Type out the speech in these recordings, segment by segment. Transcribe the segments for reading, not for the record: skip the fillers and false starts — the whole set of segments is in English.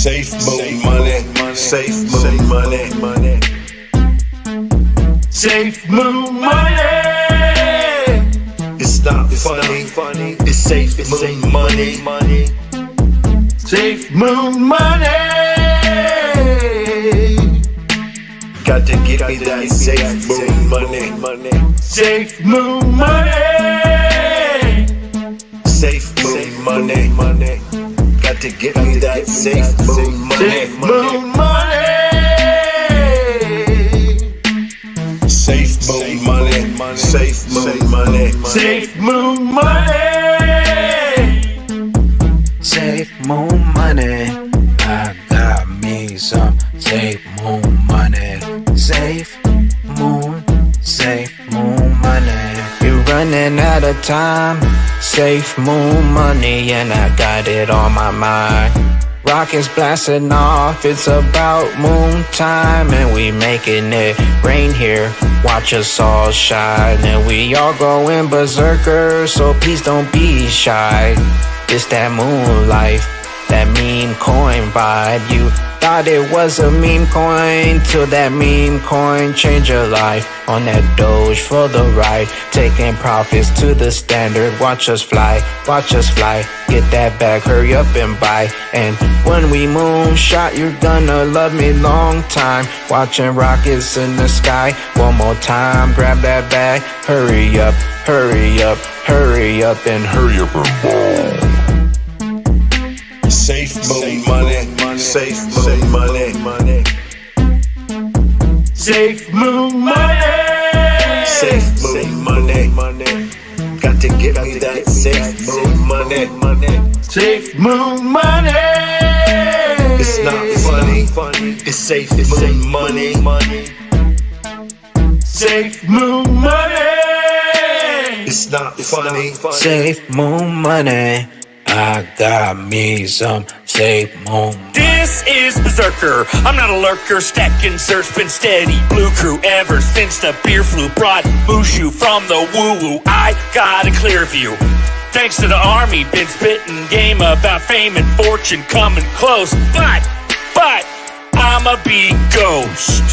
Safe moon money, safe moon money. Safe moon money. It's not funny, it's safe moon money. Safe moon money. Got to get me that safe moon money. Safe moon money. Safe moon money. Got to get me that safe moon money. Safe moon money. Safe moon money. Safe moon money. Safe moon money. Safe moon money. I got me some safe moon money. Safe moon money. You're running out of time. Safe moon money, and I got it on my mind. Rockets blasting off, it's about moon time, and we making it rain here. Watch us all shine, and we all going berserker, so please don't be shy. It's that moon life, that meme coin vibe. You thought it was a meme coin, till that meme coin changed your life. On that Doge for the ride, taking profits to the standard. Watch us fly, get that bag, hurry up and buy. And when we moonshot, you're gonna love me long time. Watching rockets in the sky, one more time, grab that bag. Hurry up, and hurry up and ball. Safe moon money, safe moon money. Safe moon money. Safe moon money. Got to get me that safe moon money. Safe moon money. It's not funny, it's safe moon money. Safe moon money. It's not funny. Safe moon money. I got me some safe moon. This is Berserker. I'm not a lurker, stacking zerts, been steady blue crew ever since the beer flu brought Mushu from the woo-woo. I got a clear view. Thanks to the army, been spitting game about fame and fortune coming close. But I'm a big ghost.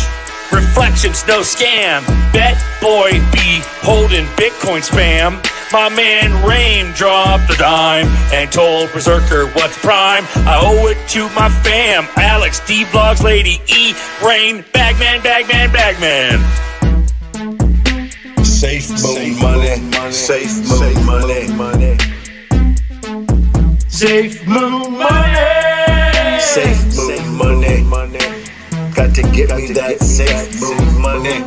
Reflections, no scam. Bet boy be holding Bitcoin spam. My man Rain dropped a dime and told Berserker what's prime. I owe it to my fam, Alex, D-Vlogs, Lady E, Rain, Bagman. Safe moon money, safe moon money. Safe moon money. Safe moon money. Got to get me that safe moon money.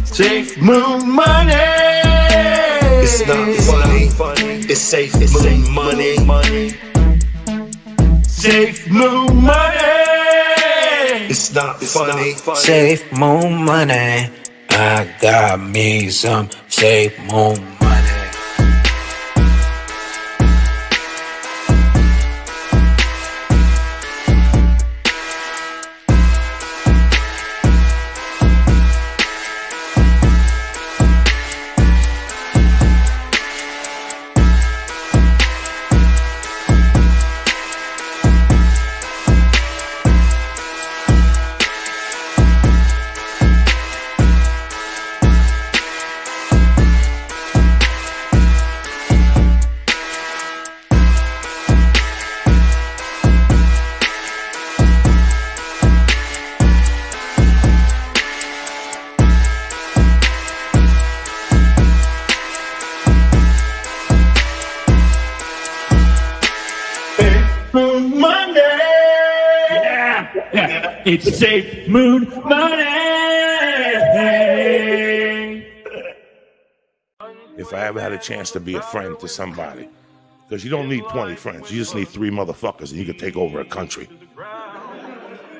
Safe moon money. It's not funny, it's safe moon money. Safe moon money. It's not funny. Safe moon money. I got me some safe moon money. Moon money. Yeah, it's safe moon money. If I ever had a chance to be a friend to somebody, because you don't need 20 friends, you just need 3 motherfuckers and you can take over a country.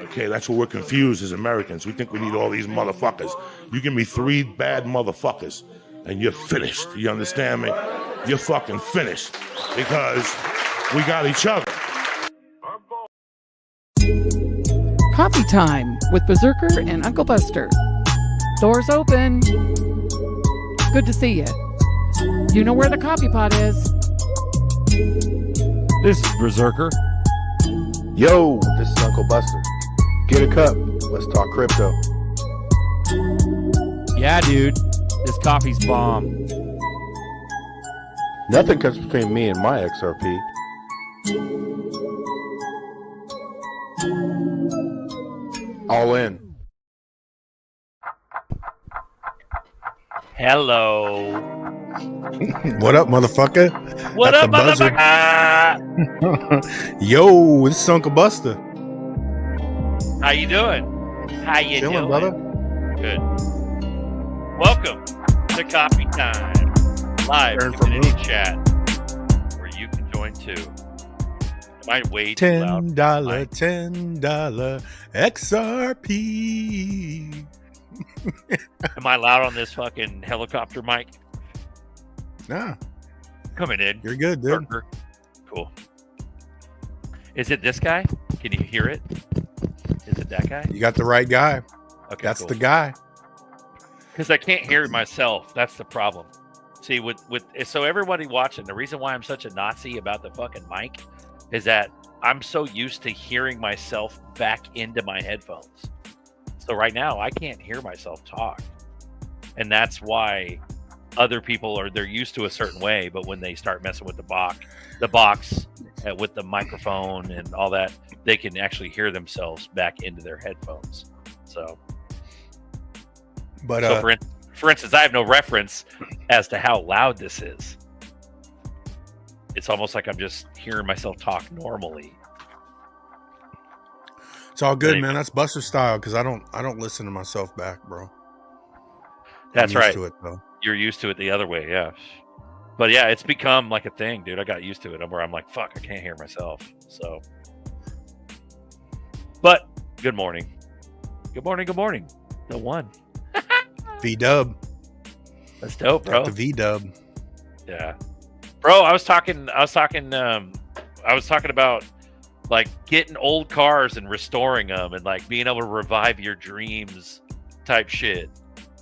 Okay, that's what we're confused as Americans. We think we need all these motherfuckers. You give me 3 bad motherfuckers and you're finished. You understand me? You're fucking finished because we got each other. Coffee time with Berserker and Uncle Buster. Doors open. Good to see you. You know where the coffee pot is. This is Berserker. Yo, this is Uncle Buster. Get a cup. Let's talk crypto. Yeah, dude. This coffee's bomb. Nothing comes between me and my XRP. All in. Hello. What up, motherfucker? What That's up, the buzzer. motherfucker? Yo, this is Uncle Buster. How you doing? How you Chilling, doing? brother. Good. Welcome to Coffee Time, live Learn from community who? chat, where you can join too. Am I way too loud? $10 XRP. Am I loud on this fucking helicopter mic? Nah, Coming in. you're good, dude. Berserker. Cool. Is it this guy? Can you hear it? Is it that guy? You got the right guy. Okay, That's cool. the guy. Because I can't hear myself. That's the problem. See, so everybody watching, the reason why I'm such a Nazi about the fucking mic is that I'm so used to hearing myself back into my headphones. So right now I can't hear myself talk. And that's why other people they're used to a certain way, but when they start messing with the box with the microphone and all that, they can actually hear themselves back into their headphones. So But so for instance, I have no reference as to how loud this is. It's almost like I'm just hearing myself talk normally. it's all good, Anyway. man. That's Buster style because I don't listen to myself back, bro. That's I'm used right. to it though. You're used to it the other way, yeah. But yeah, it's become like a thing, dude. I got used to it where I'm like, fuck, I can't hear myself. So, but good morning. Good morning. Good morning. The one. V Dub. That's dope, bro. Got the V Dub. Yeah, bro. I was talking about like getting old cars and restoring them and like being able to revive your dreams type shit.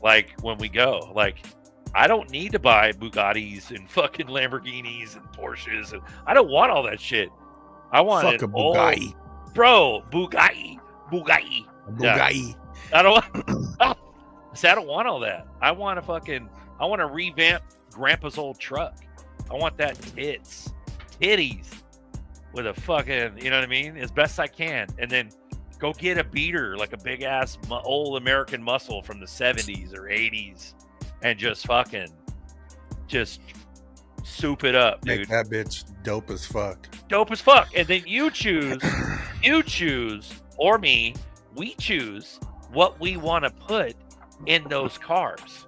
Like when we go, like I don't need to buy Bugattis and fucking Lamborghinis and Porsches. And I don't want all that shit. I want Fuck a an old, Bugatti. bro. Bugatti. A Yeah. Bugatti. I don't want. See, I don't want all that. I want to revamp Grandpa's old truck. I want that titties with a fucking, you know what I mean, as best I can, and then go get a beater like a big ass old American muscle from the 70s or 80s, and just soup it up, dude. Make that bitch dope as fuck. Dope as fuck. And then you choose, or me, we choose what we want to put in those cars.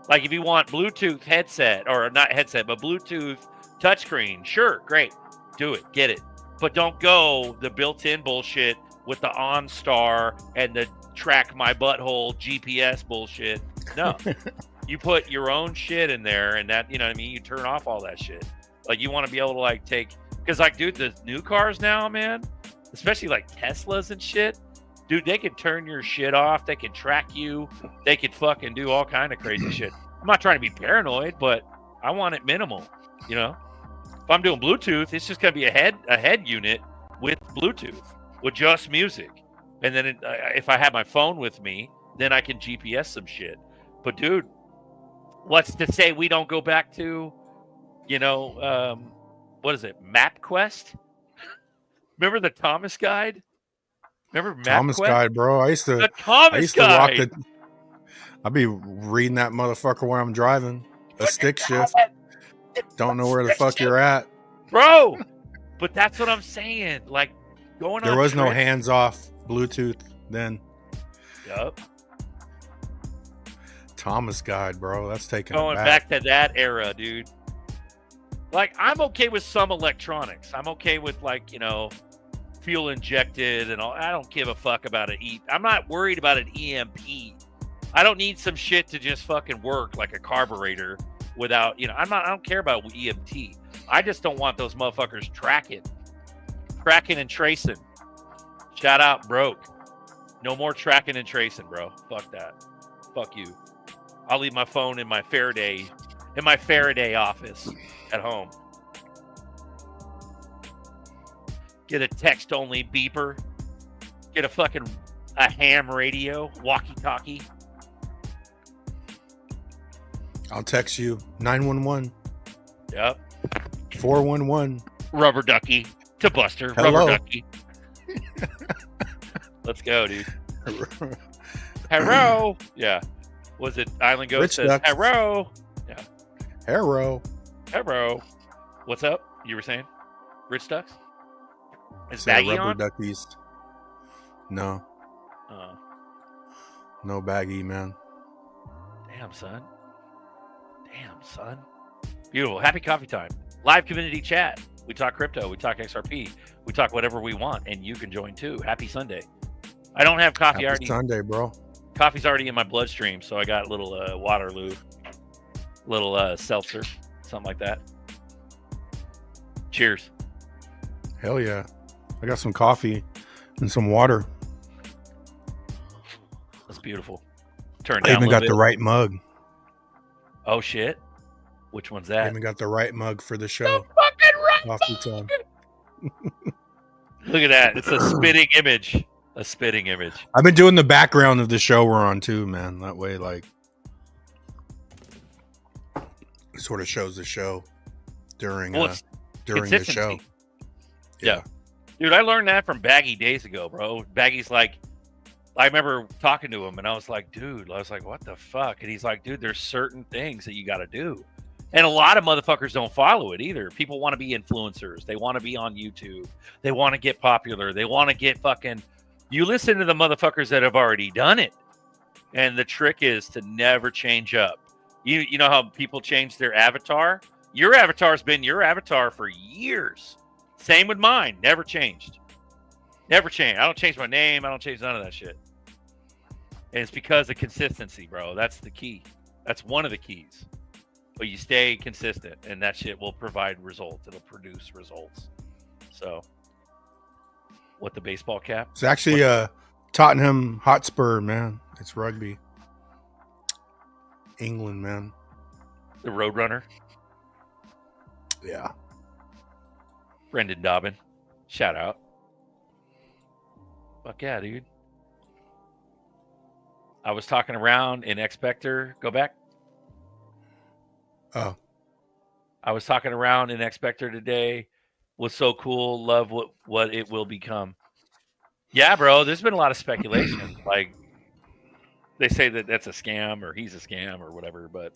Like if you want Bluetooth headset, or not headset, but Bluetooth touchscreen, sure, great, do it, get it. But don't go the built-in bullshit with the OnStar and the track my butthole GPS bullshit. No, you put your own shit in there, and that, you know what I mean, you turn off all that shit. Like you want to be able to like take, because like, dude, the new cars now, man, especially like Teslas and shit, dude, they can turn your shit off. They can track you. They could fucking do all kind of crazy shit. I'm not trying to be paranoid, but I want it minimal. You know, if I'm doing Bluetooth, it's just gonna be a head unit with Bluetooth with just music. And then if I have my phone with me, then I can GPS some shit. But dude, what's to say we don't go back to, you know, what is it, MapQuest? Remember the Thomas Guide? Remember MapQuest? Thomas Guide, bro. I used to Guide. walk I'd be reading that motherfucker while I'm driving. A stick shift. Don't know where the fuck you're at. Bro. But that's what I'm saying. Like going on There was no trips. hands off Bluetooth then. Yup. Thomas Guide, bro. That's taking Going it back to that era, dude. Like I'm okay with some electronics. I'm okay with like, you know, fuel injected and all. I don't give a fuck about it. I'm not worried about an EMP. I don't need some shit to just fucking work like a carburetor without, you know, I don't care about EMT. I just don't want those motherfuckers tracking and tracing. Shout out broke. No more tracking and tracing, bro. Fuck that. Fuck you. I'll leave my phone in my Faraday office at home. Get a text-only beeper. Get a ham radio, walkie-talkie. I'll text you 911. Yep. 411. Rubber ducky to Buster. Hello. Rubber ducky. Let's go, dude. Hello. Yeah. Was it Island Ghost Rich says ducks. hello? Yeah. Hero. Hello. What's up? You were saying? Rich Ducks? Is Say Baggy rubber on? duckies. No. Oh, No baggy, man. damn, son. Beautiful. Happy coffee time. Live community chat. We talk crypto. We talk XRP. We talk whatever we want, and you can join too. Happy Sunday. I don't have coffee Happy already. Sunday, bro. Coffee's already in my bloodstream, so I got a little Waterloo, little seltzer, something like that. Cheers. Hell yeah. I got some coffee and some water. That's beautiful. Turn I down even a got little the bit. right mug. Oh shit! Which one's I that? even got the right mug for the show. Coffee time. Look at that! It's a spitting image. A spitting image. I've been doing the background of the show we're on too, man. That way, like, it sort of shows the show during Well, it's during the show. consistency. Yeah. Dude, I learned that from Baggy days ago, bro. Baggy's like, I remember talking to him and I was like, dude, what the fuck? And he's like, dude, there's certain things that you got to do. And a lot of motherfuckers don't follow it either. People want to be influencers. They want to be on YouTube. They want to get popular. They want to get fucking, you listen to the motherfuckers that have already done it. And the trick is to never change up. You know how people change their avatar? Your avatar's been your avatar for years. Same with mine. Never changed. Never changed. I don't change my name. I don't change none of that shit. And it's because of consistency, bro. That's the key. That's one of the keys. But you stay consistent, and that shit will provide results. It'll produce results. So, what, the baseball cap? It's actually Tottenham Hotspur, man. It's rugby. England, man. The Roadrunner? Yeah. Brendan Dobbin. Shout out. Fuck yeah, dude. I was talking around in Expector. Go back. Oh. I was talking around in Expector today. Was so cool. Love what it will become. Yeah, bro. There's been a lot of speculation. Like, they say that that's a scam or he's a scam or whatever. But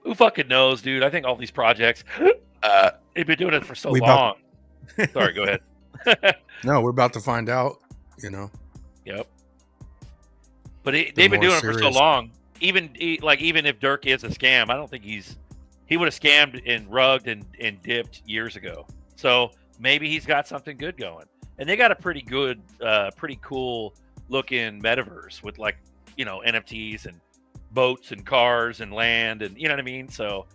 who fucking knows, dude? I think all these projects, they've been doing it for so long. Sorry, go ahead. No, we're about to find out, you know. Yep. But they've been doing it for so serious. long. Even if Dirk is a scam, I don't think he would have scammed and rugged and dipped years ago. So maybe he's got something good going. And they got a pretty good, pretty cool looking metaverse with, like, you know, NFTs and boats and cars and land and, you know what I mean? So,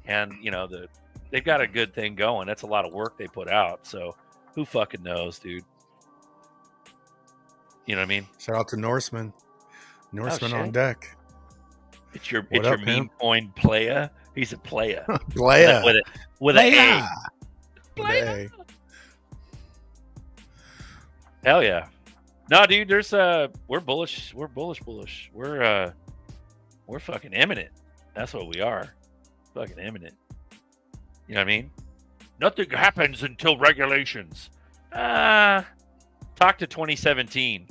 and, you know, they've got a good thing going. That's a lot of work they put out. So who fucking knows, dude? You know what I mean? Shout out to Norseman. Norseman on shit. deck. It's your What up, meme man? coin playa. He's a playa. Playa. With an A. Playa. Hell yeah. No, dude, there's we're bullish. We're bullish. We're fucking imminent. That's what we are. Fucking imminent. You know what I mean? Nothing happens until regulations. Talk to 2017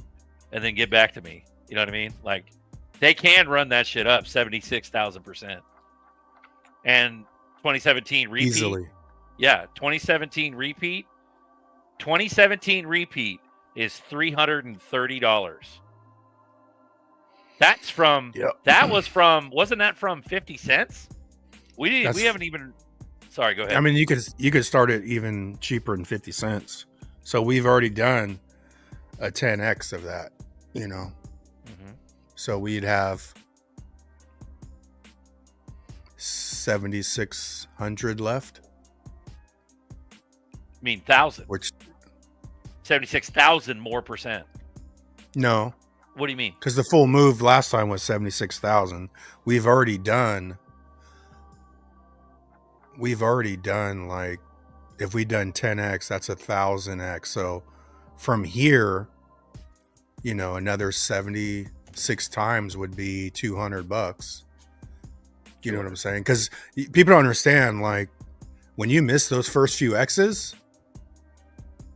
and then get back to me. You know what I mean? Like, they can run that shit up 76,000%. And 2017 repeat. Easily. Yeah, 2017 repeat. 2017 repeat is $330. That's from. Yep. That was from. Wasn't that from 50 cents? We That's- haven't even. Sorry, go ahead. I mean, you could start it even cheaper than 50 cents. So we've already done a 10x of that, you know. Mhm. So we'd have 7,600 left, I mean, 1,000. which 76,000 more percent. no, What do you mean? because the full move last time was 76,000. We've already done like if we done 10x, that's 1,000x. So from here, you know, another 76 times would be $200. You know what I'm saying? Because people don't understand, like, when you miss those first few X's,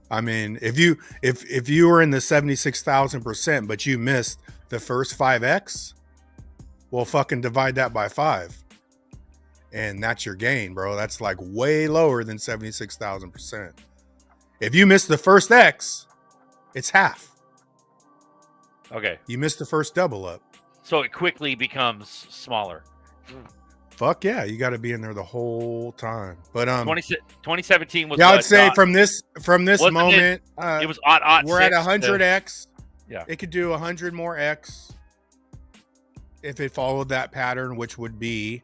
I mean, if you were in the 76,000%, but you missed the first 5x, well, fucking divide that by 5. And that's your gain, bro. That's like way lower than 76,000%. If you miss the first X, it's half. Okay. You missed the first double up. So it quickly becomes smaller. Fuck yeah, you got to be in there the whole time. But 2017 was. Yeah, I'd say from this moment, it was odd. We're at 100x. Yeah, it could do 100 more x if it followed that pattern, which would be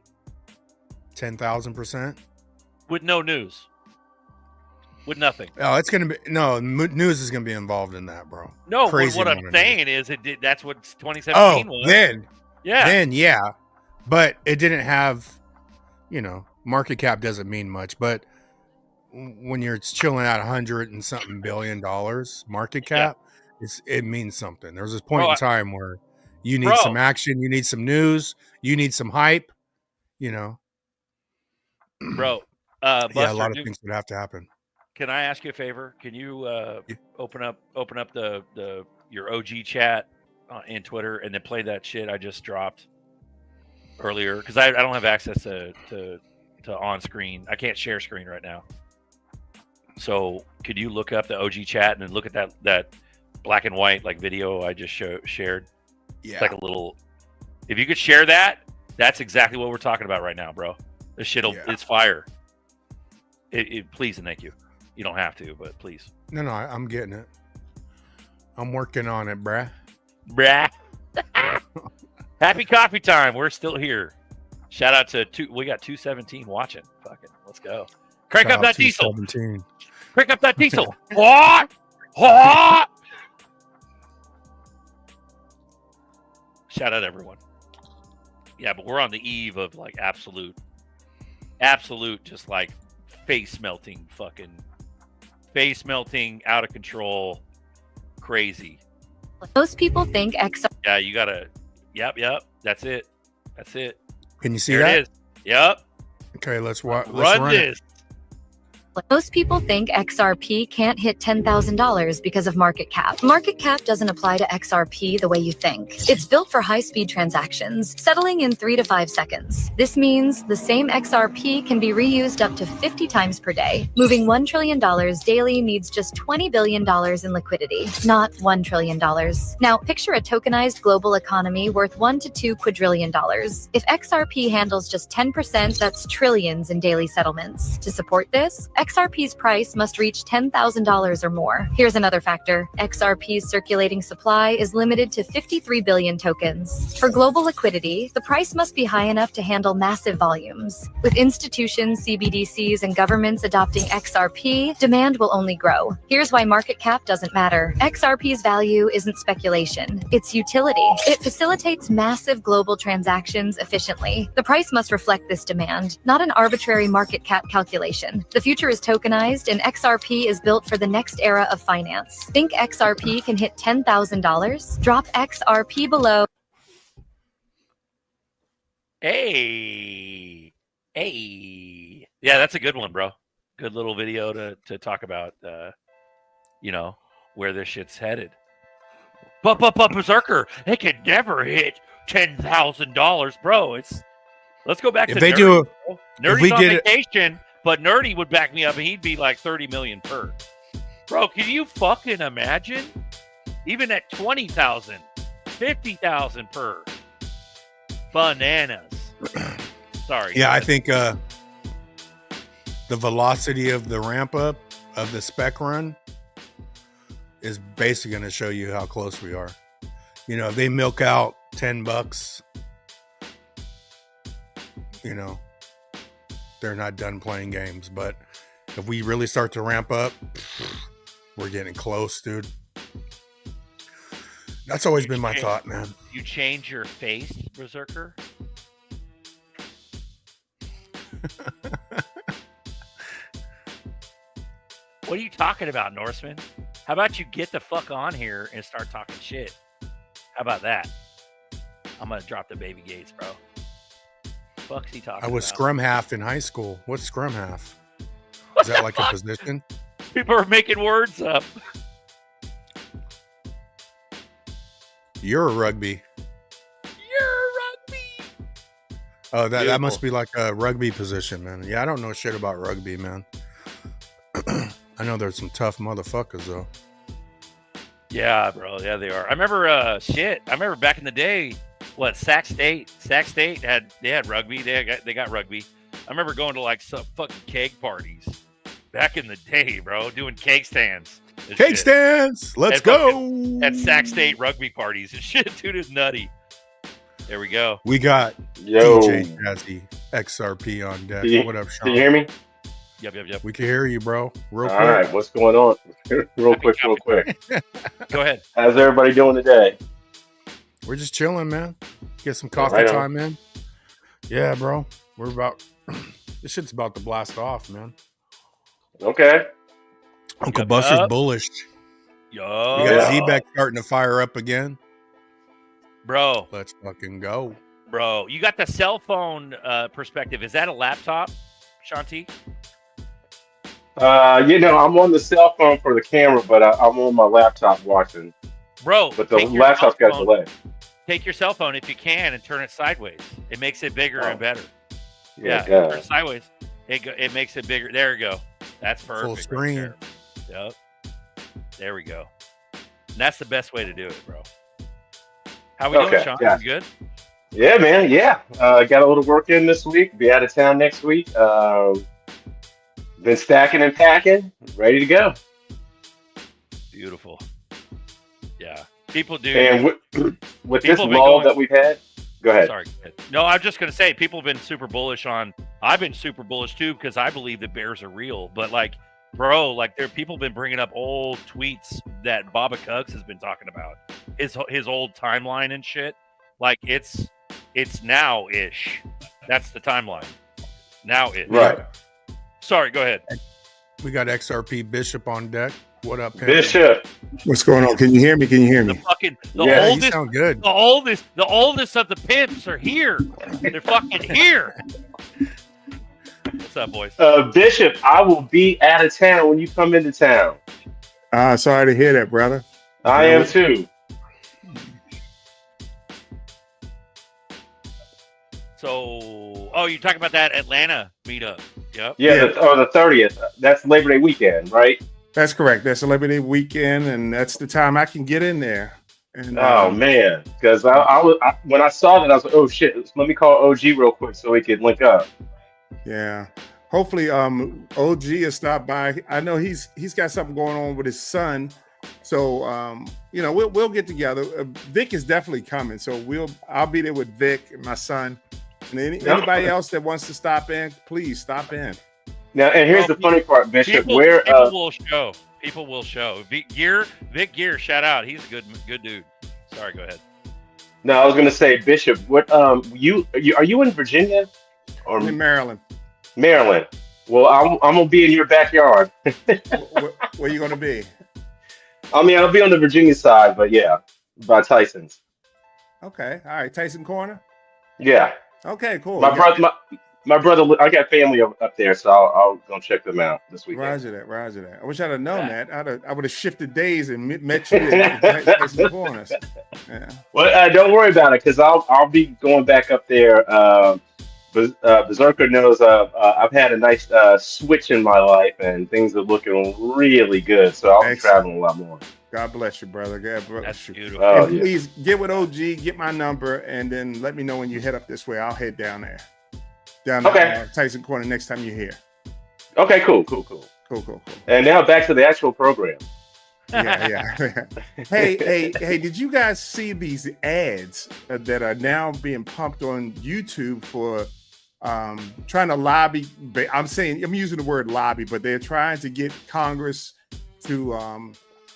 10,000%. With no news. With nothing. Oh, it's gonna be news is gonna be involved in that, bro. No, crazy. What I'm saying is it did. That's what 2017 was. Then yeah, but it didn't have, you know, market cap doesn't mean much, but when you're chilling at $100 and something billion market cap, it means something. There's this point in time where you need some action, you need some news, you need some hype, you know. Bro, Buster, yeah, a lot of things would have to happen. Can I ask you a favor? Can you open up your OG chat in Twitter and then play that shit I just dropped earlier? Because I don't have access to on screen. I can't share screen right now. So could you look up the OG chat and then look at that black and white like video I just shared? Yeah, it's like a little. If you could share that, that's exactly what we're talking about right now, bro. This shit'll it's fire. Please and thank you. You don't have to, but please. No, I'm getting it. I'm working on it, bruh. Happy coffee time. We're still here. Shout out to we got 217 watching. Fucking let's go. Crank up that diesel. Crank up that diesel. What? Shout out everyone. Yeah, but we're on the eve of like absolute just like face melting, out of control, crazy. Most people think XR. Yeah, you gotta. Yep. That's it. Can you see there that? It is. Yep. Okay, let's run this. Most people think XRP can't hit $10,000 because of market cap. Market cap doesn't apply to XRP the way you think. It's built for high-speed transactions, settling in 3 to 5 seconds. This means the same XRP can be reused up to 50 times per day. Moving $1 trillion daily needs just $20 billion in liquidity, not $1 trillion. Now, picture a tokenized global economy worth $1 to $2 quadrillion. If XRP handles just 10%, that's trillions in daily settlements. To support this, XRP's price must reach $10,000 or more. Here's another factor. XRP's circulating supply is limited to 53 billion tokens. For global liquidity, the price must be high enough to handle massive volumes. With institutions, CBDCs, and governments adopting XRP, demand will only grow. Here's why market cap doesn't matter. XRP's value isn't speculation, it's utility. It facilitates massive global transactions efficiently. The price must reflect this demand, not an arbitrary market cap calculation. The future is tokenized, and XRP is built for the next era of finance. Think XRP can hit $10,000? Drop XRP below. Hey. Yeah, that's a good one, bro. Good little video to talk about, where this shit's headed. But Berserker, it could never hit $10,000, bro. Let's go back to Nerdy. Nerdy's on vacation. But Nerdy would back me up, and he'd be like 30 million per. Bro, can you fucking imagine? Even at 20,000, 50,000 per. Bananas. Sorry. Yeah, I think the velocity of the ramp up of the spec run is basically going to show you how close we are. You know, if they milk out $10, they're not done playing games. But if we really start to ramp up, we're getting close, dude. That's always been my thought, man. You change your face, Berserker? What are you talking about, Norseman? How about you get the fuck on here and start talking shit? How about that? I'm gonna drop the baby gates, bro. Fuck's he talking I was about? scrum half in high school. What's scrum half? Is that like a position? People are making words up. You're a rugby. Oh, that must be like a rugby position, man. Yeah, I don't know shit about rugby, man. I know there's some tough motherfuckers though. Yeah, bro. Yeah, they are. I remember I remember back in the day, Sac State had rugby. They got rugby. I remember going to like some fucking keg parties back in the day, bro, doing cake stands. Cake stands. Let's go. At Sac State rugby parties and shit, dude, is nutty. There we go. We got DJ Jazzy XRP on deck. What up, Sean? Can you hear me? Yep. We can hear you, bro. Real quick. All right, what's going on? real quick. Go ahead. How's everybody doing today? We're just chilling, man. Get some coffee time in. Yeah, bro. We're about this shit's about to blast off, man. Okay. Uncle Buster's bullish. Yo. We got Z-Beck starting to fire up again. Bro. Let's fucking go. Bro, you got the cell phone perspective. Is that a laptop, Shanti? I'm on the cell phone for the camera, but I'm on my laptop watching. Bro, but the laptop's got a delay. Take your cell phone if you can and turn it sideways. It makes it bigger and better. Yeah, turn it sideways. It makes it bigger. There we go. That's perfect. Full screen. Right there. Yep. There we go. And that's the best way to do it, bro. How we doing, Sean? You good? Yeah, man. Yeah. Got a little work in this week. Be out of town next week. Been stacking and packing. Ready to go. Beautiful. Yeah. People do. And with this lull that we've had, go ahead. Sorry. No, I'm just going to say people have been super bullish on. I've been super bullish too because I believe that bears are real. But bro, people have been bringing up old tweets that Baba Cugs has been talking about. His old timeline and shit. Like it's now-ish. That's the timeline. Now-ish. Right. Sorry, go ahead. We got XRP Bishop on deck. What up, Bishop? What's going on? Can you hear me? The oldest, you sound good. The oldest of the pimps are here. They're fucking here. What's up, boys? Bishop, I will be out of town when you come into town. Sorry to hear that, brother. I am too. So, you're talking about that Atlanta meetup? Yep. Yeah, the 30th. That's Labor Day weekend, right? That's correct. That's a Labor Day weekend, and that's the time I can get in there. And, oh man, because when I saw that, I was like, oh shit, let me call OG real quick so we can link up. Yeah. Hopefully, OG will stop by. I know he's got something going on with his son, so we'll get together. Vic is definitely coming, so I'll be there with Vic and my son. And anybody else that wants to stop in, please stop in. Now, and here's the funny part, Bishop. People will show. People will show. Vic Gear, shout out. He's a good dude. Sorry, go ahead. No, I was gonna say, Bishop. What? Are you in Virginia or I'm in Maryland? Maryland. Well, I'm gonna be in your backyard. Where are you gonna be? I mean, I'll be on the Virginia side, but yeah, by Tyson's. Okay, all right, Tyson Corner. Yeah. Okay, cool. My brother, I got family up there, so I'll go check them out this weekend. Roger that. I wish I'd have known that. I would have shifted days and met you at Tyson Corners. Yeah. Well, don't worry about it, because I'll be going back up there. Berserker knows I've had a nice switch in my life, and things are looking really good. So I'll be traveling a lot more. God bless you, brother. God bless That's you. Beautiful. Oh, and please get with OG, get my number, and then let me know when you head up this way. I'll head down there. Tyson Corner next time you're here. Okay, cool. And now back to the actual program. Yeah. Hey, did you guys see these ads that are now being pumped on YouTube for trying to lobby? I'm using the word lobby, but they're trying to get Congress to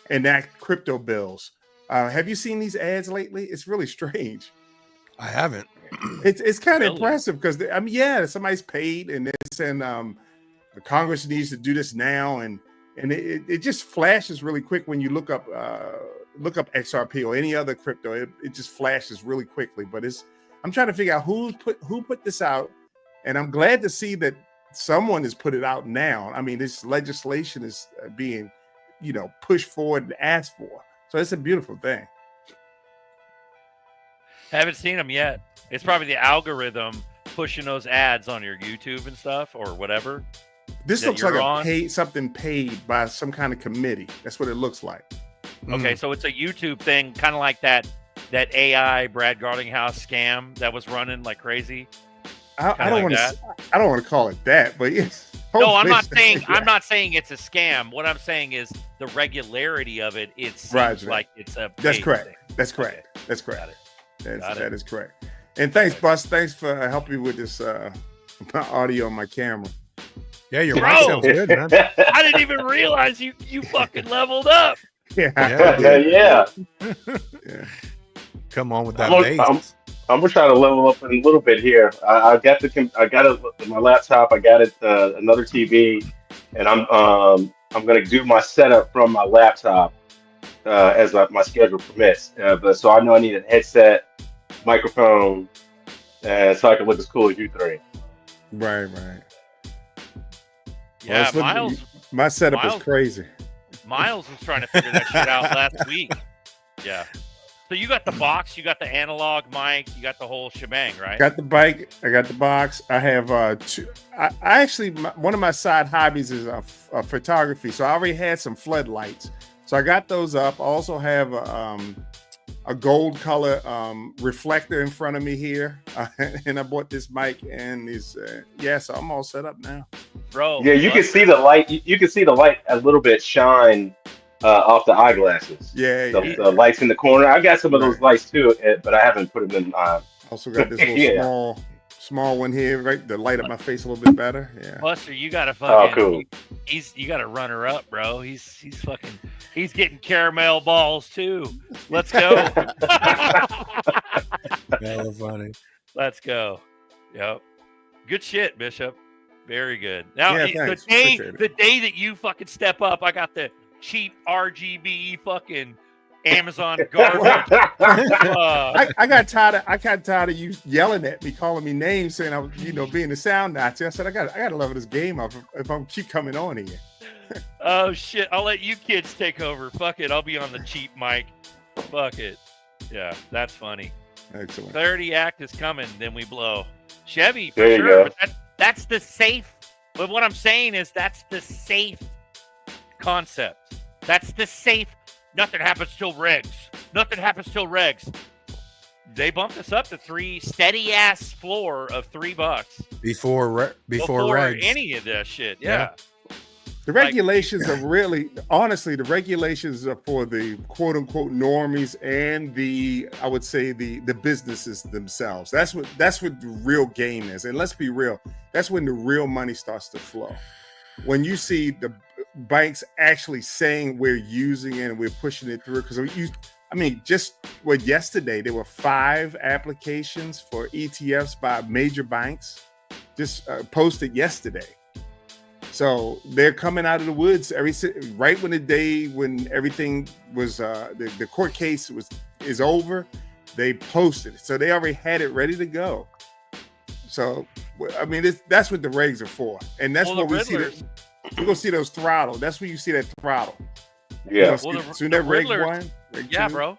enact crypto bills. Have you seen these ads lately? It's really strange. I haven't. It's kind of impressive because somebody's paid and they're saying the Congress needs to do this now, and and it just flashes really quick when you look up XRP or any other crypto. It just flashes really quickly. But I'm trying to figure out who put this out, and I'm glad to see that someone has put it out now. I mean, this legislation is being, pushed forward and asked for. So it's a beautiful thing. Haven't seen them yet. It's probably the algorithm pushing those ads on your YouTube and stuff or whatever. This looks like something paid by some kind of committee. That's what it looks like. Okay, so it's a YouTube thing, kind of like that AI Brad Garlinghouse scam that was running like crazy. I don't want to call it that, but yes. No, I'm not saying I'm not saying it's a scam. What I'm saying is the regularity of it. It seems like it's a. That's correct. Thing. That's correct. Okay. That's correct. Got it. That is correct. And thanks, Bus. Thanks for helping me with this my audio on my camera. Yeah, your mic sounds good, man. I didn't even realize you fucking leveled up. Yeah. Come on with that bass. I'm gonna try to level up a little bit here. I got my laptop. I got it another TV, and I'm gonna do my setup from my laptop as my schedule permits. But so I know I need a headset, microphone, so I can look as cool as you three. Right. Yeah, Miles. My setup is crazy. Miles was trying to figure that shit out last week. Yeah. So you got the box, you got the analog mic, you got the whole shebang, right? Got the bike, I got the box. I have two. I actually, one of my side hobbies is photography. So I already had some floodlights. So I got those up. I also have a gold color reflector in front of me here. And I bought this mic and so I'm all set up now. Bro. Yeah, you can see the light. You can see the light a little bit shine off the eyeglasses. The lights in the corner. I got some of those lights too, but I haven't put them in. Also got this little small one here, right, to light up my face a little bit better. Yeah. Buster, you got to fucking. Oh, cool. You got to run her up, bro. He's getting caramel balls too. Let's go. Hella funny. Let's go. Yep. Good shit, Bishop. Very good. Now thanks. the day that you fucking step up, I got the cheap RGB fucking Amazon garbage. I got tired of you yelling at me, calling me names, saying I was, being a sound Nazi. I said I got to level this game up if I'm keep coming on here. Oh shit! I'll let you kids take over. Fuck it. I'll be on the cheap mic. Fuck it. Yeah, that's funny. Excellent. Clarity Act is coming. Then we blow. Chevy for there you sure. go. But that's the safe. But what I'm saying is that's the safe concept. That's the safe. Nothing happens till regs. Nothing happens till regs. They bumped us up to steady ass floor of $3 before regs. Any of that shit. Yeah. The regulations are really, honestly, the regulations are for the quote unquote normies and I would say the businesses themselves. That's what the real game is. And let's be real, that's when the real money starts to flow. When you see the banks actually saying we're using it and we're pushing it through, because yesterday there were 5 applications for ETFs by major banks just posted yesterday. So they're coming out of the woods right when the day when everything was the court case is over, they posted it. So they already had it ready to go. So that's what the regs are for, and that's what we see. We're gonna see those throttle. That's when you see that throttle. Yeah. That reg one. Yeah, bro.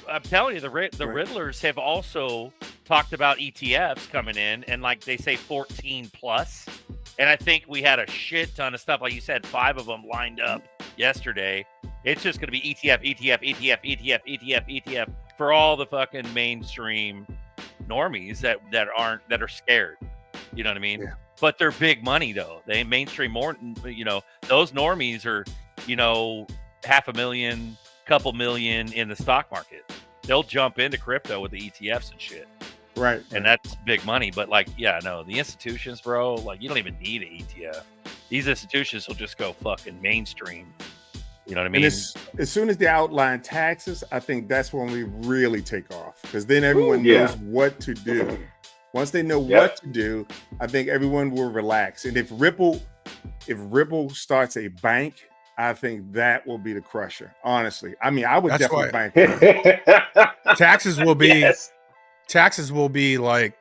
I'm telling you, the Riddlers have also talked about ETFs coming in, and like they say 14 plus. And I think we had a shit ton of stuff. Like you said, 5 of them lined up yesterday. It's just going to be ETF for all the fucking mainstream normies that are scared. You know what I mean? Yeah. But they're big money though. They mainstream more. Those normies are, $500,000, couple million in the stock market. They'll jump into crypto with the ETFs and shit. Right. And that's big money. But the institutions, bro, you don't even need an ETF. These institutions will just go fucking mainstream. You know what I mean? And as soon as they outline taxes, I think that's when we really take off, because then everyone knows what to do. Once they know what to do, I think everyone will relax. And if Ripple starts a bank, I think that will be the crusher. Honestly, I mean, I would That's definitely why- bank. Taxes will be Yes. taxes will be like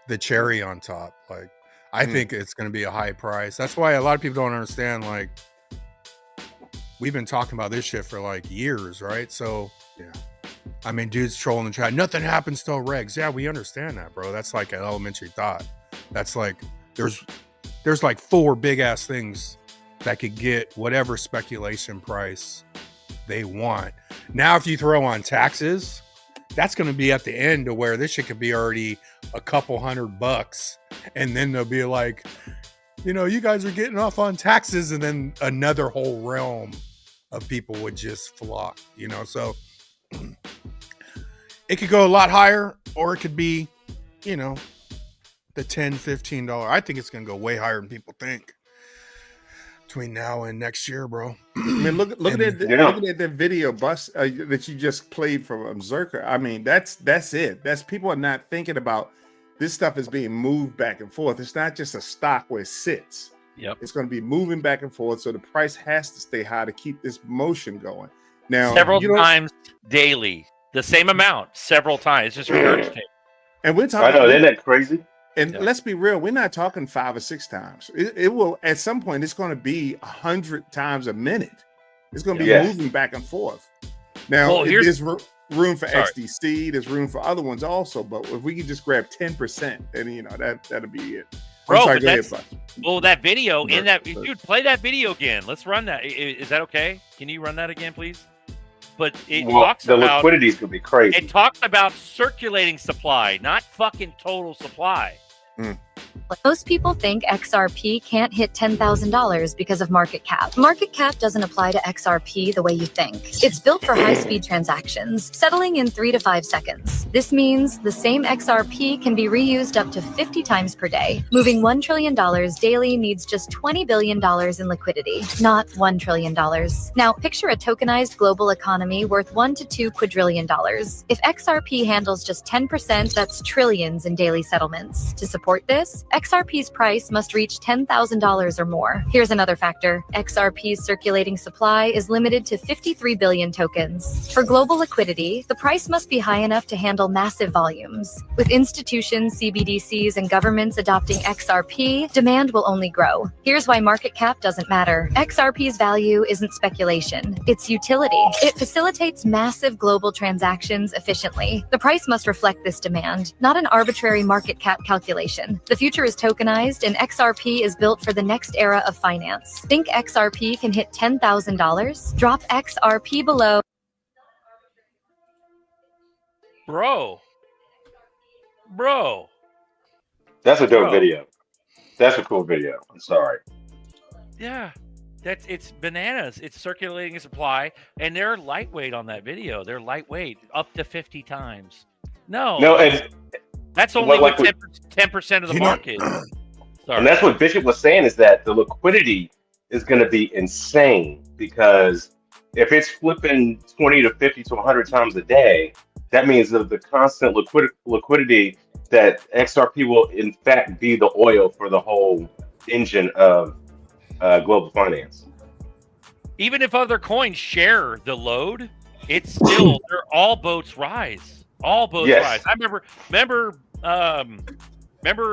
the cherry on top. Like I Mhm. think it's going to be a high price. That's why a lot of people don't understand. Like we've been talking about this shit for like years, right? So Yeah. I mean, dudes trolling the chat. Nothing happens till regs. Yeah, we understand that, bro. That's like an elementary thought. That's like there's like 4 big ass things that could get whatever speculation price they want. Now, if you throw on taxes, that's going to be at the end to where this shit could be already a couple $100, and then they'll be like, you know, you guys are getting off on taxes, and then another whole realm of people would just flock, you know. So it could go a lot higher, or it could be, you know, the $10, $15. I think it's going to go way higher than people think between now and next year, bro. I mean, looking at the video that you just played from ZRK. I mean, that's it. That's people are not thinking about this stuff is being moved back and forth. It's not just a stock where it sits. Yep. It's going to be moving back and forth, so the price has to stay high to keep this motion going. Now, several times daily, the same amount, several times. It's just regurgitating. And we're talking. I know, isn't that crazy? And let's be real, we're not talking 5 or 6 times. It will, at some point, it's going to be 100 times a minute. It's going to be moving back and forth. Now, there's room for XDC. There's room for other ones also. But if we can just grab 10%, then, you know, that'll be it. Bro, that video in that, dude, play that video again. Let's run that. Is that okay? Can you run that again, please? But it talks the about liquidity is gonna be crazy. It talks about circulating supply, not fucking total supply. Most people think XRP can't hit $10,000 because of market cap. Market cap doesn't apply to XRP the way you think. It's built for high-speed transactions, settling in 3 to 5 seconds. This means the same XRP can be reused up to 50 times per day. Moving $1 trillion daily needs just $20 billion in liquidity, not $1 trillion. Now, picture a tokenized global economy worth $1 to $2 quadrillion. If XRP handles just 10%, that's trillions in daily settlements. To support this, XRP's price must reach $10,000 or more. Here's another factor. XRP's circulating supply is limited to 53 billion tokens. For global liquidity, the price must be high enough to handle massive volumes. With institutions, CBDCs, and governments adopting XRP, demand will only grow. Here's why market cap doesn't matter. XRP's value isn't speculation, it's utility. It facilitates massive global transactions efficiently. The price must reflect this demand, not an arbitrary market cap calculation. The future is tokenized, and XRP is built for the next era of finance. Think XRP can hit $10,000? Drop XRP below. Bro. That's a dope video. That's a cool video. I'm sorry. Yeah. It's bananas. It's circulating supply, and they're lightweight on that video. They're lightweight up to 50 times. No, and that's only like 10% of the market. And that's what Bishop was saying, is that the liquidity is going to be insane, because if it's flipping 20 to 50 to 100 times a day, that means that the constant liquidity that XRP will in fact be the oil for the whole engine of global finance. Even if other coins share the load, it's still all boats rise. All boats rise. I remember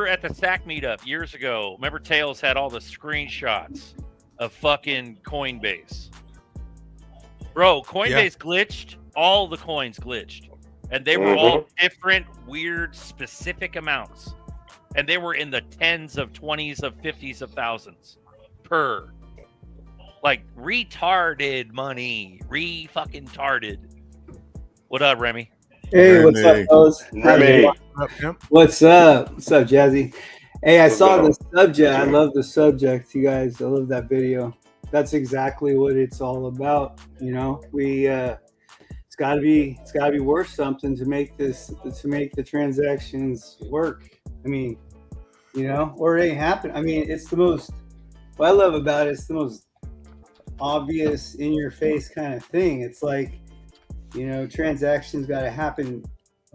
at the SAC meetup years ago. Remember Tails had all the screenshots of fucking Coinbase. Bro, Coinbase glitched. All the coins glitched, and they were all different, weird, specific amounts, and they were in the tens of 20s of 50s of thousands per. Like retarded money, fucking tarded. What up, Remy? Hey, what's up, fellas? What's up? What's up, Jazzy? Hey, I saw the subject. I love the subject, you guys. I love that video. That's exactly what it's all about. You know, it's gotta be worth something to make the transactions work. I mean, you know, or it ain't happen. I mean, it's the most. What I love about it's the most obvious, in your face kind of thing. It's like, you know, transactions got to happen.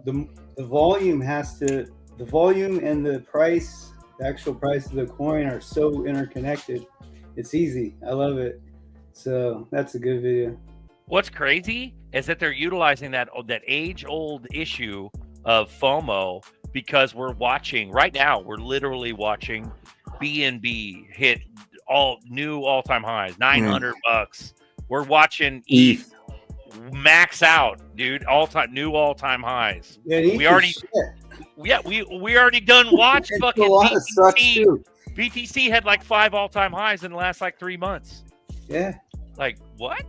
The volume and the price, the actual price of the coin are so interconnected. It's easy. I love it. So that's a good video. What's crazy is that they're utilizing that age-old issue of FOMO because we're watching right now. We're literally watching BNB hit all-time highs, $900. We're watching ETH max out, dude. All-time highs. Yeah, we already done watch fucking BTC. BTC had like 5 all-time highs in the last like 3 months. Yeah. Like what?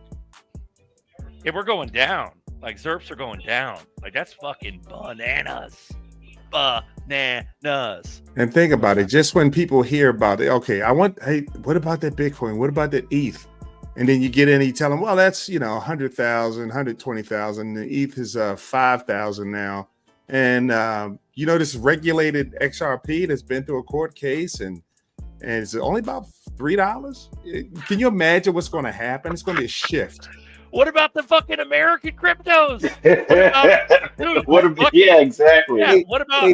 Yeah, we're going down. Like ZERPs are going down. Like that's fucking bananas. Bananas. And think about it. Just when people hear about it, okay, hey, what about that Bitcoin? What about that ETH? And then you get in and you tell them, well, that's 100,000, 120,000. The ETH is 5,000 now. And this regulated XRP that's been through a court case and it's only about $3. Can you imagine what's going to happen? It's going to be a shift. What about the fucking American cryptos? Yeah, exactly. Yeah, what about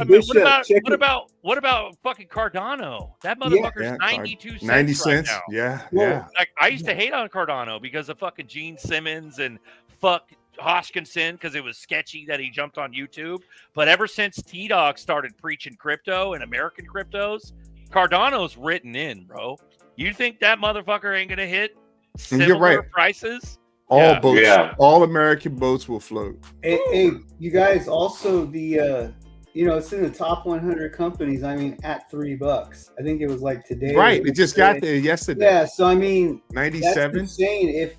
fucking Cardano? That motherfucker's 92 cents. 90 cents. Right now. Yeah. Like I used to hate on Cardano because of fucking Gene Simmons and Hoskinson because it was sketchy that he jumped on YouTube. But ever since T-Dog started preaching crypto and American cryptos, Cardano's written in, bro. You think that motherfucker ain't gonna hit similar prices? All boats, all American boats will float. Hey, you guys, also the it's in the top 100 companies. I mean, at $3. I think it was like today. Right, it just got there yesterday. Yeah, so I mean, 97. That's insane.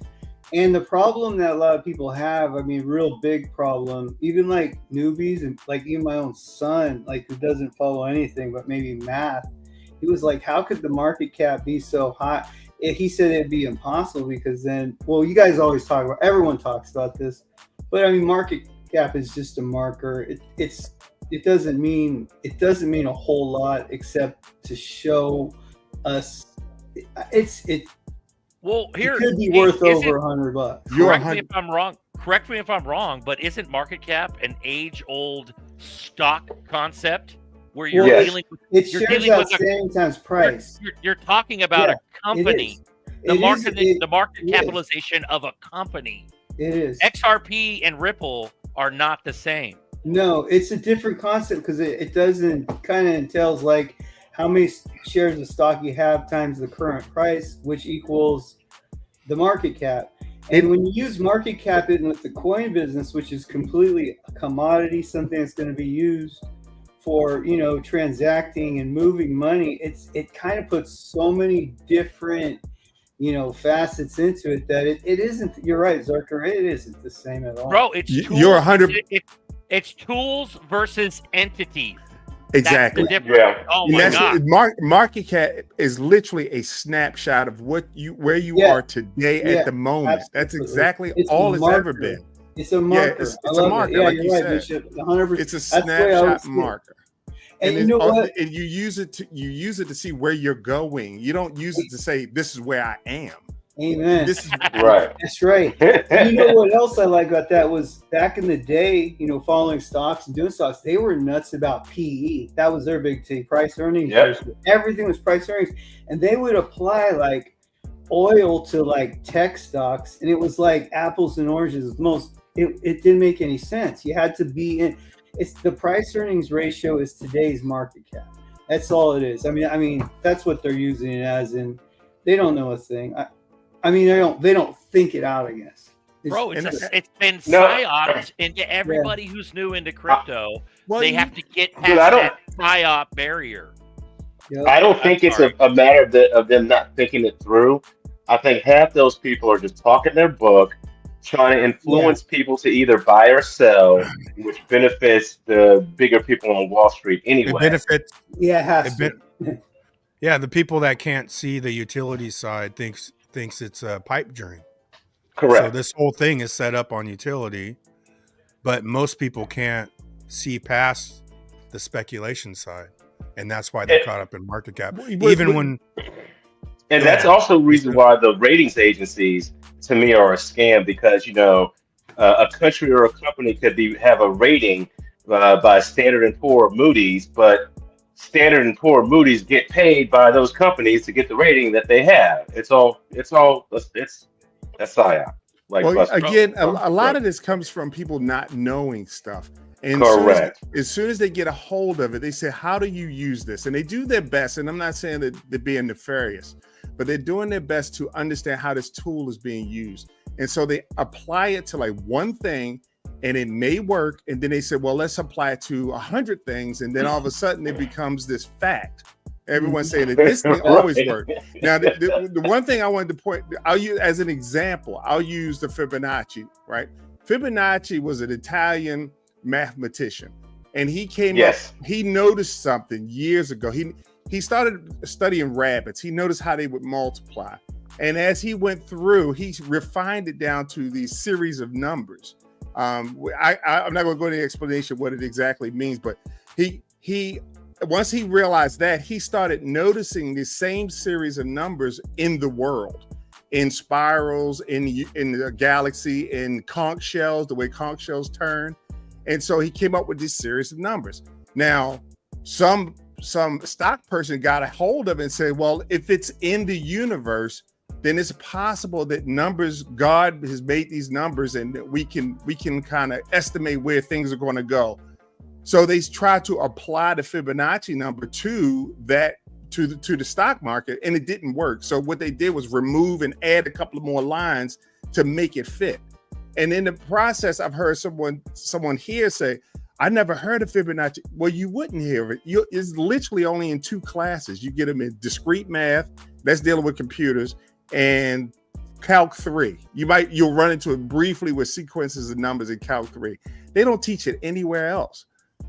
And the problem that a lot of people have, I mean, real big problem, even like newbies and like even my own son, like who doesn't follow anything but maybe math, he was like, how could the market cap be so high? He said it'd be impossible because then, well, you guys always talk about, everyone talks about this, but I mean, market cap is just a marker. It doesn't mean a whole lot except to show us Well, here it could be worth over $100. Correct me if I'm wrong, but isn't market cap an age-old stock concept where you're dealing with? It shares outstanding times price. You're talking about a company. The market capitalization of a company. It is. XRP and Ripple are not the same. No, it's a different concept because it doesn't kind of entails like how many shares of stock you have times the current price, which equals the market cap. And when you use market cap in with the coin business, which is completely a commodity, something that's going to be used for transacting and moving money, it kind of puts so many different facets into it that it isn't. You're right, Zerker. It isn't the same at all, bro. It's tools. You're 100. It's tools versus entities. Exactly. Yeah. Oh my God. Market cap is literally a snapshot of where you are today at the moment. Absolutely. That's exactly all it's ever been. It's a marker. Yeah, it's a marker. Yeah, like you're you right, said. Bishop. 100%. It's a snapshot marker. And you know what? And you use it to see where you're going. You don't use it to say this is where I am. Amen. This is right. That's right. You know what else I like about that was back in the day, following stocks and doing stocks, they were nuts about PE. That was their big thing, price earnings. Yep. Everything was price earnings. And they would apply like oil to like tech stocks. And it was like apples and oranges. It didn't make any sense. You had to be in. It's the price earnings ratio is today's market cap. That's all it is. I mean, that's what they're using it as, and they don't know a thing. I mean, they don't think it out, I guess. It's been psyoped into everybody who's new into crypto. They have to get past that psyop barrier. I don't think it's a matter of them not thinking it through. I think half those people are just talking their book, trying to influence people to either buy or sell, which benefits the bigger people on Wall Street anyway. It benefits. Yeah, it has to. Yeah, the people that can't see the utility side thinks it's a pipe dream. Correct. So this whole thing is set up on utility, but most people can't see past the speculation side, and that's why they're caught up in market cap. And that's also the reason why the ratings agencies, to me, are a scam, because a country or a company could have a rating by Standard & Poor's, Moody's, but Standard & Poor's, Moody's get paid by those companies to get the rating that they have. It's That's psyop. Like well, Buster. again, a lot of this comes from people not knowing stuff. And correct. As soon as they get a hold of it, they say, how do you use this? And they do their best. And I'm not saying that they're being nefarious, but they're doing their best to understand how this tool is being used. And so they apply it to like one thing and it may work. And then they say, well, let's apply it to 100 things. And then all of a sudden it becomes this fact. Everyone's saying that this thing always worked. Now, the one thing I wanted to point, I'll use as an example, I'll use the Fibonacci, right? Fibonacci was an Italian mathematician, and he came up, he noticed something years ago. He started studying rabbits. He noticed how they would multiply. And as he went through, he refined it down to these series of numbers. I'm not going to go into the explanation of what it exactly means, but he once he realized that, he started noticing the same series of numbers in the world, in spirals, in the galaxy, in conch shells, the way conch shells turn. And so he came up with this series of numbers. Now, some stock person got a hold of it and said, well, if it's in the universe, then it's possible that numbers, God has made these numbers and we can kind of estimate where things are going to go. So they tried to apply the Fibonacci number to that, to the stock market, and it didn't work. So what they did was remove and add a couple of more lines to make it fit. And in the process, I've heard someone here say, I never heard of Fibonacci. Well, you wouldn't hear it. It's literally only in 2 classes. You get them in discrete math, that's dealing with computers, and Calc 3. You'll run into it briefly with sequences of numbers in Calc 3. They don't teach it anywhere else.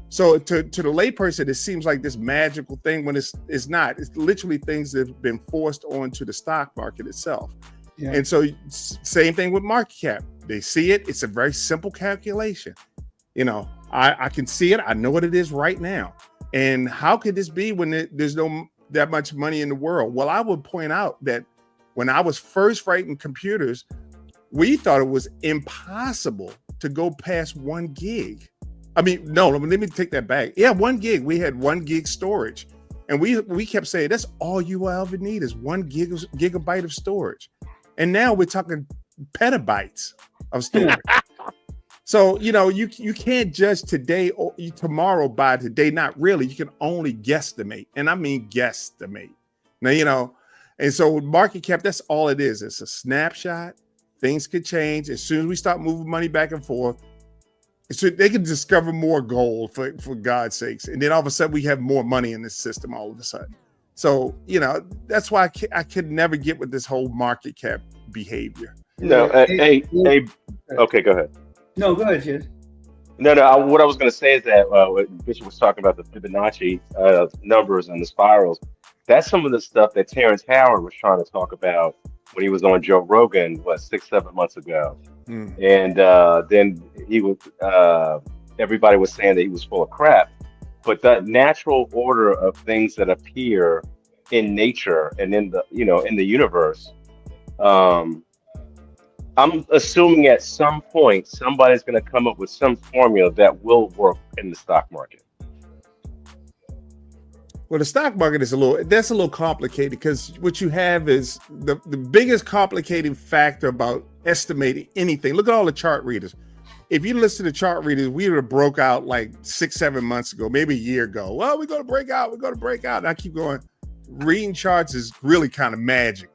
So to the layperson, it seems like this magical thing when it's not. It's literally things that have been forced onto the stock market itself. Yeah. And so same thing with market cap. They see it. It's a very simple calculation. You know, I can see it. I know what it is right now. And how could this be when there's no that much money in the world? Well, I would point out that when I was first writing computers, we thought it was impossible to go past 1 gig. I mean, no, let me take that back. Yeah, 1 gig. We had 1 gig storage. And we kept saying that's all you will ever need is 1 gigabyte of storage. And now we're talking petabytes of storage. So, you know, you can't judge today or tomorrow by today. Not really. You can only guesstimate. And I mean guesstimate. Now, you know, and so with market cap, that's all it is. It's a snapshot. Things could change. As soon as we start moving money back and forth, so they can discover more gold for God's sakes. And then all of a sudden we have more money in this system all of a sudden. So, you know, that's why I could never get with this whole market cap behavior. No, okay, go ahead. No, go ahead, Jez. No, what I was going to say is that what Bishop was talking about, the Fibonacci numbers and the spirals, that's some of the stuff that Terrence Howard was trying to talk about when he was on Joe Rogan, 6-7 months ago. And then he was, everybody was saying that he was full of crap. But that natural order of things that appear in nature and in the universe, I'm assuming at some point somebody's going to come up with some formula that will work in the stock market. Well, the stock market is a little complicated because what you have is the biggest complicating factor about estimating anything. Look at all the chart readers. If you listen to chart readers, we would have broke out like 6-7 months ago, maybe a year ago. Well, we're going to break out. And I keep going. Reading charts is really kind of magic.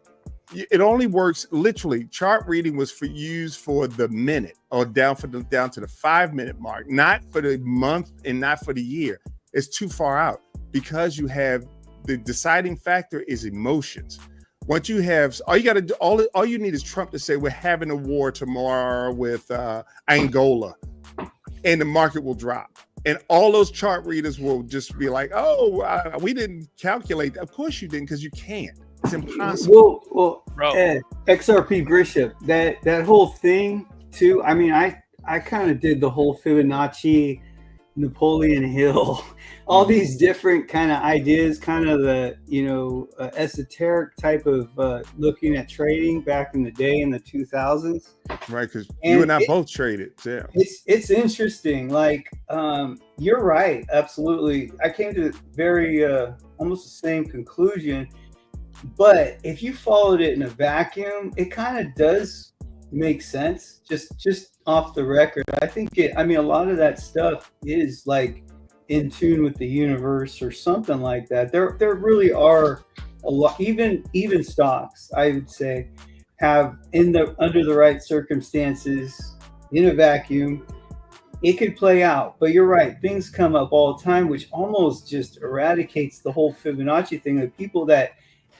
It only works literally. Chart reading was used for the minute or down to the 5-minute mark, not for the month and not for the year. It's too far out because you have the deciding factor is emotions. Once you have, all you need is Trump to say we're having a war tomorrow with Angola, and the market will drop. And all those chart readers will just be like, "Oh, we didn't calculate." Of course you didn't, because you can't. It's impossible. Well, XRP Bishop, that whole thing too. I mean, I kind of did the whole Fibonacci, Napoleon Hill, all these different kind of ideas, kind of the esoteric type of looking at trading back in the day in the 2000s. Right, because you and I both traded. Yeah, it's interesting. Like you're right, absolutely. I came to very almost the same conclusion. But if you followed it in a vacuum, it kind of does makes sense. Just off the record, I think I mean, a lot of that stuff is like in tune with the universe or something like that. There really are a lot. Even stocks, I would say, have under the right circumstances in a vacuum, it could play out. But you're right, things come up all the time, which almost just eradicates the whole Fibonacci thing. The people that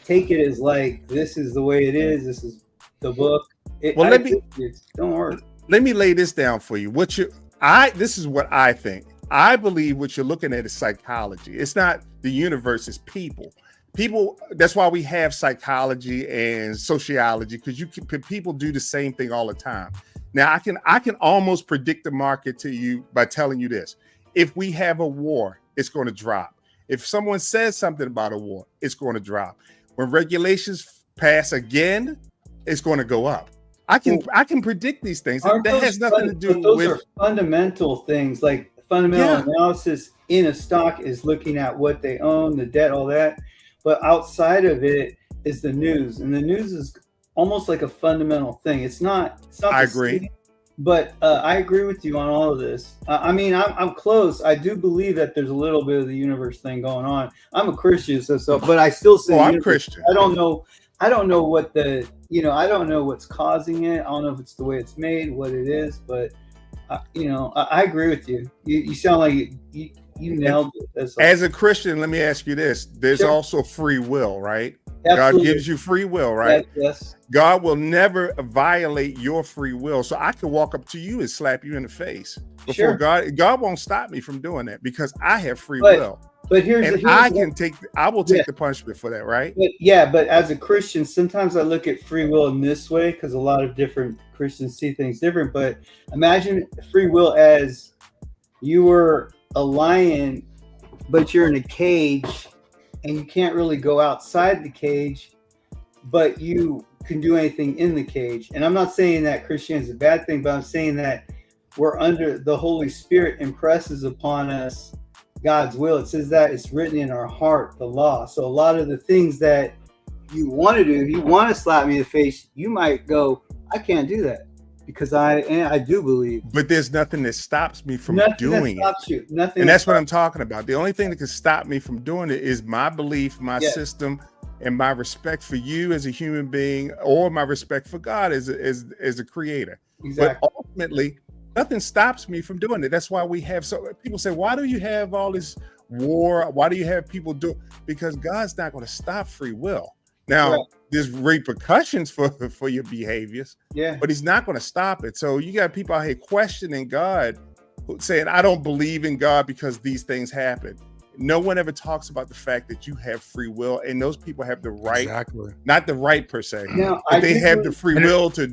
take it as like, this is the way it is, this is the book. Don't worry. Let me lay this down for you. This is what I think. I believe what you're looking at is psychology. It's not the universe, it's people. People, that's why we have psychology and sociology, because people do the same thing all the time. Now, I can almost predict the market to you by telling you this. If we have a war, it's going to drop. If someone says something about a war, it's going to drop. When regulations pass again, it's going to go up. I can predict these things. That has nothing to do with... Those are fundamental things, like fundamental analysis in a stock is looking at what they own, the debt, all that. But outside of it is the news, and the news is almost like a fundamental thing. It's not. I agree. But I agree with you on all of this. I mean, I'm close. I do believe that there's a little bit of the universe thing going on. I'm a Christian, so but I still say I'm Christian. I don't know what I don't know what's causing it. I don't know if it's the way it's made, what it is, but I agree with you. You sound like you nailed it. As a Christian, let me ask you this. There's also free will, right? Absolutely. God gives you free will, right? Yes. God will never violate your free will. So I can walk up to you and slap you in the face before God won't stop me from doing that because I have free will. But I will take the punishment for that, right? But as a Christian, sometimes I look at free will in this way because a lot of different Christians see things different. But imagine free will as you were a lion, but you're in a cage and you can't really go outside the cage, but you can do anything in the cage. And I'm not saying that Christianity is a bad thing, but I'm saying that we're under the Holy Spirit impresses upon us God's will. It says that it's written in our heart, the law. So a lot of the things that you want to do, if you want to slap me in the face, you might go, I can't do that because I do believe. But there's nothing that stops me from doing it. Nothing. And that's what I'm talking about. The only thing that can stop me from doing it is my belief, my system, and my respect for you as a human being, or my respect for God as a creator. Exactly. But ultimately, nothing stops me from doing it. That's why we have people say, why do you have all this war? Why do you have people do? Because God's not going to stop free will. Now, there's repercussions for your behaviors, but he's not going to stop it. So you got people out here questioning God, saying, I don't believe in God because these things happen. No one ever talks about the fact that you have free will, and those people have the right, not the right per se, but they have the free will to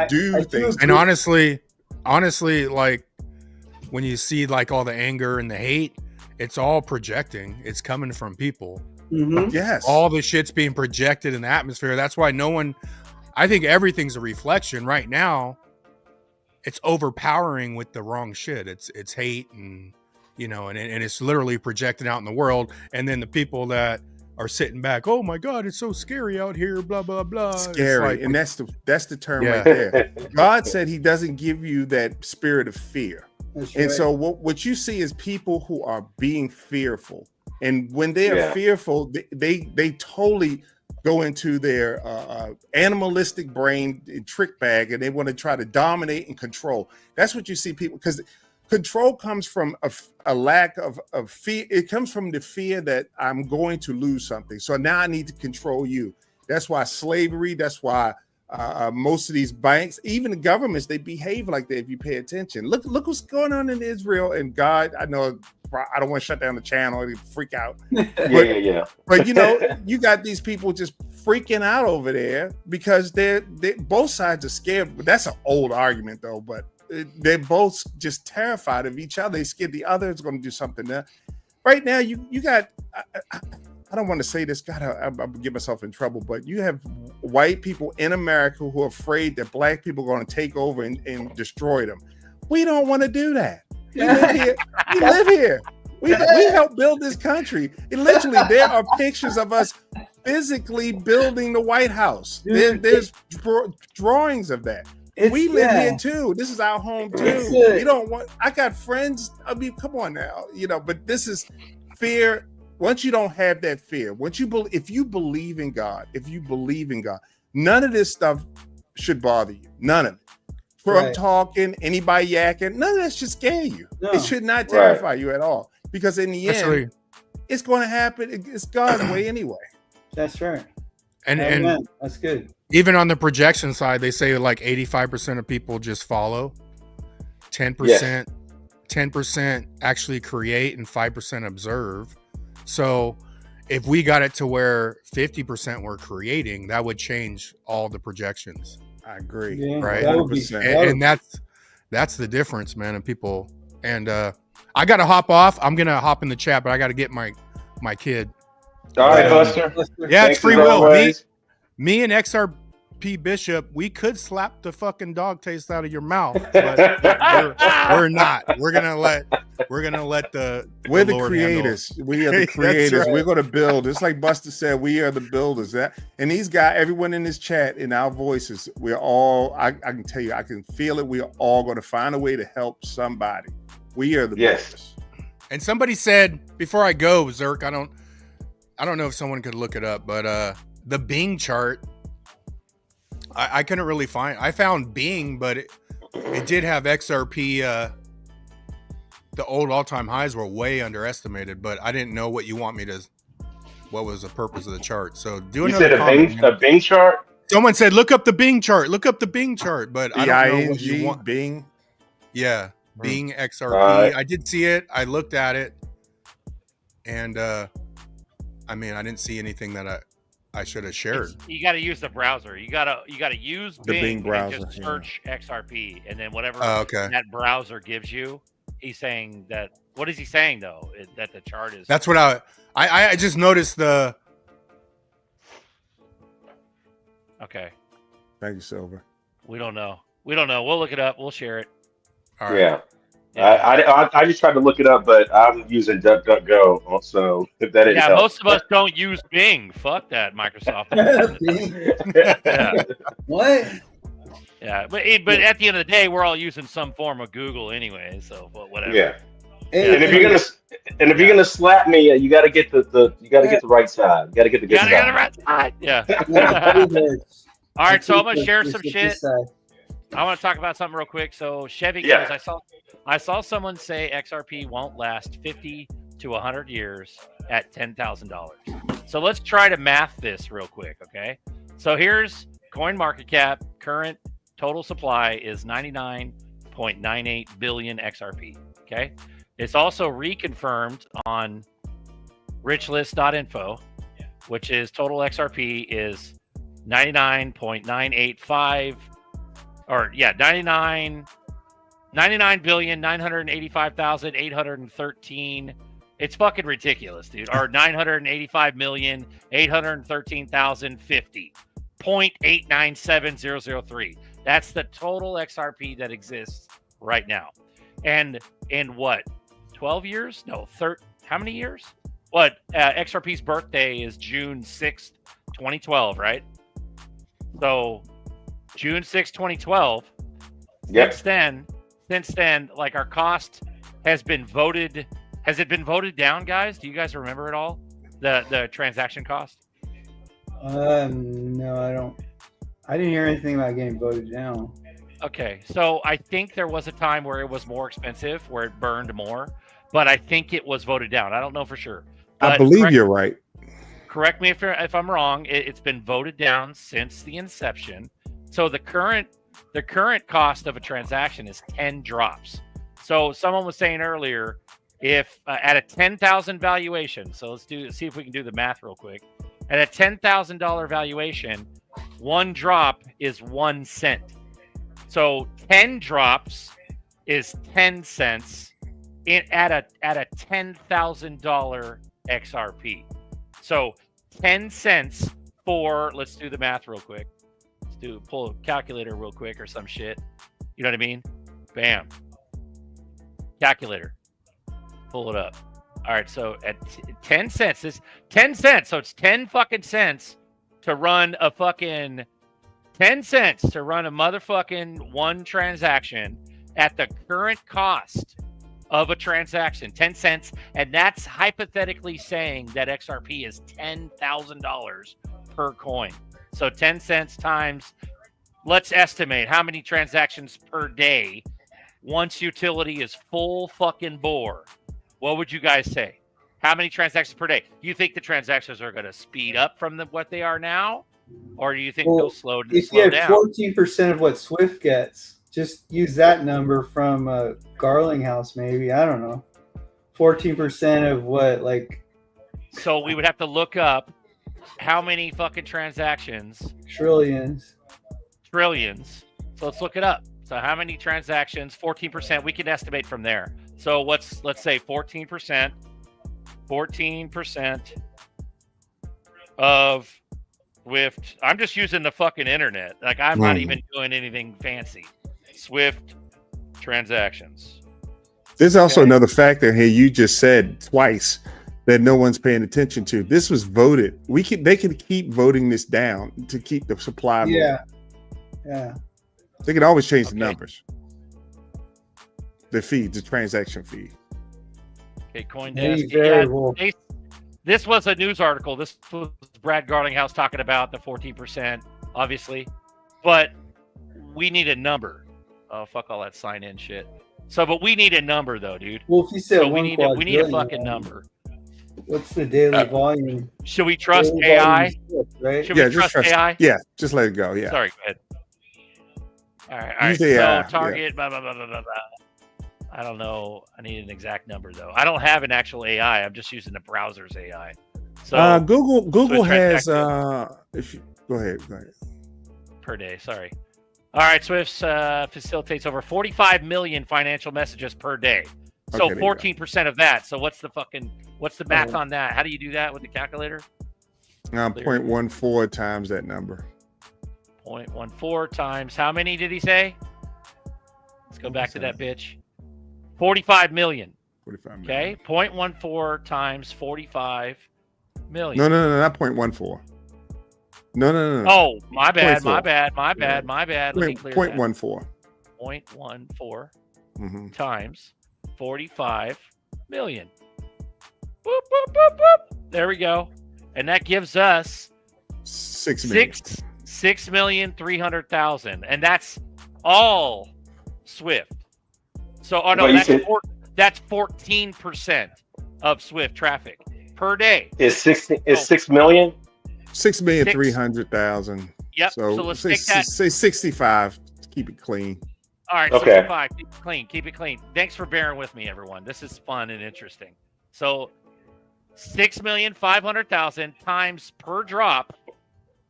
do things. And honestly, like when you see like all the anger and the hate, it's all projecting. It's coming from people. Mm-hmm. Yes. All the shit's being projected in the atmosphere. That's why I think everything's a reflection right now. It's overpowering with the wrong shit. It's hate and, and it's literally projected out in the world. And then the people that are sitting back, oh my God, it's so scary out here, blah, blah, blah. Scary. And that's the term right there. God said he doesn't give you that spirit of fear. So what you see is people who are being fearful. And when they are fearful, they totally go into their animalistic brain trick bag, and they want to try to dominate and control. That's what you see people, because control comes from a lack of fear. It comes from the fear that I'm going to lose something. So now I need to control you. That's why slavery, that's why most of these banks, even the governments, they behave like that if you pay attention. Look what's going on in Israel. And God, I know I don't want to shut down the channel and freak out. But you got these people just freaking out over there because they both sides are scared. But that's an old argument though. But they're both just terrified of each other. They scared the other is going to do something there. Right now, you got. I don't want to say this. God, I'm gonna get myself in trouble. But you have white people in America who are afraid that black people are going to take over and destroy them. We don't want to do that. We live here. We live here. We helped build this country. And literally, there are pictures of us physically building the White House. There's drawings of that. We live here too. This is our home too. You don't want. I got friends. I mean, come on now. But this is fear. Once you don't have that fear, if you believe in God, none of this stuff should bother you. None of it. From talking, anybody yakking, none of that should scare you. No. It should not terrify you at all. Because in the end, it's going to happen. It's God's way anyway. That's right. And that's good. Even on the projection side, they say like 85% of people just follow, 10% actually create, and 5% observe. So if we got it to where 50% were creating, that would change all the projections. I agree. Yeah, right. And that's the difference, man. And people, and I got to hop off. I'm going to hop in the chat, but I got to get my kid. All right, Buster. Yeah, it's free will. Me and XRP Bishop, we could slap the fucking dog taste out of your mouth, but we're not. We're gonna let the We're the Lord creators. handle. We are the creators. Right. We're gonna build. It's like Buster said, we are the builders. And these guys, everyone in this chat, in our voices, we're all. I can tell you, I can feel it. We are all going to find a way to help somebody. We are the builders. And somebody said before I go, Zerk, I don't know if someone could look it up, but the Bing chart, I couldn't really find. I found Bing, but it did have XRP. The old all-time highs were way underestimated, but I didn't know what you want me to. What was the purpose of the chart? So do you said a Bing chart. Someone said look up the Bing chart. Look up the Bing chart, but I don't know what you want. Bing. Yeah, Bing XRP. I did see it. I looked at it, and I mean, I didn't see anything that I should have shared. You got to use the browser. You got to use the Bing browser. And just search XRP, and then whatever that browser gives you. He's saying that. What is he saying though? That the chart is. That's what I just noticed the. Okay. Thank you, Silver. We don't know. We'll look it up. We'll share it. All right. Yeah. I just tried to look it up, but I'm using DuckDuckGo. So if that didn't help. Most of us don't use Bing. Fuck that, Microsoft. What? Yeah, but at the end of the day, we're all using some form of Google anyway. So whatever. Yeah. And if you're gonna slap me, you got to get the right side. You got to get the good side. Get the right side. Yeah. All right, so I'm gonna share some shit. I want to talk about something real quick. So Chevy goes, I saw someone say XRP won't last 50 to 100 years at $10,000. So let's try to math this real quick, okay? So here's CoinMarketCap. Current total supply is 99.98 billion XRP, okay? It's also reconfirmed on richlist.info, which is total XRP is 99.985 99,985,813. It's fucking ridiculous, dude. Or 985,813,050. 0.897003. That's the total XRP that exists right now. And in what? 12 years? No, how many years? What? XRP's birthday is June 6th, 2012, right? So June 6, 2012. Yep. Since then, like our cost has been voted. Has it been voted down, guys? Do you guys remember it all? The transaction cost? No, I don't. I didn't hear anything about getting voted down. Okay, so I think there was a time where it was more expensive, where it burned more, but I think it was voted down. I don't know for sure. I believe you're right. Correct me if I'm wrong. It's been voted down since the inception. So the current cost of a transaction is 10 drops. So someone was saying earlier, if at a 10,000 valuation, so see if we can do the math real quick. At a $10,000 valuation, one drop is 1 cent. So 10 drops is 10 cents at a $10,000 XRP. So 10 cents for, let's do the math real quick. Pull a calculator real quick or some shit. You know what I mean? Bam. Calculator. Pull it up. All right, so at 10 cents, this 10 cents. So it's 10 fucking cents to run a fucking 10 cents to run a motherfucking one transaction at the current cost of a transaction, 10 cents. And that's hypothetically saying that XRP is $10,000 per coin. So 10 cents times, let's estimate how many transactions per day once utility is full fucking bore. What would you guys say? How many transactions per day? Do you think the transactions are going to speed up from what they are now? Or do you think they'll slow down? If you have 14% of what Swift gets, just use that number from Garlinghouse, maybe. I don't know. 14% of what, like. So we would have to look up how many fucking transactions. Trillions. So let's look it up. So how many transactions? 14%. We can estimate from there. So let's say 14%. 14% of Swift. I'm just using the fucking internet. Like, I'm not even doing anything fancy. Swift transactions. There's also another factor here you just said twice that no one's paying attention to. This was voted. They can keep voting this down to keep the supply moving. Yeah. They can always change the numbers. The fee, the transaction fee. Okay, CoinDesk. This was a news article. This was Brad Garlinghouse talking about the 14%, obviously. But we need a number. Oh, fuck all that sign-in shit. So, but we need a number, though, dude. Well, if you said we need a fucking number. What's the daily volume? Should we trust AI? Right? Should we trust AI? Yeah, just let it go. Yeah. Sorry, go ahead. All right. So target, blah, blah, blah, blah, blah, blah. I don't know. I need an exact number, though. I don't have an actual AI. I'm just using the browser's AI. So Google has. Go ahead. Per day. Sorry. All right. Swift facilitates over 45 million financial messages per day. So 14% of that. So what's the math on that? How do you do that with the calculator? 0.14 times that number. 0.14 times. How many did he say? Let's go back to that bitch. 45 million. 45 million. Okay. 0.14 times 45 million. No, not 0.14. No. Oh, my bad. Let me clear 0.14. 0.14 times 45 million. Boop, boop, boop, boop. There we go. And that gives us 6 million. 6,300,000. And that's all Swift. So, that's 14% of Swift traffic per day. Is 6 million? 6,300,000. Yep. So let's take that. Say 65. Keep it clean. All right. Okay. 65. Keep it clean. Thanks for bearing with me, everyone. This is fun and interesting. So 6,500,000 times per drop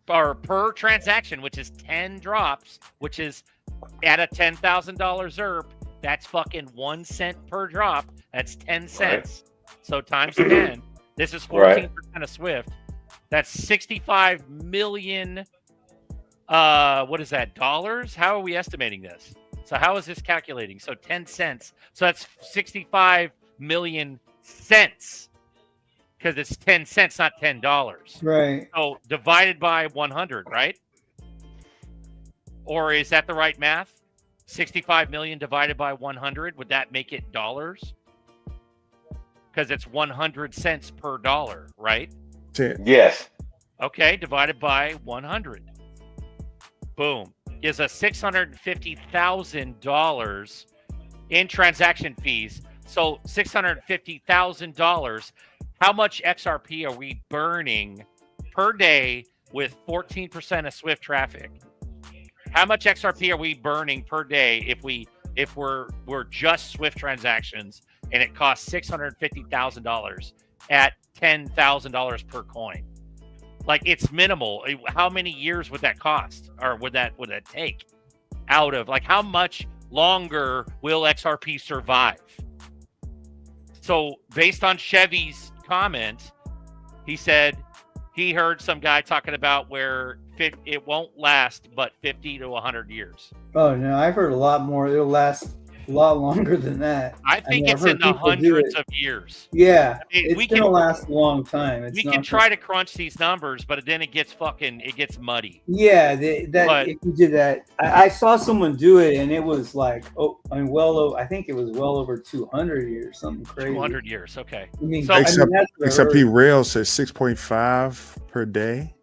or per transaction, which is 10 drops, which is at a $10,000 ZRP. That's fucking 1 cent per drop. That's 10 cents. Right. So times 10. This is 14% of Swift. That's 65 million. What is that? Dollars? How are we estimating this? So how is this calculating? So 10 cents. So that's 65 million cents. Because it's 10 cents, not $10. Right. So divided by 100, right? Or is that the right math? 65 million divided by 100, would that make it dollars? Because it's 100 cents per dollar, right? Yes. Okay, divided by 100. Boom. Gives us $650,000 in transaction fees. So $650,000. How much XRP are we burning per day with 14% of Swift traffic? How much XRP are we burning per day if we're just Swift transactions and it costs $650,000 at $10,000 per coin? Like, it's minimal. How many years would that cost, or would that take? Out of, like, how much longer will XRP survive? So based on Chevy's comment, he said he heard some guy talking about where it won't last but 50 to 100 years. Oh, no, I've heard a lot more. It'll last a lot longer than that. I think I've it's heard in the people do hundreds it. of years. Yeah, I mean, it's gonna last a long time. It's we not can try to crunch these numbers, but then it gets muddy. Yeah, But- if you did that, I saw someone do it, and it was like, I think it was well over 200 years, something crazy. 200 years, okay. I mean, So- Except that's what I XRP heard. Rail says 6.5 per day.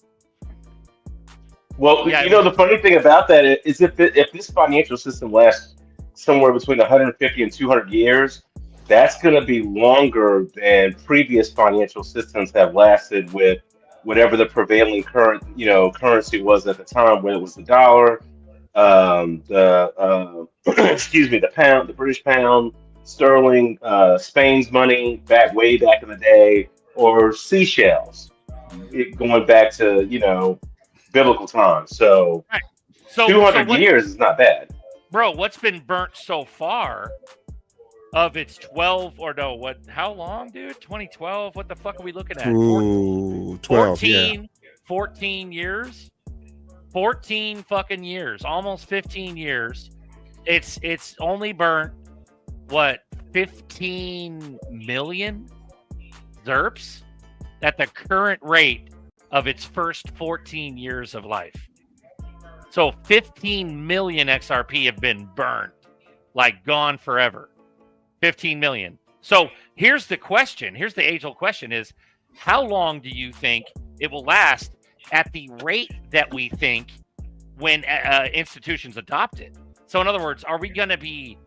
Well, Yeah, you know, the funny thing about that is if this financial system lasts somewhere between 150 and 200 years, that's going to be longer than previous financial systems have lasted with whatever the prevailing currency was at the time, whether it was the dollar, excuse me, the pound, the British pound, sterling, Spain's money way back in the day, or seashells, going back to, biblical times. So, Right. So 200 what- years is not bad. Bro, what's been burnt so far of its 12 or no, how long, dude? 2012? What the fuck are we looking at? Ooh, 12, yeah. 14 years? 14 fucking years, almost 15 years. It's only burnt, 15 million ZERPs at the current rate of its first 14 years of life. So 15 million XRP have been burned, like gone forever. 15 million. So here's the question. Here's the age-old question is, how long do you think it will last at the rate that we think when institutions adopt it? So in other words, are we going to be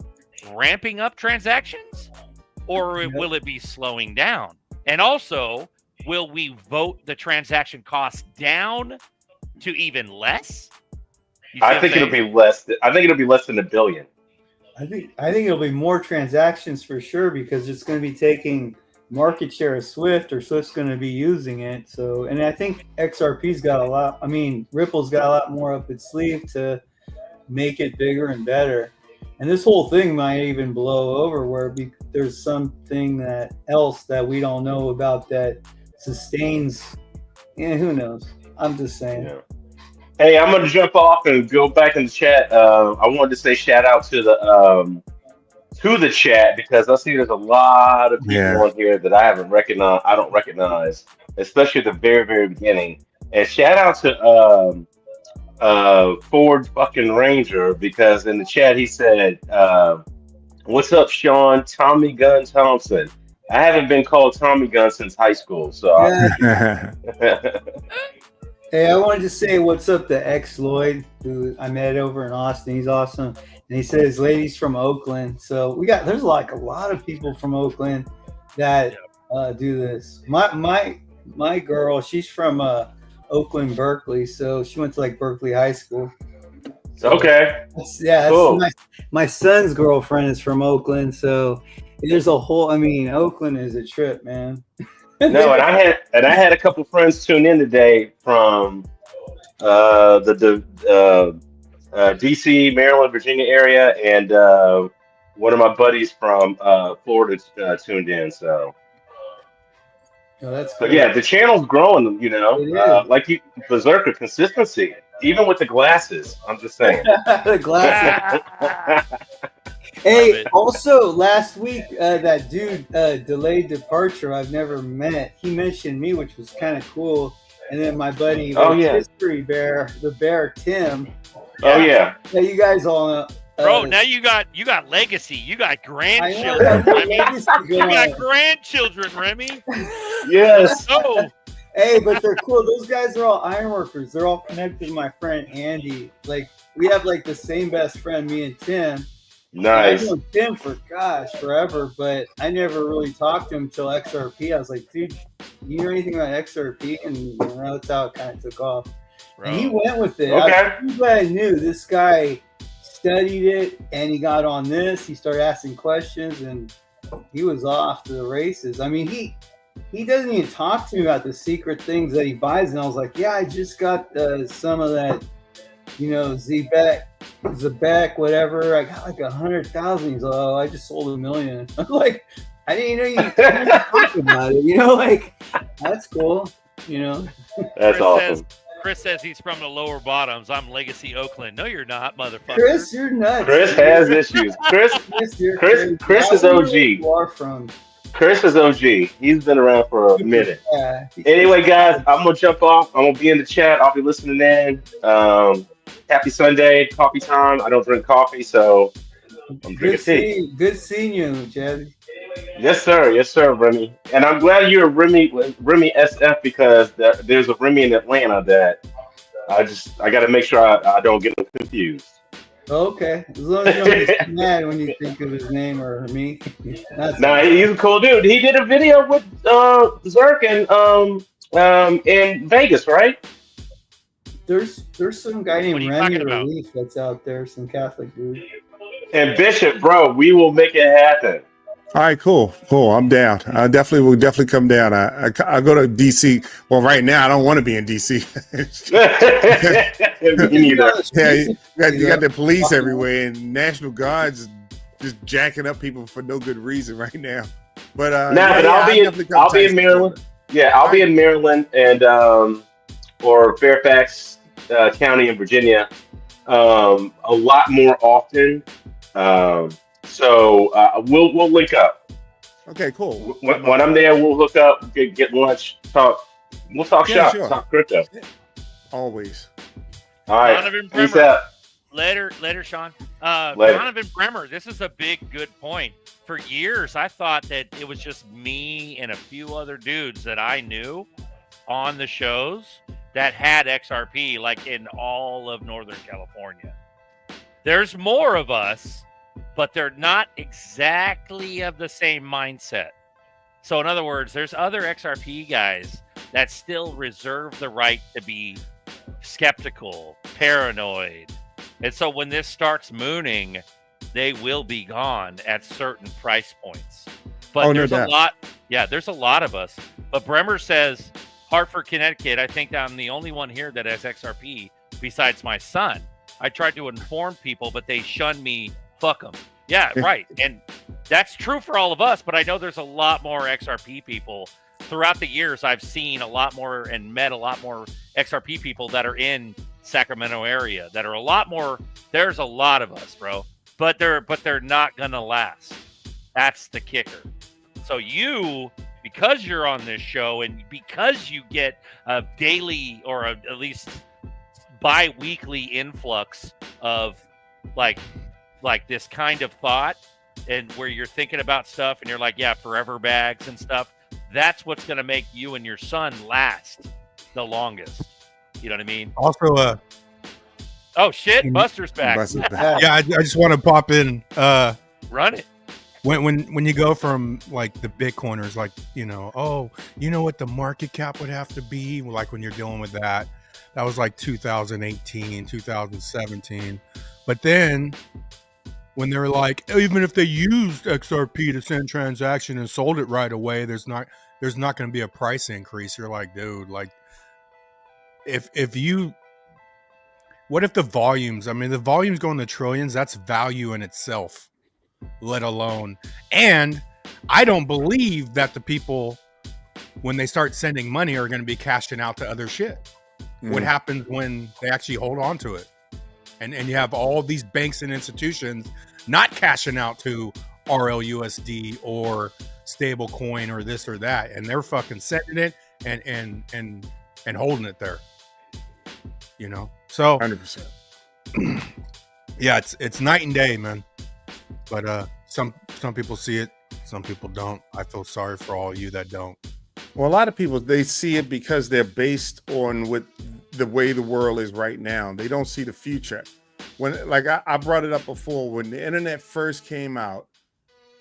ramping up transactions, or will it be slowing down? And also, will we vote the transaction cost down to even less? I think it'll be less. I think it'll be less than $1 billion. I think it'll be more transactions for sure, because it's going to be taking market share of Swift, or Swift's going to be using it. So, and I think XRP's got a lot. I mean, Ripple's got a lot more up its sleeve to make it bigger and better. And this whole thing might even blow over where there's something else that we don't know about that sustains. Yeah, who knows? I'm just saying. Yeah. Hey, I'm gonna jump off and go back in the chat. I wanted to say shout out to the chat, because I see there's a lot of people on here that I don't recognize, especially at the very, very beginning. And shout out to Ford fucking Ranger, because in the chat he said, "What's up, Sean? Tommy Gun Thompson." I haven't been called Tommy Gun since high school, so. Hey, I wanted to say what's up to X Lloyd, who I met over in Austin. He's awesome, and he says ladies from Oakland. So there's like a lot of people from Oakland that do this. My girl, she's from Oakland, Berkeley, so she went to like Berkeley High School. So okay. That's cool. My son's girlfriend is from Oakland, so there's a whole. I mean, Oakland is a trip, man. No, and I had a couple friends tune in today from the DC, Maryland, Virginia area, and one of my buddies from Florida tuned in. So, that's but cool. yeah, the channel's growing. Like Berserker consistency, even with the glasses. I'm just saying. The glasses. Hey, also last week, that dude, Delayed Departure, I've never met. He mentioned me, which was kind of cool. And then my buddy, History Bear, the Bear Tim. Oh yeah. Yeah, you guys all know. Bro, now you got legacy. You got grandchildren. You got grandchildren, Remy. Yes. Oh. Hey, but they're cool. Those guys are all ironworkers. They're all connected to my friend Andy. Like, we have like the same best friend, me and Tim. Nice. I've known Tim for forever, but I never really talked to him until XRP. I was like, dude, you know anything about XRP? And that's how it kind of took off. And he went with it. Okay. I'm glad I knew this guy studied it, and he got on this. He started asking questions, and he was off to the races. I mean, he doesn't even talk to me about the secret things that he buys, and I was like, yeah, I just got some of that, Zebek, whatever. I got like 100,000. He's like, oh, I just sold 1 million. I'm like, I didn't know you talk about it. Like, that's cool. That's awesome. Chris says he's from the lower bottoms. I'm Legacy Oakland. No, you're not, motherfucker. Chris, you're nuts. Chris has issues. Chris is OG. You are from. Chris is OG. He's been around for a minute. Yeah. Anyway, guys, I'm gonna jump off. I'm gonna be in the chat. I'll be listening in. Happy Sunday, coffee time. I don't drink coffee, so I'm drinking tea. Good seeing you, Jazzy. Yes, sir, Remy. And I'm glad you're Remy SF because there's a Remy in Atlanta that I got to make sure I don't get confused. Okay, as long as you don't get mad when you think of his name or me. Nah, he's a cool dude. He did a video with Zerk in Vegas, right? There's some guy named Remy Relief that's out there, some Catholic dude. And Bishop, bro, we will make it happen. All right, cool. I'm down. I will definitely come down. I go to DC. Well, right now I don't want to be in DC. Me neither. Yeah, you got the police everywhere and National Guards just jacking up people for no good reason right now. But I'll be in Maryland. Yeah, I'll be in Maryland and or Fairfax County in Virginia a lot more often. So we'll link up. Okay, cool. When I'm there, we'll hook up, get lunch, talk. We'll talk shop, talk crypto. Always. All right. Peace out. Later, Sean. Later. Donovan Bremer, this is a good point. For years, I thought that it was just me and a few other dudes that I knew on the shows that had XRP, like in all of Northern California. There's more of us, but they're not exactly of the same mindset. So in other words, there's other XRP guys that still reserve the right to be skeptical, paranoid. And so when this starts mooning, they will be gone at certain price points. But there's a lot. Yeah, there's a lot of us. But Bremer says, Hartford, Connecticut, I think I'm the only one here that has XRP besides my son. I tried to inform people, but they shunned me. Fuck them. Yeah, right. And that's true for all of us, but I know there's a lot more XRP people. Throughout the years, I've seen a lot more and met a lot more XRP people that are in Sacramento area that are a lot more. There's a lot of us, bro, but they're not going to last. That's the kicker. So because you're on this show and because you get a daily or at least bi-weekly influx of like this kind of thought and where you're thinking about stuff and you're like, yeah, forever bags and stuff. That's what's going to make you and your son last the longest. You know what I mean? Also, oh shit, Buster's back. Yeah, I just want to pop in. Run it. When you go from like the Bitcoiners, like, what the market cap would have to be, like when you're dealing with that was like 2018, 2017. But then when they're like, even if they used XRP to send transaction and sold it right away, there's not going to be a price increase. You're like, dude, like what if the volumes go in the trillions? That's value in itself, let alone. And I don't believe that the people, when they start sending money, are going to be cashing out to other shit. What happens when they actually hold on to it? And you have all these banks and institutions not cashing out to RLUSD or stable coin or this or that, and they're fucking sending it and holding it there. So 100%. Yeah, it's night and day, man. But some people see it, some people don't. I feel sorry for all of you that don't. Well, a lot of people, they see it because they're based on what the way the world is right now. They don't see the future. When, like I brought it up before, when the internet first came out,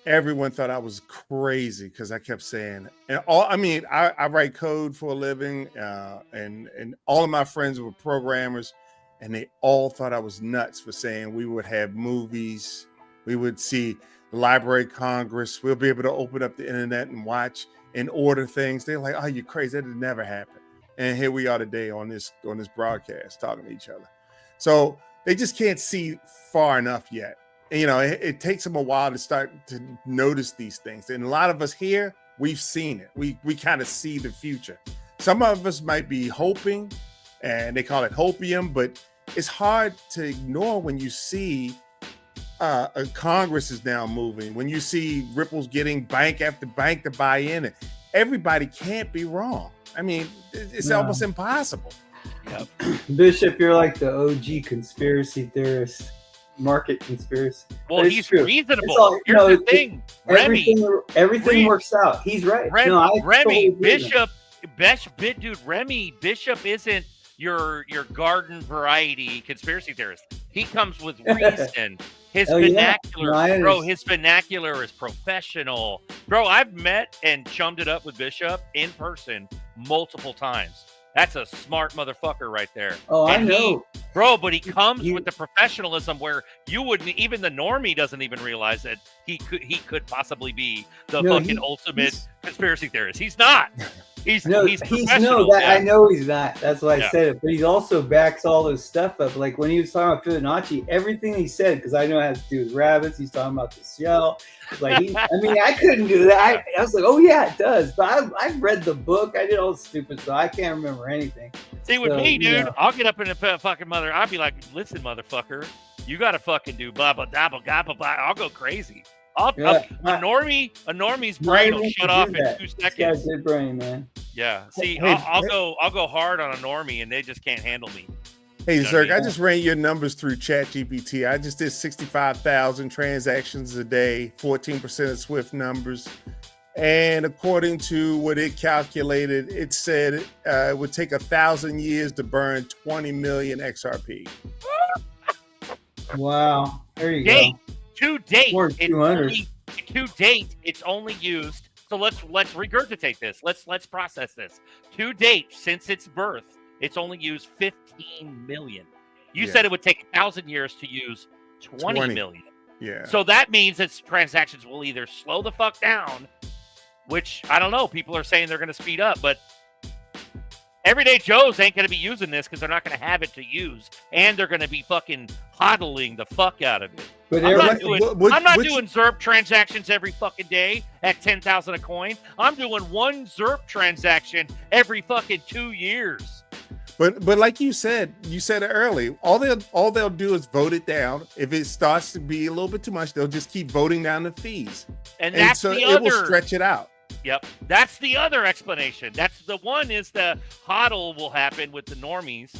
everyone thought I was crazy because I kept saying, I write code for a living, and all of my friends were programmers, and they all thought I was nuts for saying we would have movies, we would see the Library of Congress, we'll be able to open up the internet and watch and order things. They're like, "Oh, you're crazy! That would never happen." And here we are today on this broadcast talking to each other. So they just can't see far enough yet. And, it takes them a while to start to notice these things. And a lot of us here, we've seen it. We kind of see the future. Some of us might be hoping and they call it hopium, but it's hard to ignore when you see Congress is now moving, when you see Ripple's getting bank after bank to buy in, and everybody can't be wrong. I mean, it's almost impossible. Yep. Bishop, you're like the OG conspiracy theorist, market conspiracy. Well, he's true. reasonable. All, Here's the thing, everything works out. He's right. Remy Bishop, dude, Remy Bishop isn't your garden variety conspiracy theorist. He comes with reason. His vernacular, bro, his vernacular is professional. Bro, I've met and chummed it up with Bishop in person multiple times. That's a smart motherfucker right there. Oh, I know. But he comes with the professionalism where you wouldn't, even the normie doesn't even realize that he could possibly be the fucking ultimate conspiracy theorist. He's not. He's professional. I know he's not. That's why I said it. But he also backs all this stuff up. Like when he was talking about Fibonacci, everything he said, because I know it has to do with rabbits. He's talking about the shell. Like, I couldn't do that. I was like, oh yeah, it does. But I read the book. I did all the stupid stuff. I can't remember anything. See, with me, dude, I'll get up in the fucking mother. I'll be like, listen, motherfucker, you got to fucking do blah, blah, blah, blah, blah, blah. I'll go crazy. A normie's brain will shut off in 2 seconds. This guy's good brain, man. Yeah. See, I'll go hard on a normie, and they just can't handle me. Hey, Zerk, I just ran your numbers through ChatGPT. I just did 65,000 transactions a day, 14% of Swift numbers. And according to what it calculated, it said it would take 1,000 years to burn 20 million XRP. Wow. There you go. To date, it's only used. So let's regurgitate this. Let's process this. To date, since its birth, it's only used 15 million. You said it would take 1,000 years to use 20 million. Yeah. So that means its transactions will either slow the fuck down, which I don't know. People are saying they're going to speed up, but everyday Joes ain't going to be using this because they're not going to have it to use, and they're going to be fucking hodling the fuck out of it. But I'm not doing ZERP transactions every fucking day at 10,000 a coin. I'm doing one ZERP transaction every fucking 2 years. But like you said it early. All they'll do is vote it down. If it starts to be a little bit too much, they'll just keep voting down the fees, and that's so it will stretch it out. Yep, that's the other explanation. That's the one is the hodl will happen with the normies,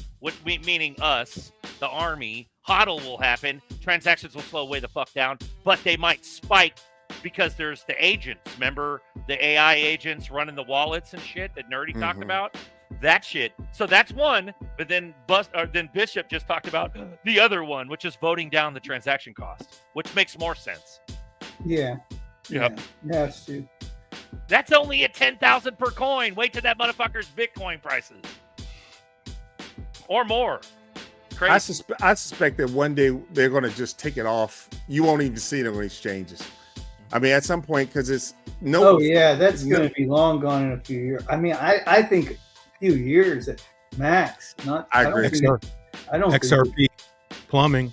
meaning us, the army. Hodl will happen. Transactions will slow way the fuck down, but they might spike because there's the agents. Remember the AI agents running the wallets and shit that Nerdy talked about? That shit. So that's one, but then Bishop just talked about the other one, which is voting down the transaction cost, which makes more sense. Yeah. Yep. Yeah, that's true. That's only at 10,000 per coin. Wait till that motherfucker's Bitcoin prices. Or more. Crazy. I suspect that one day they're going to just take it off. You won't even see it on exchanges. I mean, at some point, because it's no. Oh yeah, that's going to be long gone in a few years. I mean, I think a few years at max. I agree. I don't XRP plumbing.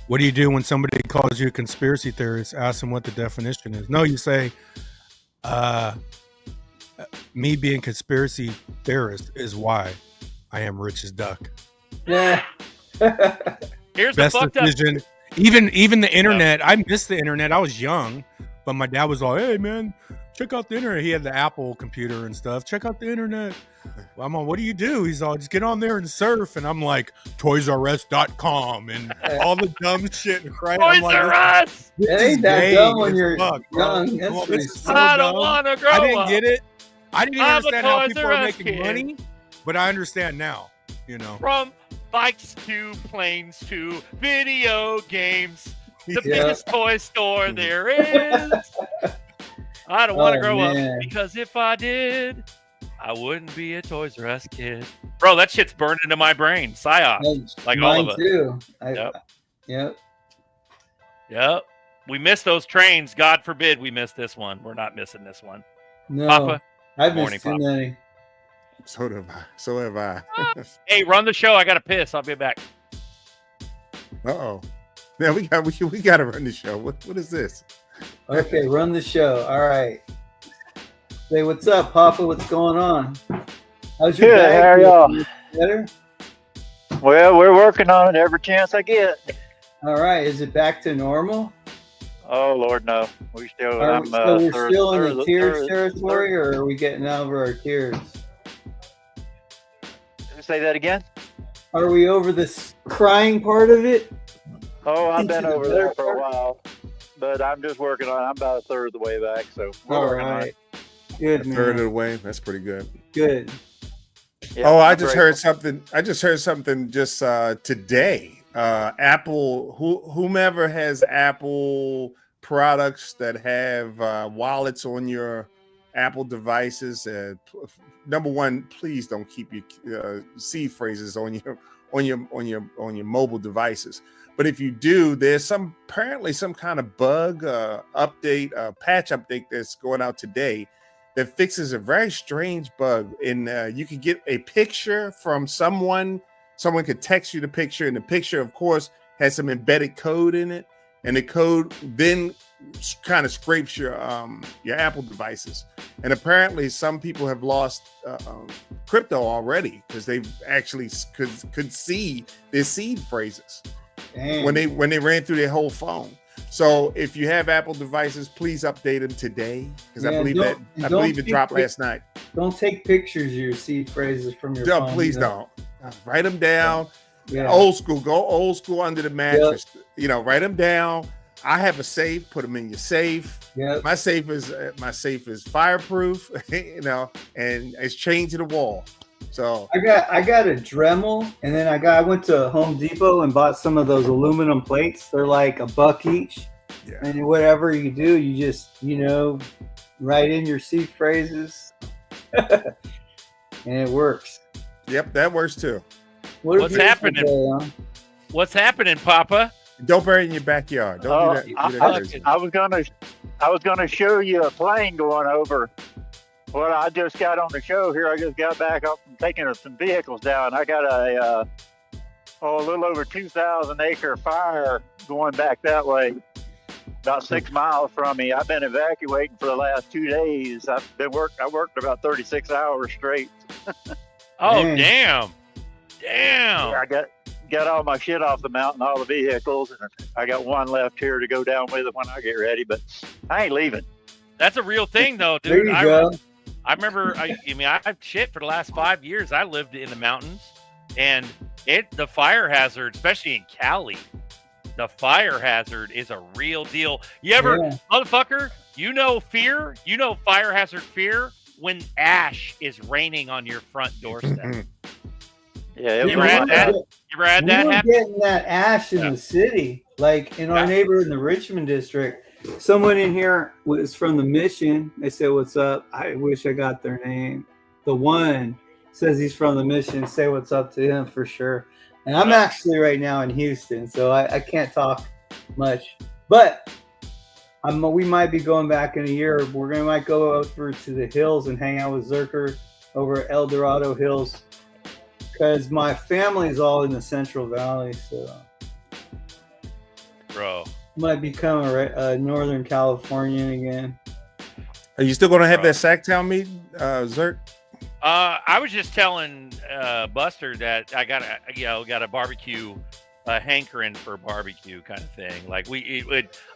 What do you do when somebody calls you a conspiracy theorist? Ask them what the definition is. No, you say, me being conspiracy theorist is why I am rich as duck. Yeah. Here's best the fucked decision. up. Even the internet. I missed the internet. I was young, but my dad was like, "Hey man, check out the internet." He had the Apple computer and stuff. Check out the internet. Well, I'm like, "What do you do?" He's all, "Just get on there and surf." And I'm like, ToysRUs.com and all the dumb shit. Right? Toys R Us. It ain't that dumb when you're young. I don't want to grow up. I didn't get it. I didn't even understand how people are making kid. money, but I understand now. You know, from bikes to planes to video games, the biggest toy store there is. I don't want to grow up because if I did, I wouldn't be a Toys R Us kid. Bro, that shit's burned into my brain. PSYOP, like all of us. Too. Yep. We missed those trains. God forbid we missed this one. We're not missing this one. No, Papa, I've missed too many. So have I. Hey, run the show. I got to piss. I'll be back. Uh-oh. Yeah, we got to run the show. What is this? Okay, run the show. All right. Say what's up, Papa. What's going on? How's your bag? How are y'all? Better? Well, we're working on it every chance I get. All right. Is it back to normal? Oh Lord, no. We still. So we're still in the tears territory, or are we getting over our tears? Say that again. Are we over this crying part of it? Oh, I've been over there for a while, but I'm just working on it. I'm about a third of the way back, so we're All working on right. it. Good, A man. third of the way. That's pretty good. Good. Yeah, Oh, I I'm just grateful. heard something. I just heard something just today. Apple, whomever has Apple products that have wallets on your Apple devices, number one, please don't keep your seed phrases on your mobile devices. But if you do, there's apparently some kind of bug update, patch update that's going out today that fixes a very strange bug. And you can get a picture from someone. Someone could text you the picture, and the picture, of course, has some embedded code in it, and the code then kind of scrapes your Apple devices. And apparently, some people have lost crypto already because they've actually could see their seed phrases when they ran through their whole phone. So if you have Apple devices, please update them today, because I believe it dropped last night. Don't take pictures of your seed phrases from your phone. Please don't. Write them down. Yeah. Old school. Go old school under the mattress. Write them down. I have a safe. Put them in your safe. Yeah. My safe is fireproof. And it's chained to the wall. So I got a Dremel, and then I went to Home Depot and bought some of those aluminum plates. They're like $1 each. Yeah. And whatever you do, you just write in your seed phrases, and it works. Yep, that works too. What's happening? What's happening, Papa? Don't bury it in your backyard. Don't do that. I was gonna show you a plane going over. Well, I just got on the show here. I just got back up from taking some vehicles down. I got a little over 2,000 acre fire going back that way, about 6 miles from me. I've been evacuating for the last 2 days. I worked about 36 hours straight. Oh, damn. I got all my shit off the mountain, all the vehicles, and I got one left here to go down with it when I get ready, but I ain't leaving. That's a real thing, though, dude. There you go. I remember, I've shit for the last 5 years. I lived in the mountains, and the fire hazard, especially in Cali, the fire hazard is a real deal. You ever, motherfucker, fire hazard fear when ash is raining on your front doorstep. Yeah, you ever had that? We were getting that ash in the city, like in our neighborhood in the Richmond district. Someone in here was from the Mission. They said, "What's up?" I wish I got their name. The one says he's from the Mission. Say what's up to him for sure. And I'm actually right now in Houston, so I can't talk much. But we might be going back in a year. Might go over to the hills and hang out with Zerker over at El Dorado Hills, because my family's all in the Central Valley. So, bro, might become a Northern Californian again. Are you still going to have that Sacktown meeting, Zerk? I was just telling Buster that I got a barbecue, hankering for barbecue kind of thing. Like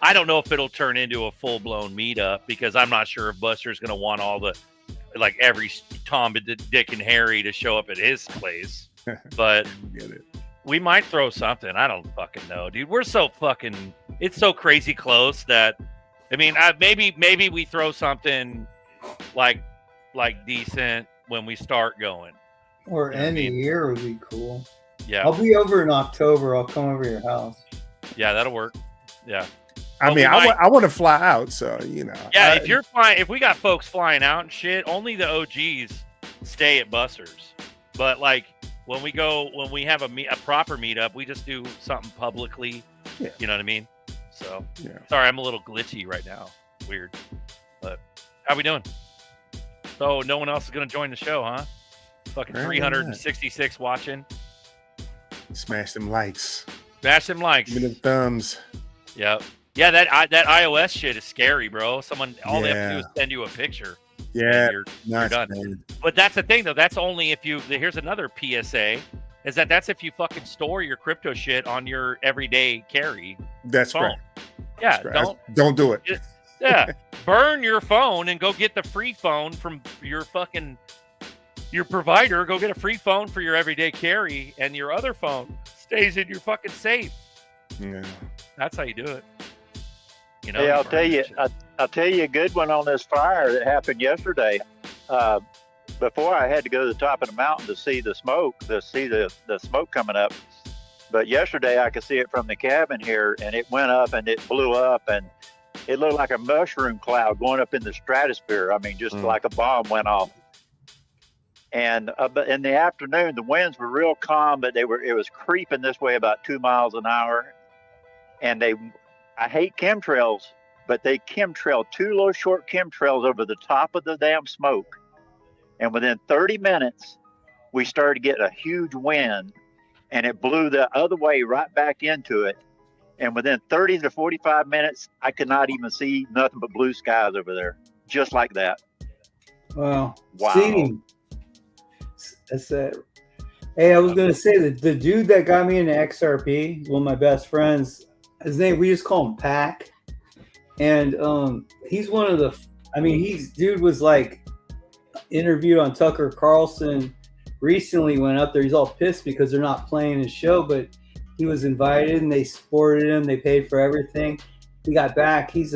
I don't know if it'll turn into a full blown meetup, because I'm not sure if Buster's going to want all the every Tom, Dick, and Harry to show up at his place. But we might throw something. I don't fucking know, dude. We're so it's so crazy close that, maybe we throw something like decent when we start going. Or end of year would be cool. Yeah. I'll be over in October. I'll come over to your house. Yeah, that'll work. Yeah. I want to fly out, so Yeah, if you're flying, if we got folks flying out and shit, only the OGs stay at Buster's. But when we have a proper meetup, we just do something publicly. Yeah. You know what I mean? So sorry, I'm a little glitchy right now. Weird. But how we doing? So no one else is gonna join the show, huh? Fucking 366 watching. Smash them likes. Smash them likes. Give me the thumbs. Yep. Yeah, that iOS shit is scary, bro. All they have to do is send you a picture. Yeah, you're done. Man. But that's the thing, though. That's only if you. Here's another PSA. is that that's if you fucking store your crypto shit on your everyday carry. That's phone. right. Yeah, That's don't do it. Yeah, burn your phone and go get the free phone from your provider. Go get a free phone for your everyday carry, and your other phone stays in your fucking safe. Yeah, that's how you do it. You know. Hey, I'll tell you a good one on this fire that happened yesterday. Before I had to go to the top of the mountain to see the smoke, the smoke coming up. But yesterday I could see it from the cabin here, and it went up and it blew up, and it looked like a mushroom cloud going up in the stratosphere. I mean, just like a bomb went off. And but in the afternoon, the winds were real calm, but it was creeping this way about 2 miles an hour. And I hate chemtrails, but they chemtrailed 2 little short chemtrails over the top of the damn smoke. And within 30 minutes, we started getting a huge wind, and it blew the other way right back into it. And within 30 to 45 minutes, I could not even see nothing but blue skies over there, just like that. Wow. Wow. That's it. Hey, I was going to say that the dude that got me into XRP, one of my best friends, his name, we just call him Pac. And he's one of the, dude was like interviewed on Tucker Carlson recently, went up there. He's all pissed because they're not playing his show, but he was invited and they supported him. They paid for everything. He got back. He's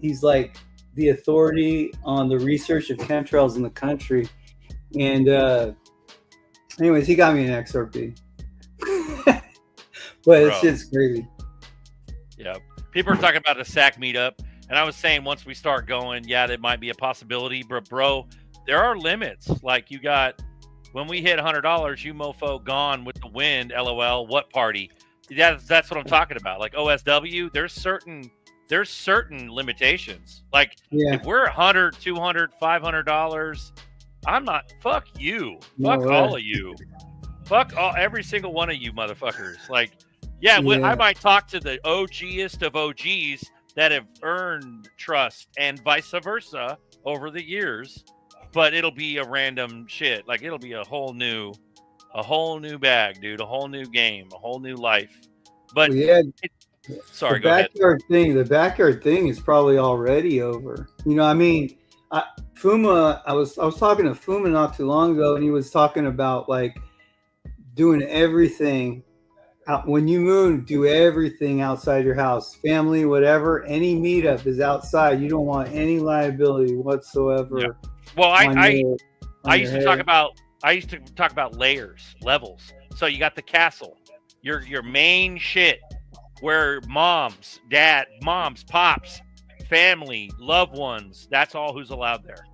he's like the authority on the research of chemtrails in the country. And anyways, he got me an XRP. But it's just crazy. Yeah. People are talking about a SAC meetup. And I was saying once we start going, yeah, that might be a possibility. But, bro, there are limits. Like you got, when we hit $100, you mofo gone with the wind, LOL. What party? That's what I'm talking about. Like OSW, there's certain limitations. Like if we're $100, $200, $500, I'm not. Fuck you. Fuck all of you. Fuck every single one of you motherfuckers. Like, I might talk to the OGest of OGs that have earned trust and vice versa over the years, but it'll be a random shit. Like it'll be a whole new bag, dude. A whole new game, a whole new life. But sorry, go ahead. The backyard thing is probably already over. You know, Fuma, I was talking to Fuma not too long ago, and he was talking about like doing everything. When you move, do everything outside your house, family, whatever. Any meetup is outside. You don't want any liability whatsoever. Yeah. Well, I used to talk about layers, levels. So you got the castle, your main shit, where moms, pops, family, loved ones. That's all who's allowed there.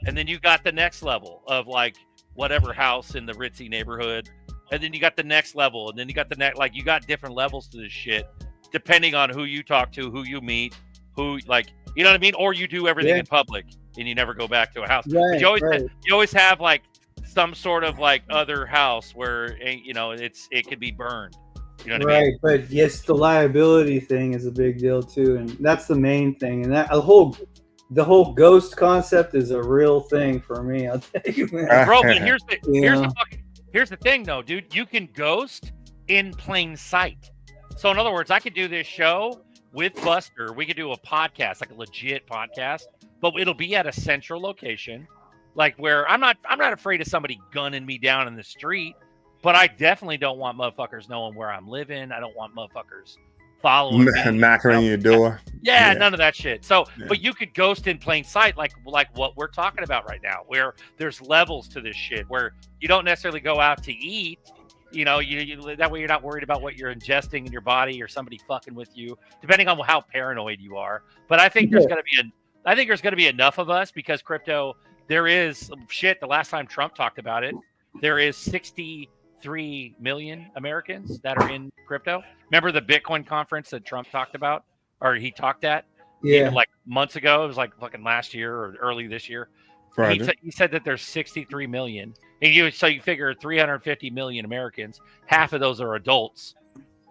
And then you got the next level of like whatever house in the ritzy neighborhood. And then you got the next level, and then you got the next, like you got different levels to this shit, depending on who you talk to, who you meet, who like, you know what I mean? Or you do everything in public and you never go back to a house. Right, but you always have like some sort of like other house where, you know, it could be burned. You know what I mean? But yes, the liability thing is a big deal too, and that's the main thing. And that the whole ghost concept is a real thing for me. I'll tell you, man. Bro, but here's the thing, though, dude. You can ghost in plain sight. So, in other words, I could do this show with Buster. We could do a podcast, like a legit podcast, but it'll be at a central location, like where I'm not afraid of somebody gunning me down in the street, but I definitely don't want motherfuckers knowing where I'm living. I don't want motherfuckers following me, knocking on your door. Yeah, none of that shit. So, but you could ghost in plain sight, like what we're talking about right now, where there's levels to this shit, where you don't necessarily go out to eat. You know, you that way you're not worried about what you're ingesting in your body or somebody fucking with you, depending on how paranoid you are. But I think there's gonna be enough of us because crypto. There is shit. The last time Trump talked about it, there is 63 million Americans that are in crypto. Remember the Bitcoin conference that Trump talked about, or he talked at? Yeah, like months ago. It was like fucking last year or early this year. He said that there's 63 million. And so you figure 350 million Americans, half of those are adults,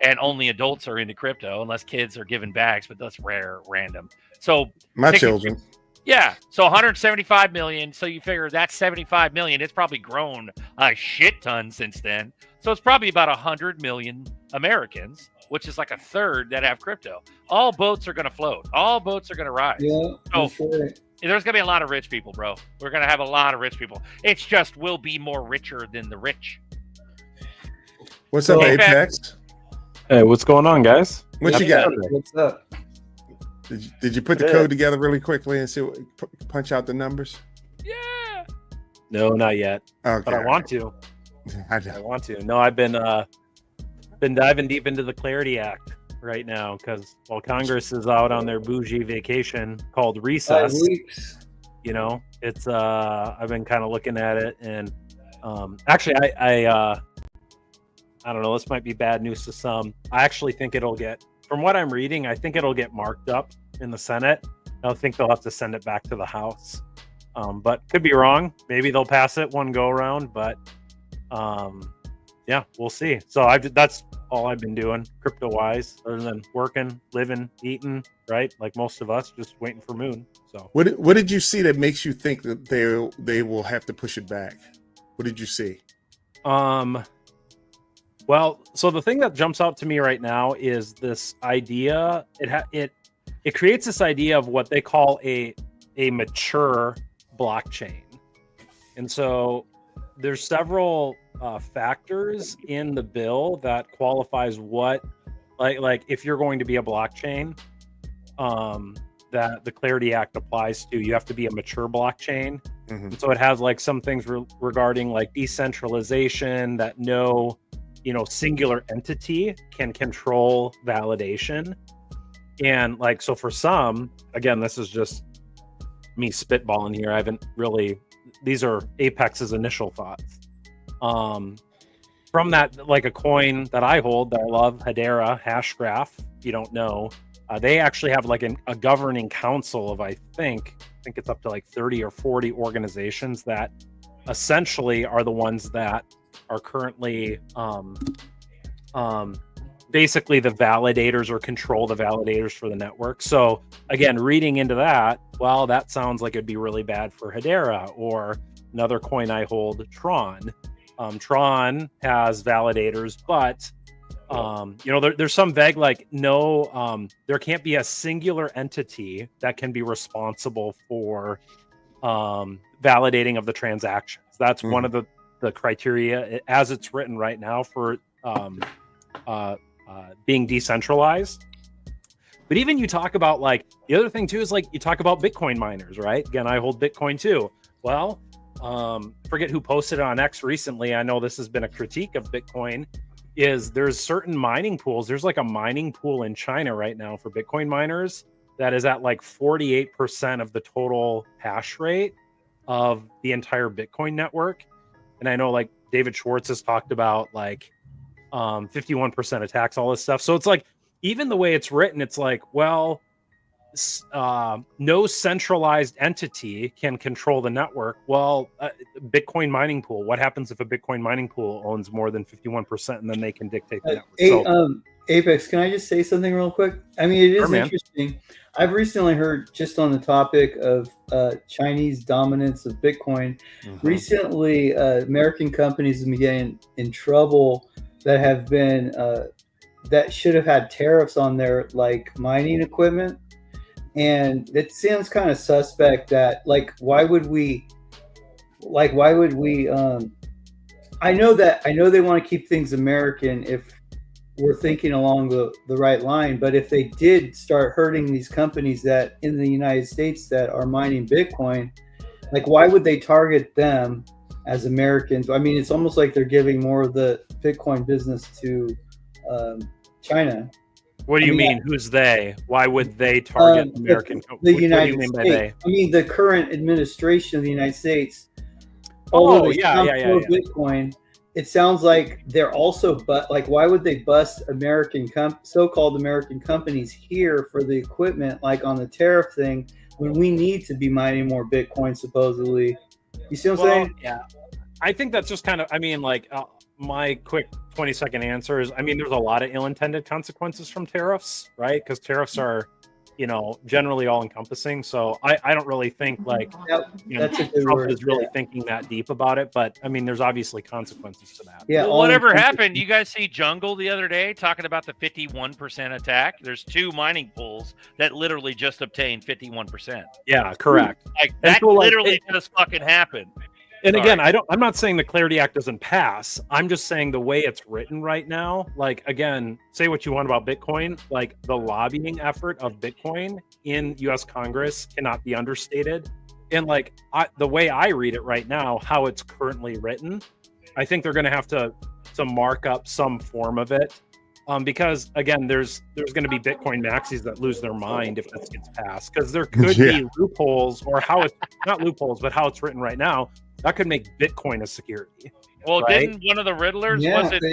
and only adults are into crypto, unless kids are given bags, but that's random. So my children. Yeah, so 175 million. So you figure that's 75 million. It's probably grown a shit ton since then. So it's probably about 100 million Americans, which is like a third that have crypto. All boats are going to float. All boats are going to rise. Yeah, that's right. There's going to be a lot of rich people, bro. We're going to have a lot of rich people. It's just we'll be more richer than the rich. What's up, Apex? Hey, what's going on, guys? What you got? What's up? Did you put the code together really quickly and see punch out the numbers? Yeah. No, not yet. Okay. But I want to. I want to. No, I've been diving deep into the Clarity Act right now because while Congress is out on their bougie vacation called recess, 5 weeks. you know, it's I've been kind of looking at it, and actually I don't know, this might be bad news to some. I actually think it'll get, from what I'm reading, I think it'll get marked up in the Senate. I don't think they'll have to send it back to the House, but could be wrong. Maybe they'll pass it one go around, but yeah, we'll see. So that's all I've been doing crypto wise, other than working, living, eating, right? Like most of us, just waiting for Moon. So what did you see that makes you think that they will have to push it back? What did you see? Well, so the thing that jumps out to me right now is this idea. It creates this idea of what they call a mature blockchain, and so there's several factors in the bill that qualifies what, like if you're going to be a blockchain, that the Clarity Act applies to. You have to be a mature blockchain, and so it has like some things regarding like decentralization, that no singular entity can control validation. And like, so for some, again, this is just me spitballing here. I haven't really, these are Apex's initial thoughts. From that, like a coin that I hold that I love, Hedera Hashgraph, if you don't know, they actually have like a governing council of, I think it's up to like 30 or 40 organizations that essentially are the ones that are currently basically the validators or control the validators for the network. So again, reading into that, well, that sounds like it'd be really bad for Hedera. Or another coin I hold, Tron. Tron has validators, but there's some vague, like, no, there can't be a singular entity that can be responsible for validating of the transactions. That's one of the criteria as it's written right now for being decentralized. But even you talk about, like, the other thing too is, like, you talk about Bitcoin miners, right? Again, I hold Bitcoin too. Well, forget who posted it on X recently. I know this has been a critique of Bitcoin, is there's certain mining pools. There's like a mining pool in China right now for Bitcoin miners that is at like 48% of the total hash rate of the entire Bitcoin network. And I know, like, David Schwartz has talked about like 51% attacks, all this stuff. So it's like, even the way it's written, it's like, well, no centralized entity can control the network. Well, Bitcoin mining pool, what happens if a Bitcoin mining pool owns more than 51% and then they can dictate the network? Apex, can I just say something real quick? I mean, it is interesting. I've recently heard, just on the topic of Chinese dominance of Bitcoin, recently American companies have been getting in trouble that have been that should have had tariffs on their like mining equipment. And it seems kind of suspect that, like, why would we I know they want to keep things American if we're thinking along the right line, but if they did start hurting these companies that in the United States that are mining Bitcoin, like, why would they target them as Americans? I mean, it's almost like they're giving more of the Bitcoin business to China. What do you mean? Who's they? Why would they target American? The United States. By they? I mean, the current administration of the United States. Oh, yeah. Bitcoin. It sounds like they're also, but like, why would they bust so-called American companies here for the equipment, like on the tariff thing, when we need to be mining more Bitcoin supposedly? You see what I'm saying? Yeah, I think that's just kind of, I mean, like, my quick 20-second answer is, I mean, there's a lot of ill-intended consequences from tariffs, right? Because tariffs are, generally all encompassing. So I don't really think like that's a good Trump word, is really thinking that deep about it. But I mean, there's obviously consequences to that. Yeah. Well, whatever happened, you guys see Jungle the other day talking about the 51% attack? There's 2 mining pools that literally just obtained 51%. Yeah, correct. Like that literally just fucking happened. And again, I'm not saying the Clarity Act doesn't pass. I'm just saying the way it's written right now, like, again, say what you want about Bitcoin, like the lobbying effort of Bitcoin in US Congress cannot be understated. And like the way I read it right now, how it's currently written, I think they're going to have to mark up some form of it. Because again, there's going to be Bitcoin maxis that lose their mind if this gets passed, because there could be loopholes, or how it's not loopholes, but how it's written right now. That could make Bitcoin a security. Well, right? didn't one of the Riddlers, was it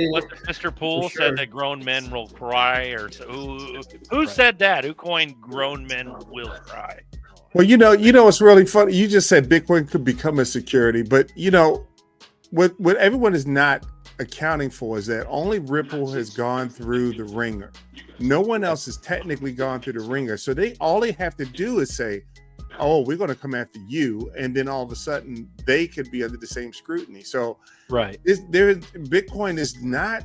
Mr. Poole said that grown men will cry, or who said that? Who coined grown men will cry? Well, it's really funny. You just said Bitcoin could become a security, but what everyone is not accounting for is that only Ripple has gone through the ringer. No one else has technically gone through the ringer. So all they have to do is say, oh, we're going to come after you, and then all of a sudden they could be under the same scrutiny. So Bitcoin is not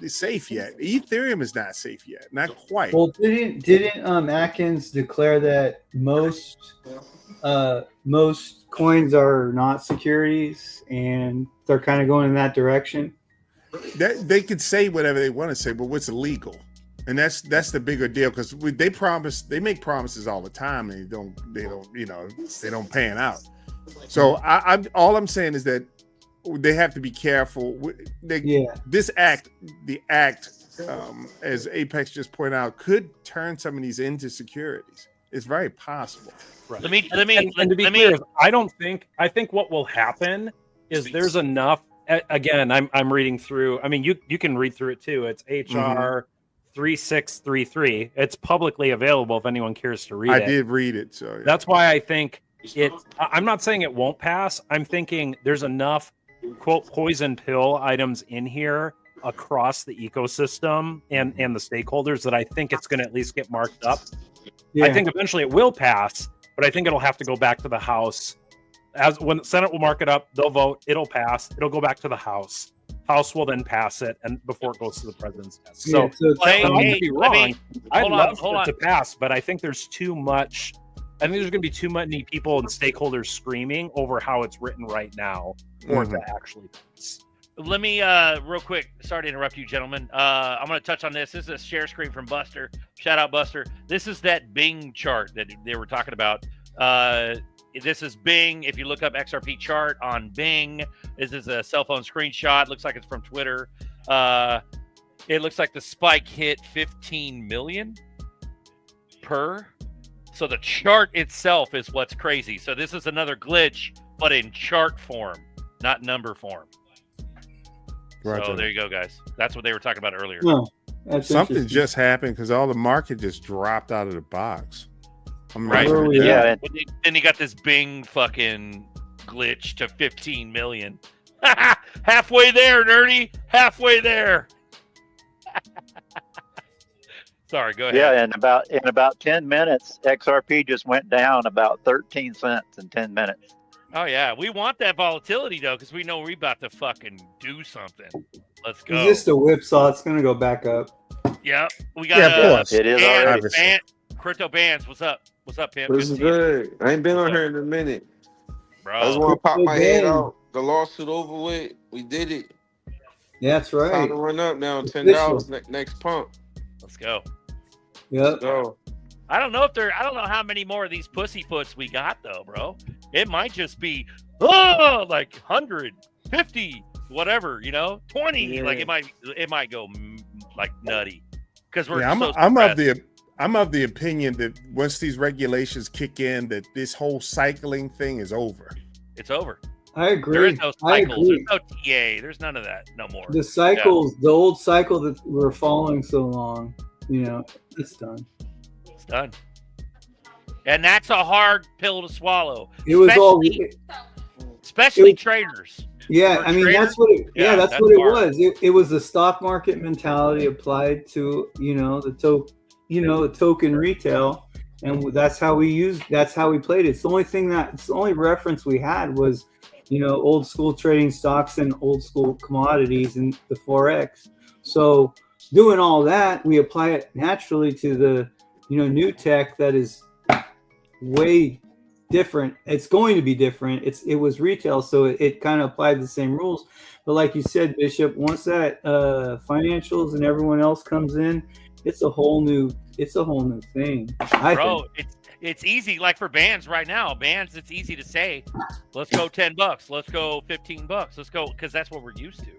safe yet. Ethereum is not safe yet, not quite. Well, didn't Atkins declare that most coins are not securities, and they're kind of going in that direction? That they could say whatever they want to say, but what's illegal? And that's the bigger deal, because they make promises all the time, and they don't pan out. So all I'm saying is that they have to be careful. This act, as Apex just pointed out, could turn some of these into securities. It's very possible. Right. Let me to be clear, I think what will happen is there's enough. Again, I'm reading through. I mean, you can read through it too. It's HR 3633. It's publicly available if anyone cares to read it. I did read it, so yeah. That's why I think I'm not saying it won't pass. I'm thinking there's enough quote poison pill items in here across the ecosystem and the stakeholders that I think it's going to at least get marked up. I think eventually it will pass, but I think it'll have to go back to the House. When the Senate will mark it up, they'll vote, it'll pass, it'll go back to the House. House will then pass it, and before it goes to the president's desk. So I could be wrong. I'd love for it to pass, but I think there's too much. I think there's going to be too many people and stakeholders screaming over how it's written right now for it to actually pass. Let me real quick. Sorry to interrupt you, gentlemen. I'm going to touch on this. This is a share screen from Buster. Shout out, Buster. This is that Bing chart that they were talking about. This is Bing. If you look up XRP chart on Bing, this is a cell phone screenshot. Looks like it's from Twitter. It looks like the spike hit 15 million per. So the chart itself is what's crazy. So this is another glitch, but in chart form, not number form. Right. So there you go, guys. That's what they were talking about earlier. No, something just happened because all the market just dropped out of the box. Right. Yeah. Then you got this Bing fucking glitch to 15 million. Halfway there, nerdy. Halfway there. Sorry, go ahead. Yeah, in about 10 minutes, XRP just went down about 13 cents in 10 minutes. Oh yeah, we want that volatility though, because we know we're about to fucking do something. Let's go. Is this the whipsaw? It's gonna go back up. Yep, we got. It is. Crypto Bands, what's up? What's up, Pimp? This is good. I ain't been on here in a minute. Bro. I just want to pop my head out. The lawsuit over with. We did it. Yeah, that's right. Time to run up now. $10 next pump. Let's go. Yep. Let's go. I don't know how many more of these pussyfoots we got though, bro. It might just be like 100, 50, whatever, 20. Yeah. Like it might go like nutty because we're. Yeah, I'm of the opinion that once these regulations kick in, that this whole cycling thing is over. It's over. I agree. There is no cycles. There's no TA. There's none of that no more. The cycles, the old cycle that we're following so long, it's done. It's done. And that's a hard pill to swallow. It was especially traders. Yeah, I mean that's what it. Yeah, that's what it was. It was the stock market mentality applied to the token retail, and that's how we played it. It's the only reference we had was, old school trading stocks and old school commodities and the Forex. So doing all that, we apply it naturally to the, new tech that is way different. It's going to be different. It was retail, so it kind of applied the same rules. But like you said, Bishop, once that financials and everyone else comes in, it's a whole new thing. Bro, it's easy. Like for bands right now, it's easy to say, let's go $10, let's go $15, let's go, because that's what we're used to.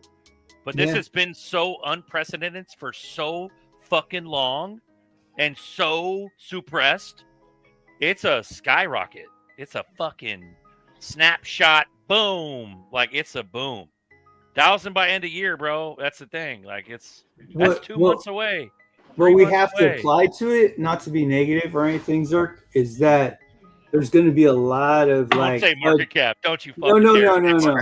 But this has been so unprecedented for so fucking long and so suppressed. It's a skyrocket. It's a fucking snapshot. Boom. Like it's a boom. 1,000 by end of year, bro. That's the thing. Like that's 2 months away. What we have to apply to it, not to be negative or anything, Zerk, is that there's going to be a lot of Don't say market cap. Don't you No,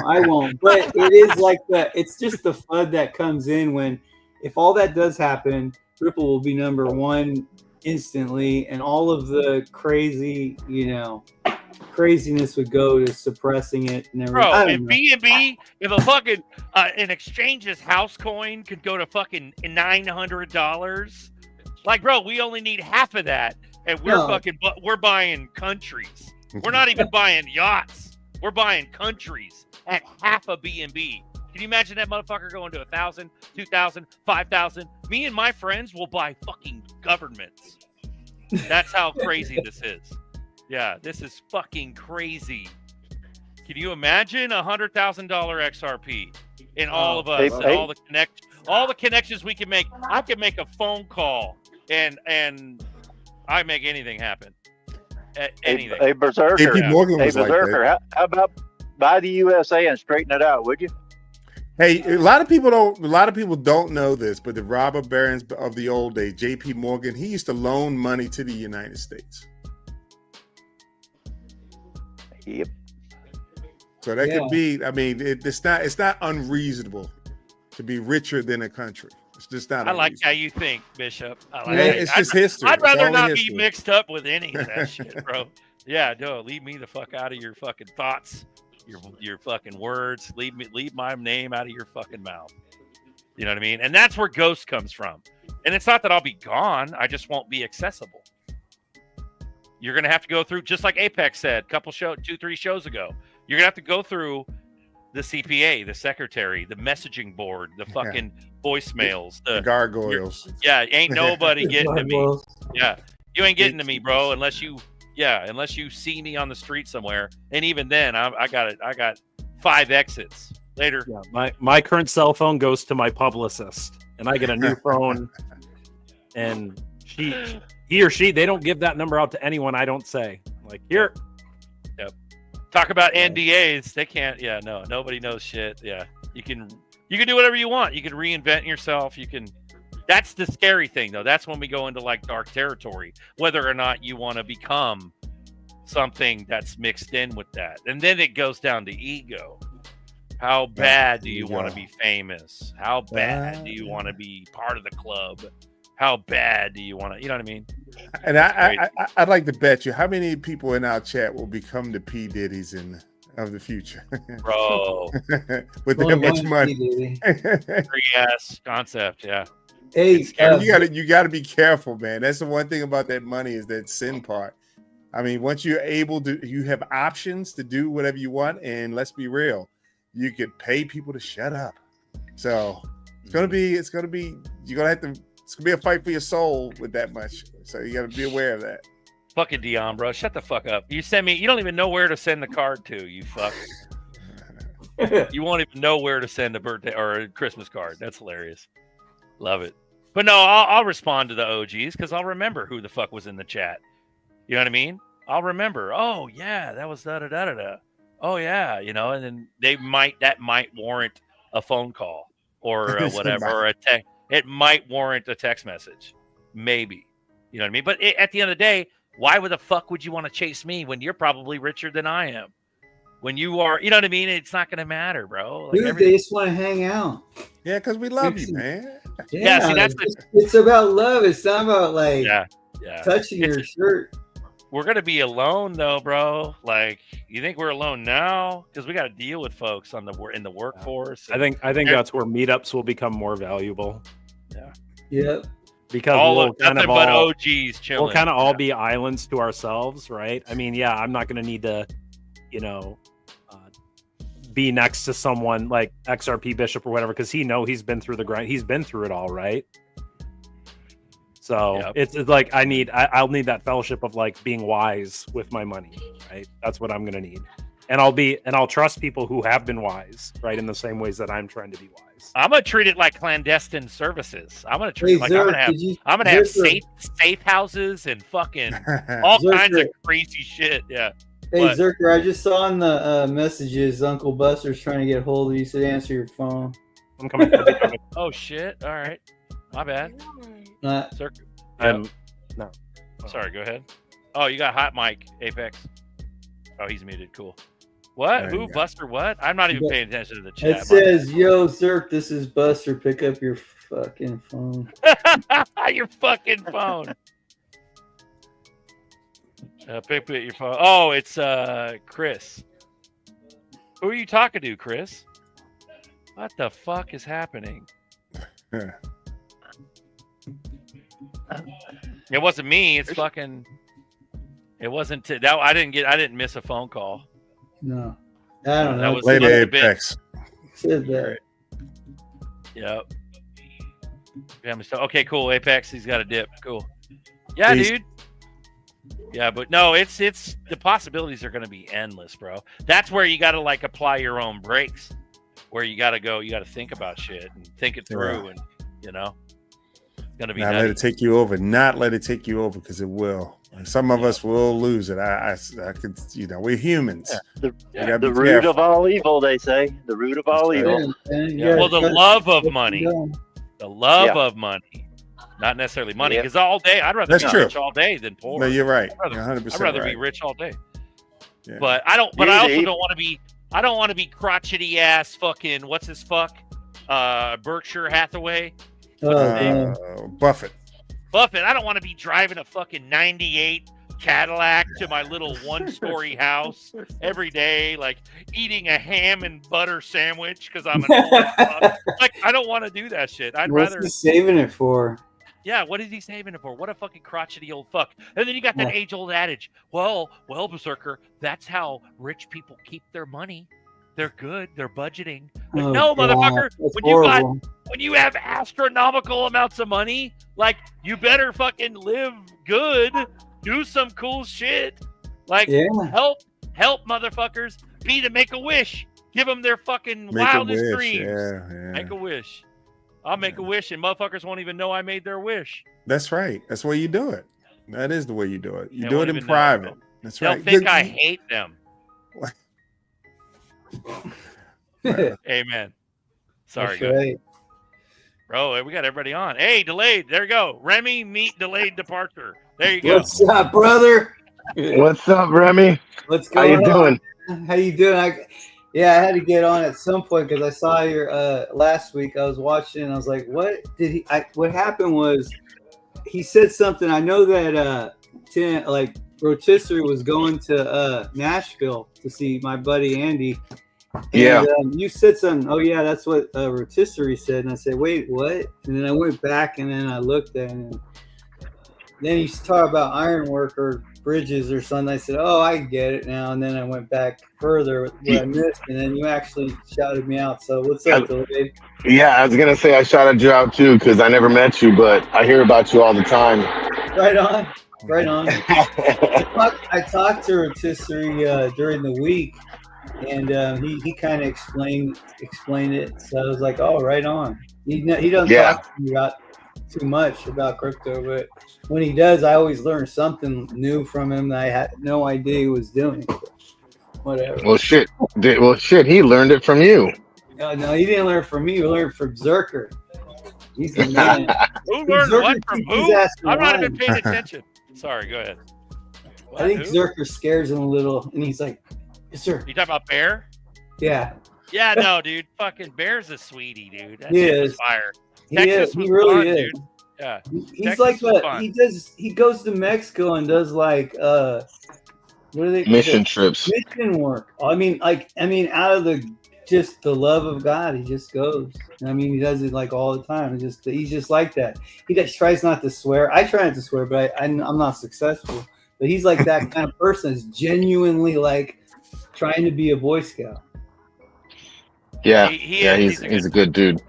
I won't. But it is like it's just the FUD that comes in if all that does happen, Ripple will be number one instantly, and all of the craziness would go to suppressing it and everything. Bro, if BNB, if a fucking an exchange's house coin could go to fucking $900, like, bro, we only need half of that, and we're buying countries. We're not even buying yachts. We're buying countries at half a BNB. Can you imagine that motherfucker going to 1,000, 2,000, 5,000? Me and my friends will buy fucking governments. That's how crazy this is. Yeah, this is fucking crazy. Can you imagine $100,000 XRP in all of us and all the connections we can make? I can make a phone call and I make anything happen. Anything. Hey, Berserker. JP Morgan was like that. Berserker, how about buy the USA and straighten it out, would you? Hey, a lot of people don't know this, but the robber barons of the old days, JP Morgan, he used to loan money to the United States. Yep. So that could be. I mean, it's not unreasonable to be richer than a country. It's just not. I like how you think, Bishop. It's just history. I'd rather not be mixed up with any of that shit, bro. Yeah, no, leave me the fuck out of your fucking thoughts, your fucking words. Leave my name out of your fucking mouth. You know what I mean? And that's where Ghost comes from. And it's not that I'll be gone. I just won't be accessible. You're going to have to go through, just like Apex said, 2-3 shows ago, you're going to have to go through the CPA, the secretary, the messaging board, the fucking voicemails, the gargoyles. Ain't nobody getting to me. Yeah. You ain't getting to me, bro, unless you see me on the street somewhere. And even then, I got 5 exits later. Yeah, my current cell phone goes to my publicist, and I get a new phone, and he or she, they don't give that number out to anyone. I don't say, like, here. Yep. Talk about NDAs. They can't. Yeah, no, nobody knows shit. Yeah, you can do whatever you want. You can reinvent yourself. That's the scary thing, though. That's when we go into like dark territory, whether or not you want to become something that's mixed in with that. And then it goes down to ego. How bad do you want to be famous? How bad do you want to be part of the club? How bad do you want to, you know what I mean? And I'd like to bet you how many people in our chat will become the P. Diddy's of the future. Bro. With that much money. Free ass concept, yeah. Hey, you gotta be careful, man. That's the one thing about that money is that sin part. I mean, once you're able to, you have options to do whatever you want, and let's be real, you could pay people to shut up. So it's gonna be a fight for your soul with that much. So you gotta be aware of that. Fucking Dion, bro, shut the fuck up. You don't even know where to send the card to, you fuck. You won't even know where to send a birthday or a Christmas card. That's hilarious. Love it. But no, I'll respond to the OGs because I'll remember who the fuck was in the chat. You know what I mean? I'll remember. Oh yeah, that was da-da-da-da-da. Oh yeah, and then that might warrant a phone call or whatever, or a text. It might warrant a text message, maybe. You know what I mean? But at the end of the day, why the fuck would you want to chase me when you're probably richer than I am? When you are, you know what I mean? It's not going to matter, bro. Like, dude, they just want to hang out. Yeah, because we love you, man. Yeah, see, it's about love. It's not about touching your shirt. we're gonna be alone though, bro. Like, you think we're alone now? Because we got to deal with folks in the workforce. I think that's where meetups will become more valuable. Yeah. Yep. Because we'll kind of all OGs chilling. We'll kind of all be islands to ourselves, right? I mean, yeah, I'm not going to need to, be next to someone like XRP Bishop or whatever, because he's been through the grind. He's been through it all, right? So it's like I'll need that fellowship of like being wise with my money, right? That's what I'm going to need. And I'll trust people who have been wise, right? In the same ways that I'm trying to be wise. I'm gonna treat it like clandestine services. I'm gonna treat it like I'm gonna have safe houses and fucking all kinds of crazy shit. Yeah. Hey, Zerker, I just saw in the messages Uncle Buster's trying to get a hold of you. He said answer your phone. I'm coming. Oh shit! All right, my bad. Zerker. No. Sorry. Go ahead. Oh, you got hot mic, Apex. Oh, he's muted. Cool. What? Who? Buster? What? I'm not even paying attention to the chat. It says, "Yo, Zerk, this is Buster. Pick up your fucking phone." Your fucking phone. Pick up your phone. Oh, it's Chris. Who are you talking to, Chris? What the fuck is happening? It wasn't me. It's fucking. It wasn't. That I didn't miss a phone call. No, I don't know. That was Lady Apex. Said that. Yep. Yeah, okay, cool. Apex, he's got a dip. Cool. Yeah, dude. Yeah, but no, it's the possibilities are going to be endless, bro. That's where you got to like apply your own brakes. Where you got to think about shit and think it through, and it's going to be. Not let it take you over. Not let it take you over, because it will. Some of us will lose it. I could, we're humans. Yeah. The root of all evil, they say. The root of all evil. Well, the love of money. The love of money. Not necessarily money, because all day I'd rather be rich all day than poor. No, you're right. I'd rather be rich all day. Yeah. But I don't. But I also don't want to be. I don't want to be crotchety ass fucking what's his fuck, Berkshire Hathaway. Buffett. Buffett. I don't want to be driving a fucking '98 Cadillac to my little one-story house every day, like eating a ham and butter sandwich because I'm an old fuck. Like, I don't want to do that shit. What's he saving it for? Yeah, what is he saving it for? What a fucking crotchety old fuck. And then you got that age-old adage. Well, Berserker, that's how rich people keep their money. They're good. They're budgeting. Like, no, motherfucker. When you have astronomical amounts of money, like, you better fucking live good. Do some cool shit. Like, help motherfuckers be to make a wish. Give them their fucking wildest dreams. Yeah. Make a wish. I'll make a wish, and motherfuckers won't even know I made their wish. That's right. That's the way you do it. That is the way you do it. You do it in private. That's right. They'll think I hate them. Amen. Sorry, guys. Bro, we got everybody on. Hey, delayed. There you go. Remy, meet delayed departure. There you go. What's up, brother? What's up, Remy? What's going on? How you doing? How you doing? I had to get on at some point because I saw your last week. I was watching and I was like, what did he what happened was he said something. I know that Rotisserie was going to Nashville to see my buddy Andy. And, you said something. Oh yeah, that's what Rotisserie said. And I said, wait, what? And then I went back and then I looked at it. And then he talked about ironwork or bridges or something. I said, oh, I get it now. And then I went back further with what I missed, and then you actually shouted me out. So what's up, Delayed? Yeah, I was gonna say I shouted you out too because I never met you, but I hear about you all the time. Right on. I talked to Rotisserie during the week, and he kind of explained it. So I was like, oh, right on. He doesn't talk to me about too much about crypto, but when he does, I always learn something new from him that I had no idea he was doing. Whatever. Well, shit. He learned it from you. No, he didn't learn it from me. He learned it from Zerker. He's the man. Who learned what from who? I'm not even paying attention. Sorry, go ahead. I think Zerker scares him a little, and he's like, "Yes, sir." You talking about Bear? Yeah. Yeah, no, dude. Fucking Bear's a sweetie, dude. That he shit is was fire. He really is. Dude. Yeah. He's Texas like is fun. he goes to Mexico and does like what are they Mission trips. mission work. I mean out of the just the love of God, he just goes. I mean, he does it like all the time. He's just like that. He just tries not to swear. I try not to swear, but I'm not successful. But he's like that kind of person that's genuinely like trying to be a Boy Scout. Yeah, he's a good dude.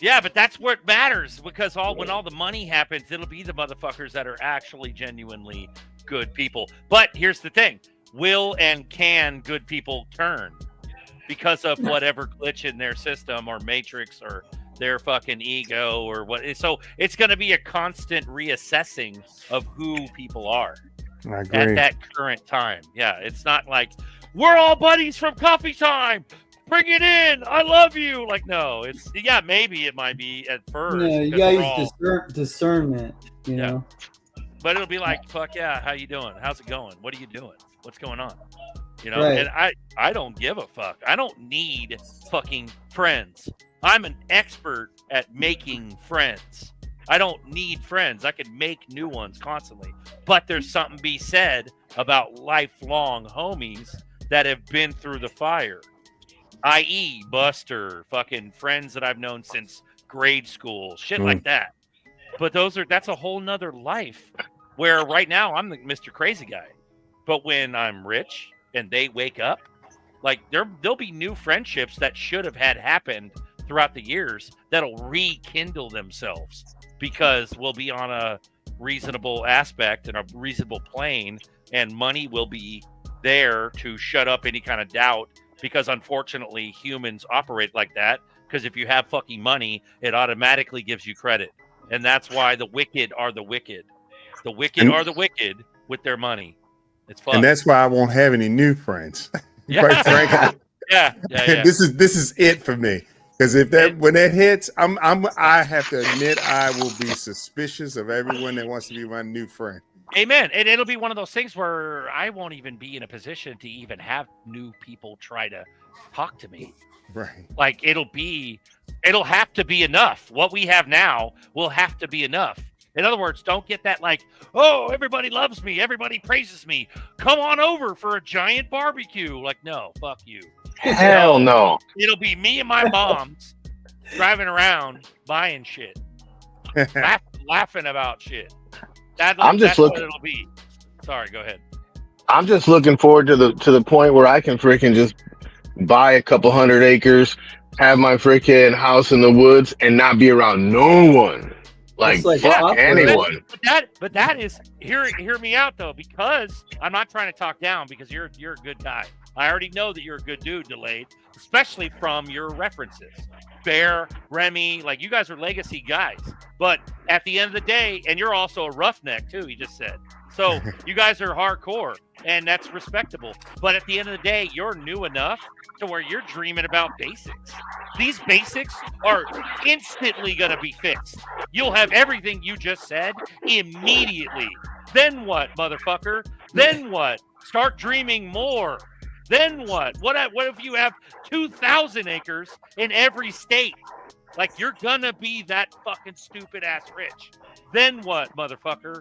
Yeah, but that's what matters, because when all the money happens, it'll be the motherfuckers that are actually genuinely good people. But here's the thing: will and can good people turn because of whatever glitch in their system or matrix or their fucking ego or what? So it's going to be a constant reassessing of who people are at that current time. Yeah, it's not like we're all buddies from coffee time. Bring it in. I love you. Like, no, maybe it might be at first. Yeah, you gotta use discernment, you know. But it'll be like, fuck yeah, how you doing? How's it going? What are you doing? What's going on? You know, Right. and I don't give a fuck. I don't need fucking friends. I'm an expert at making friends. I don't need friends. I can make new ones constantly. But there's something to be said about lifelong homies that have been through the fire. I.e. Buster, fucking friends that I've known since grade school, shit like that. But that's a whole nother life where right now I'm the Mr. Crazy Guy. But when I'm rich and they wake up, like there'll be new friendships that should have had happened throughout the years that'll rekindle themselves because we'll be on a reasonable aspect and a reasonable plane, and money will be there to shut up any kind of doubt. Because unfortunately, humans operate like that. Because if you have fucking money, it automatically gives you credit. And that's why the wicked are the wicked. The wicked are the wicked with their money. It's fun. And that's why I won't have any new friends. Quite frankly. Yeah. This is it for me. Because when that hits, I have to admit I will be suspicious of everyone that wants to be my new friend. Amen. And it'll be one of those things where I won't even be in a position to even have new people try to talk to me. Right. Like it'll have to be enough. What we have now will have to be enough. In other words, don't get that like, oh, everybody loves me. Everybody praises me. Come on over for a giant barbecue. Like, no, fuck you. Hell no. It'll be me and my moms driving around buying shit, laughing about shit. That's what it'll be. Sorry, go ahead. I'm just looking forward to the point where I can freaking just buy a couple 100 acres, have my freaking house in the woods, and not be around no one. Like fuck anyone. But that is hear me out though, because I'm not trying to talk down, because you're a good guy. I already know that you're a good dude, Delayed, especially from your references. Bear, Remy, like you guys are legacy guys. But at the end of the day, and you're also a roughneck too, he just said. So you guys are hardcore, and that's respectable. But at the end of the day, you're new enough to where you're dreaming about basics. These basics are instantly going to be fixed. You'll have everything you just said immediately. Then what, motherfucker? Then what? Start dreaming more. Then what? What if you have 2,000 acres in every state? Like, you're gonna be that fucking stupid ass rich. Then what, motherfucker?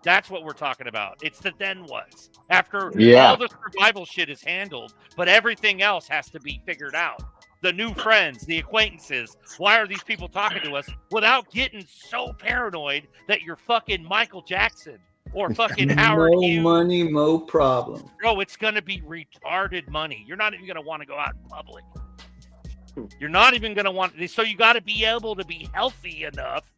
That's what we're talking about. It's the then what's. After all the survival shit is handled, but everything else has to be figured out. The new friends, the acquaintances. Why are these people talking to us without getting so paranoid that you're fucking Michael Jackson? Or fucking Howard Hughes. No money, no problem. Bro, it's going to be retarded money. You're not even going to want to go out in public. You're not even going to want to. So you got to be able to be healthy enough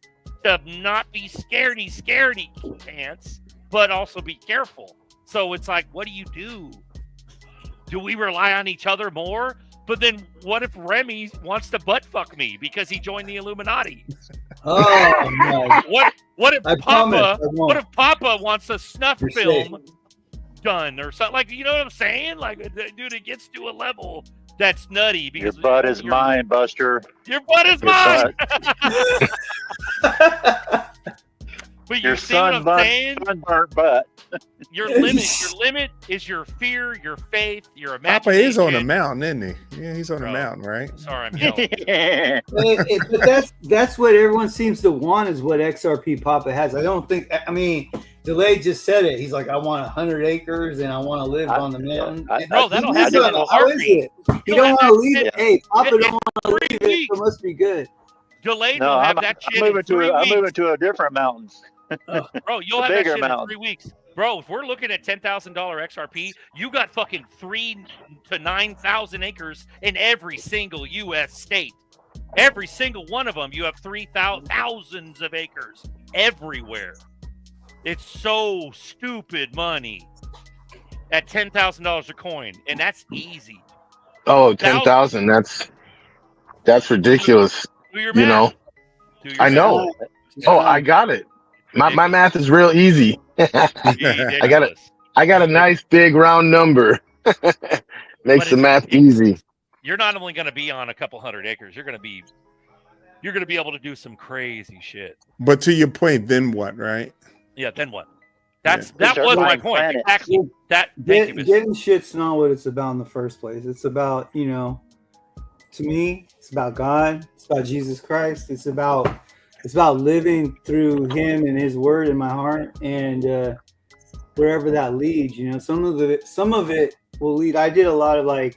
to not be scaredy pants, but also be careful. So it's like, what do? Do we rely on each other more? But then what if Remy wants to butt fuck me because he joined the Illuminati? Oh my! What if Papa wants a snuff film done or something? Like, you know what I'm saying? Like, dude, it gets to a level that's nutty. Because your butt is mine, Buster. Your butt is mine. But your you see what I'm saying? sunburnt butt. Your limit is your fear, your faith, your imagination. Papa is on a mountain, isn't he? Yeah, he's on a mountain, right? Sorry, I'm yelling. But that's what everyone seems to want is what XRP Papa has. I don't think. I mean, Delay just said it. He's like, I want 100 acres and I want to live on the mountain. Bro, that'll happen in a heartbeat. You don't want to leave it. Hey, Papa don't want to leave it. So it must be good. Delayed will have that shit in 3 weeks. I'm moving to a different mountains. Bro, you'll have that shit in 3 weeks. Bro, if we're looking at $10,000 XRP, you got fucking 3,000 to 9,000 acres in every single U.S. state. Every single one of them, you have thousands of acres everywhere. It's so stupid money at $10,000 a coin, and that's easy. Oh, 10,000. That's ridiculous. Do your you math. know, I know. Oh, I got it. My math is real easy. I got a nice big round number. Makes the math easy. You're not only going to be on a couple hundred acres. You're going to be able to do some crazy shit. But to your point, then what, right? Yeah, then what? That was my point. Exactly. Getting shit's not what it's about in the first place. It's about, to me, it's about God. It's about Jesus Christ. It's about living through Him and His Word in my heart, and wherever that leads. Some of it will lead. I did a lot of I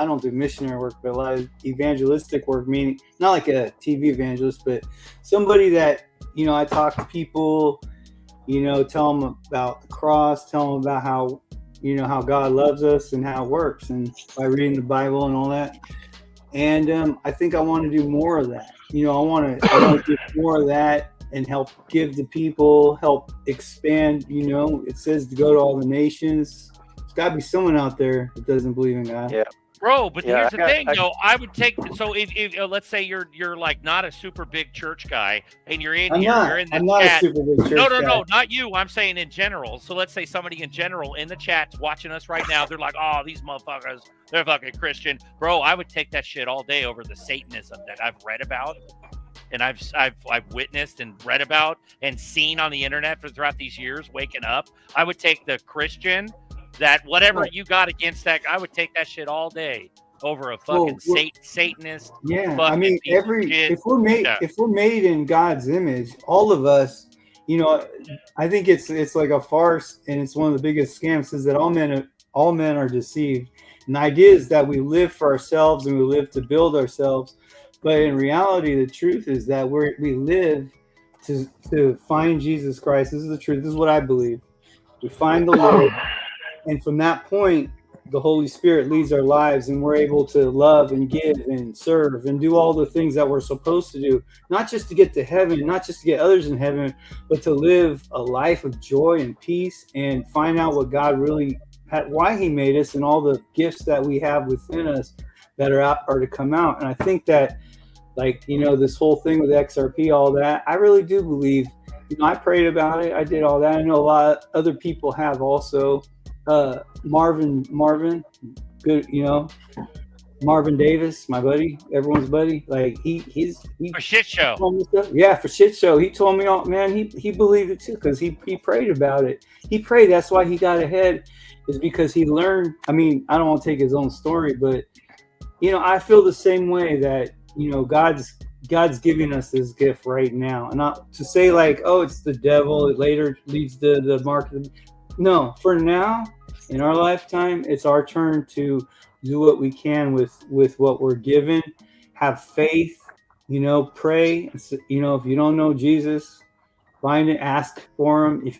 don't do missionary work, but a lot of evangelistic work. Meaning not like a TV evangelist, but somebody that I talk to people. Tell them about the cross, tell them about how God loves us and how it works, and by reading the Bible and all that. And I think I want to do more of that. I want to do more of that and help give the people, help expand. It says to go to all the nations. There's got to be someone out there that doesn't believe in God. Yeah. Bro, but here's the thing, though. I would take if let's say you're like not a super big church guy, and you're in you're in the chat. A super big church No, guy. not you. I'm saying in general. So let's say somebody in general in the chat's watching us right now. They're like, oh, these motherfuckers, they're fucking Christian, bro. I would take that shit all day over the Satanism that I've read about, and I've witnessed and read about and seen on the internet throughout these years. Waking up, I would take the Christian. That whatever you got against that, I would take that shit all day over a fucking Satanist. Yeah, I mean, if we're made in God's image, all of us, I think it's like a farce, and it's one of the biggest scams. Is that all men are deceived, and the idea is that we live for ourselves and we live to build ourselves, but in reality, the truth is that we live to find Jesus Christ. This is the truth. This is what I believe. We find the Lord. And from that point, the Holy Spirit leads our lives, and we're able to love and give and serve and do all the things that we're supposed to do, not just to get to heaven, not just to get others in heaven, but to live a life of joy and peace and find out what God really had, why He made us, and all the gifts that we have within us that are to come out. And I think that, this whole thing with XRP, all that, I really do believe. I prayed about it. I did all that. I know a lot of other people have also. Marvin, good, Marvin Davis, my buddy, everyone's buddy. He's for shit show. Yeah, for shit show. He told me, oh man, he believed it too because he prayed about it. He prayed. That's why he got ahead, is because he learned. I mean, I don't want to take his own story, but I feel the same way that God's giving us this gift right now, and not to say oh, it's the devil. It later leads to the market. No, for now, in our lifetime, it's our turn to do what we can with what we're given. Have faith, pray. If you don't know Jesus, find it, ask for Him. If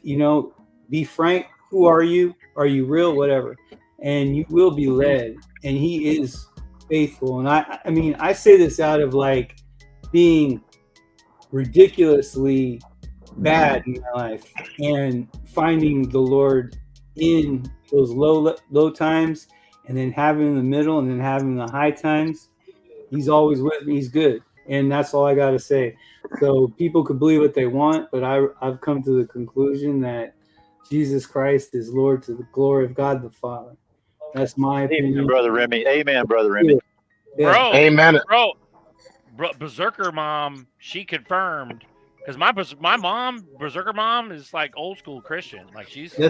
be frank. Who are you? Are you real? Whatever, and you will be led. And He is faithful. And I mean, I say this out of being ridiculously bad in my life and finding the Lord in those low times, and then having the middle, and then having the high times. He's always with me. He's good, and that's all I got to say. So people could believe what they want, but I've come to the conclusion that Jesus Christ is Lord to the glory of God the Father. That's my opinion. Amen, Brother Remy. Amen, Brother Remy. Yeah. Amen. Bro, Berserker Mom, she confirmed, Because my mom, berserker mom, is like old school Christian. Like she's yeah,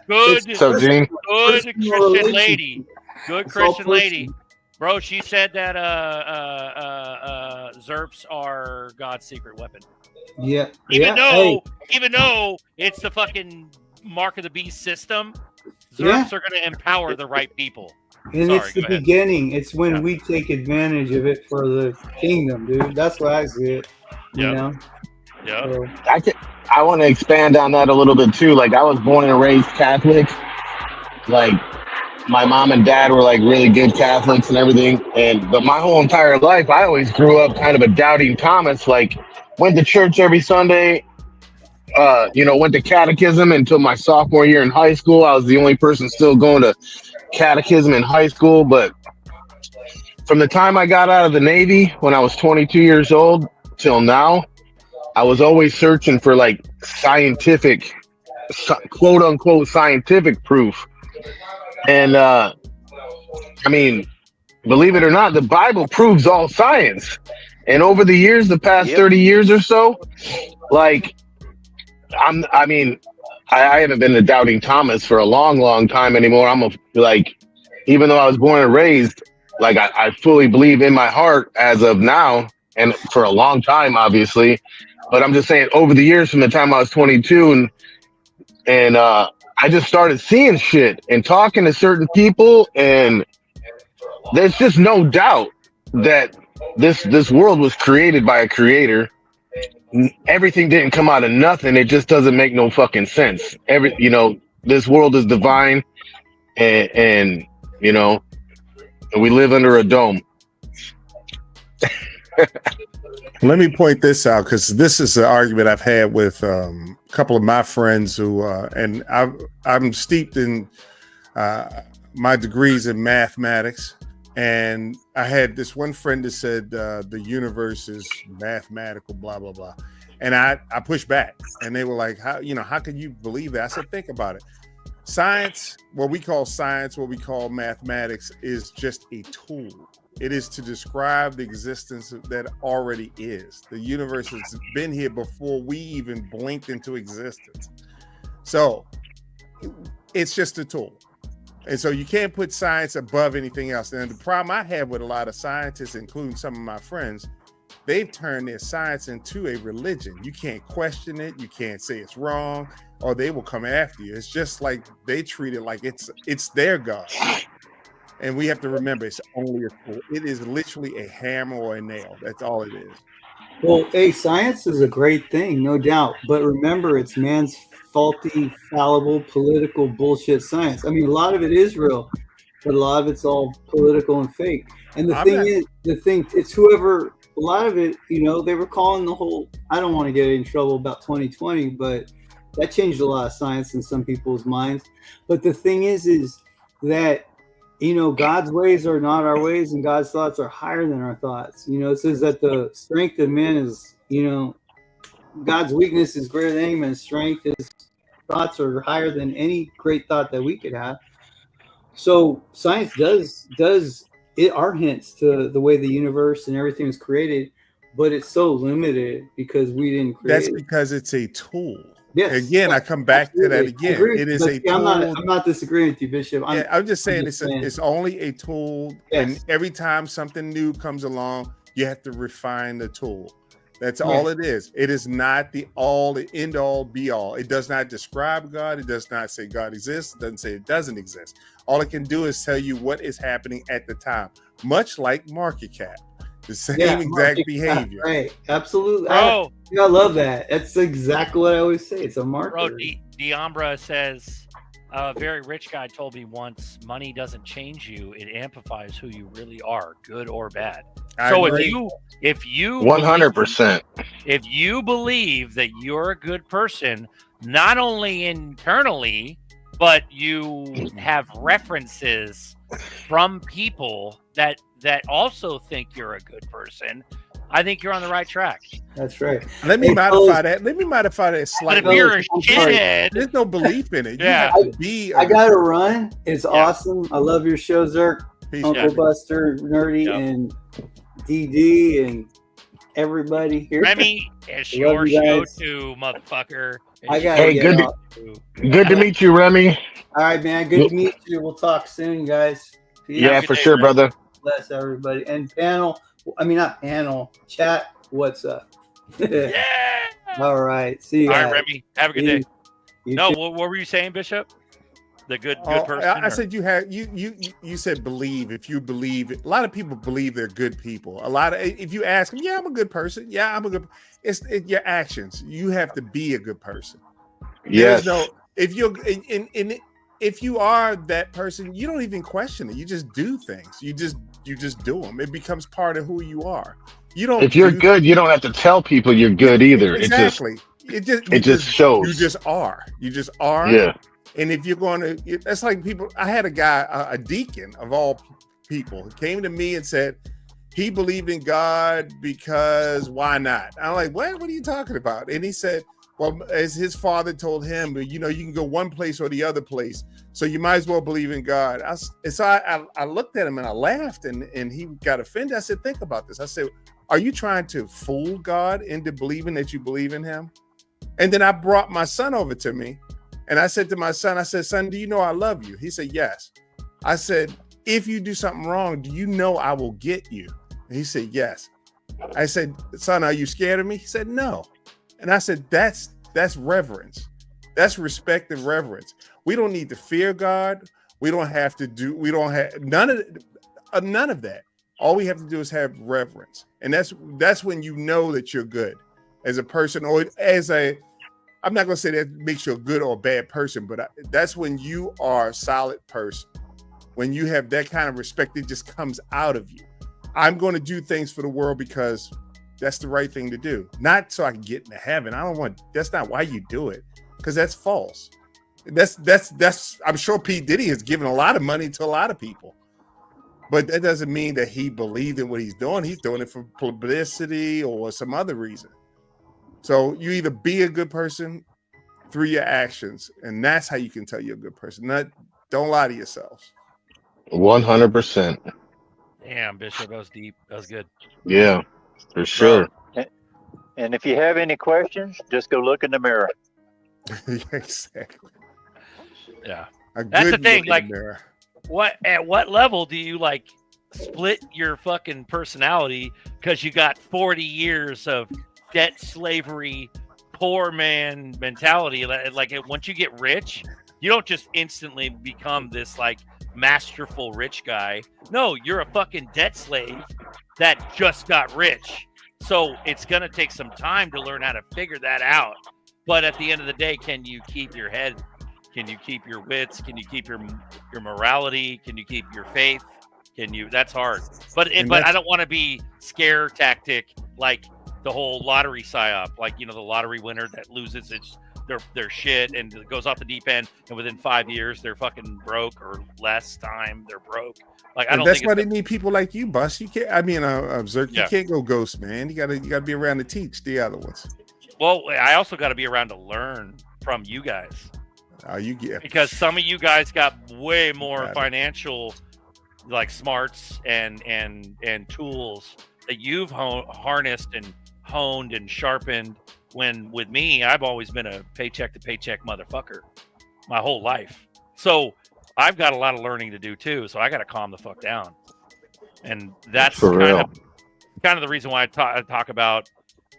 good, So, Gene, good personal Christian relationship. lady, good It's all Christian lady. personal. Bro, she said that Zerps are God's secret weapon. Yeah, Even yeah. though it's the fucking mark of the beast system, Yeah. Zerps are going to empower the right people. And Sorry, it's the go ahead. beginning. It's when we take advantage of it for the kingdom, dude. That's what I see it. You know? Yeah. So, I want to expand on that a little bit too. Like, I was born and raised Catholic. Like, my mom and dad were like really good Catholics and everything. But my whole entire life, I always grew up kind of a doubting Thomas. Like, went to church every Sunday. Went to catechism until my sophomore year in high school. I was the only person still going to catechism in high school. But from the time I got out of the Navy when I was 22 years old till now, I was always searching for like scientific, quote unquote, scientific proof. And I mean, believe it or not, the Bible proves all science. And over the years, the past 30 years or so, like, I haven't been a doubting Thomas for a long, long time anymore. Even though I was born and raised, like, I fully believe in my heart as of now, and for a long time, obviously. But I'm just saying, over the years, from the time I was 22, and I just started seeing shit and talking to certain people, and there's just no doubt that this world was created by a creator. Everything didn't come out of nothing. It just doesn't make no fucking sense. This world is divine, and we live under a dome. Let me point this out, because this is an argument I've had with a couple of my friends who, and I'm steeped in my degrees in mathematics. And I had this one friend that said the universe is mathematical, blah, blah, blah. And I pushed back, and they were like, how can you believe that? I said, think about it. Science, what we call mathematics, is just a tool. It is to describe the existence that already is. The universe has been here before we even blinked into existence. So it's just a tool. And so you can't put science above anything else. And the problem I have with a lot of scientists, including some of my friends, they've turned their science into a religion. You can't question it. You can't say it's wrong, or they will come after you. It's just like they treat it like it's their God. And we have to remember, it's only a tool. It is literally a hammer or a nail. That's all it is. well, hey, science is a great thing, no doubt. But remember, it's man's faulty, fallible, political bullshit science. I mean, a lot of it is real, but a lot of it's all political and fake. And it's whoever, a lot of it, they were calling the whole, I don't want to get in trouble about 2020, but that changed a lot of science in some people's minds. But the thing is that, God's ways are not our ways, and God's thoughts are higher than our thoughts. It says that the strength of men is, God's weakness is greater than any man's strength. His thoughts are higher than any great thought that we could have. So science does it are hints to the way the universe and everything was created, but it's so limited because we didn't create That's it. because it's a tool. Yes. Again, I come back to that again. It is a tool. I'm not disagreeing with you, Bishop. I'm just saying it's only a tool. Yes. And every time something new comes along, you have to refine the tool. That's all it is. It is not the end all, be all. It does not describe God. It does not say God exists. It doesn't say it doesn't exist. All it can do is tell you what is happening at the time, much like market cap. The same exact behavior. Right. Absolutely. Bro. I love that. That's exactly what I always say. It's a marker. Bro, Diambra says, a very rich guy told me once, money doesn't change you. It amplifies who you really are, good or bad. If you 100%, if you believe that you're a good person, not only internally, but you have references from people that also think you're a good person, I think you're on the right track. That's right. Let me modify that slightly. But if you're a shithead, there's no belief in it. Yeah. You have to be. I got to run. It's awesome. I love your show, Zerk. Peace. Uncle Buster, Nerdy, and DD, and everybody here. Remy, it's Love your you show guys. too, motherfucker. I gotta Hey, get good off. good to meet you, Remy. All right, man. Good to meet you. We'll talk soon, guys. Peace. Yeah, for sure, brother. Bless everybody. And panel, I mean, not panel, chat, what's up? Yeah. All right. See you All guys. right, Remy. Have a good day. No, what were you saying, Bishop? The good person. I said you said believe. If you believe, a lot of people believe they're good people. If you ask them, yeah, I'm a good person. Yeah, I'm a good. It's your actions. You have to be a good person. Yes. There's no if you are that person, you don't even question it. You just do things. You just do them. It becomes part of who you are. You don't. If you're good, you don't have to tell people you're good either. Exactly. It just shows. You just are. You just are. Yeah. And if you're going to, that's like people. I had a guy, a deacon of all people, who came to me and said he believed in God because why not? I'm like, what? What are you talking about? And he said, well, as his father told him, you know, you can go one place or the other place, so you might as well believe in God. I looked at him and I laughed, and he got offended. I said, think about this. I said, are you trying to fool God into believing that you believe in him? And then I brought my son over to me. And I said to my son, I said, son, do you know I love you? He said, yes. I said, if you do something wrong, do you know I will get you? And he said, yes. I said, son, are you scared of me? He said, no. And I said, that's reverence. That's respect and reverence. We don't need to fear God. We don't have none of that. All we have to do is have reverence. And that's when you know that you're good as a person, or I'm not going to say that makes you a good or a bad person, but that's when you are a solid person. When you have that kind of respect, it just comes out of you. I'm going to do things for the world because that's the right thing to do. Not so I can get into heaven. That's not why you do it, because that's false. That's I'm sure P. Diddy has given a lot of money to a lot of people, but that doesn't mean that he believed in what he's doing. He's doing it for publicity or some other reason. So you either be a good person through your actions, and that's how you can tell you're a good person. Don't lie to yourselves. 100%. Damn, Bishop, that was deep. That was good. Yeah, for sure. And if you have any questions, just go look in the mirror. Exactly. Yeah. That's the thing. Like, at what level do you like split your fucking personality because you got 40 years of debt, slavery, poor man mentality? Like once you get rich, you don't just instantly become this like masterful rich guy. No, you're a fucking debt slave that just got rich. So it's gonna take some time to learn how to figure that out. But at the end of the day, can you keep your head? Can you keep your wits? Can you keep your morality? Can you keep your faith? That's hard. But I don't want to be scare tactic like the whole lottery psyop, like, you know, the lottery winner that loses their shit and goes off the deep end, and within 5 years they're fucking broke, or less time they're broke. Like, I don't. That's why they need people like you, Bus. You can't. I mean, Zerk, Yeah. You can't go ghost, man. You gotta be around to teach the other ones. Well, I also got to be around to learn from you guys. Because some of you guys got way more financial like smarts and tools that you've harnessed and honed and sharpened, when with me, I've always been a paycheck to paycheck motherfucker my whole life. So I've got a lot of learning to do too. So I got to calm the fuck down. And that's kind of the reason why I talk about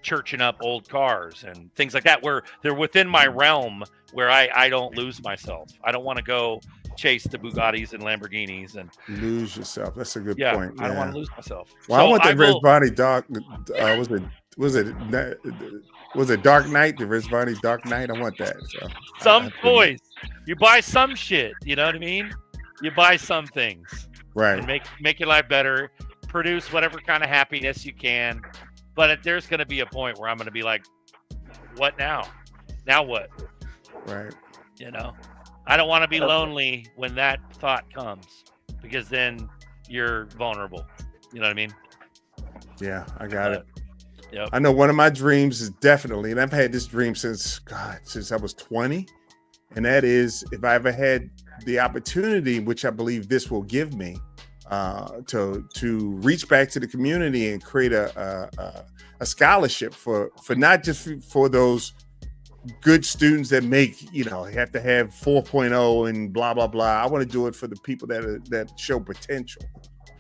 churching up old cars and things like that, where they're within my realm, where I don't lose myself. I don't want to go chase the Bugattis and Lamborghinis and lose yourself. That's a good point. Yeah. I don't want to lose myself. Well, so I want the Red Body Dark. Was it Dark Knight? The Red Body Dark Knight. I want that. So some toys. You buy some shit. You know what I mean? You buy some things. Right. And make your life better. Produce whatever kind of happiness you can. But there's going to be a point where I'm going to be like, what now? Now what? Right. You know, I don't want to be lonely when that thought comes, because then you're vulnerable. You know what I mean? Yeah, I got it. Yep. I know one of my dreams is definitely, and I've had this dream since I was 20. And that is, if I ever had the opportunity, which I believe this will give me, to reach back to the community and create a scholarship for not just for those good students that make, have to have 4.0 and blah blah blah. I want to do it for the people that show potential.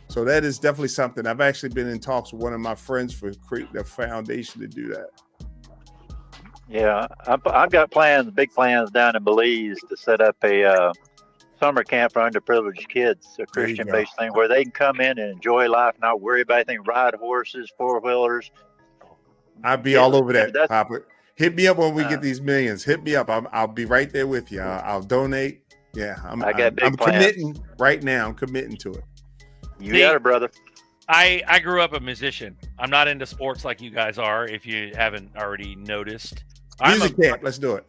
So that is definitely something. I've actually been in talks with one of my friends for creating a foundation to do that. Yeah, I've got big plans down in Belize to set up a summer camp for underprivileged kids, a Christian-based thing where they can come in and enjoy life, not worry about anything, ride horses, four-wheelers. I'll be all over that, Papa. Hit me up when we get these millions. Hit me up. I'll be right there with you. I'll donate. Yeah, I'm committing right now. I'm committing to it. You got it, brother. I grew up a musician. I'm not into sports like you guys are, if you haven't already noticed. Music camp. Let's do it.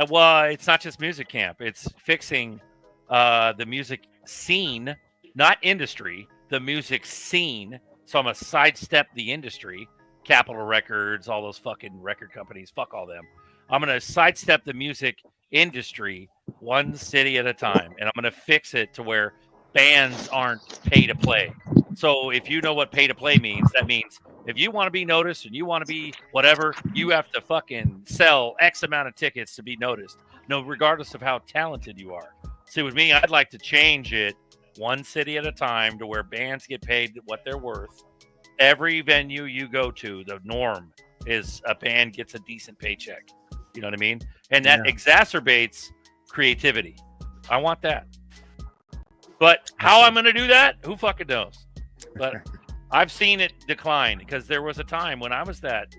Well, it's not just music camp. It's fixing the music scene, not industry, the music scene. So I'm going to sidestep the industry, Capitol Records, all those fucking record companies, fuck all them. I'm going to sidestep the music industry one city at a time, and I'm going to fix it to where bands aren't pay to play. So if you know what pay to play means, that means if you want to be noticed and you want to be whatever, you have to fucking sell X amount of tickets to be noticed, no, regardless of how talented you are. See, with me, I'd like to change it one city at a time to where bands get paid what they're worth. Every venue you go to, the norm is a band gets a decent paycheck. You know what I mean? And that exacerbates creativity. I want that. But how I'm going to do that, who fucking knows? But I've seen it decline because there was a time when I was that,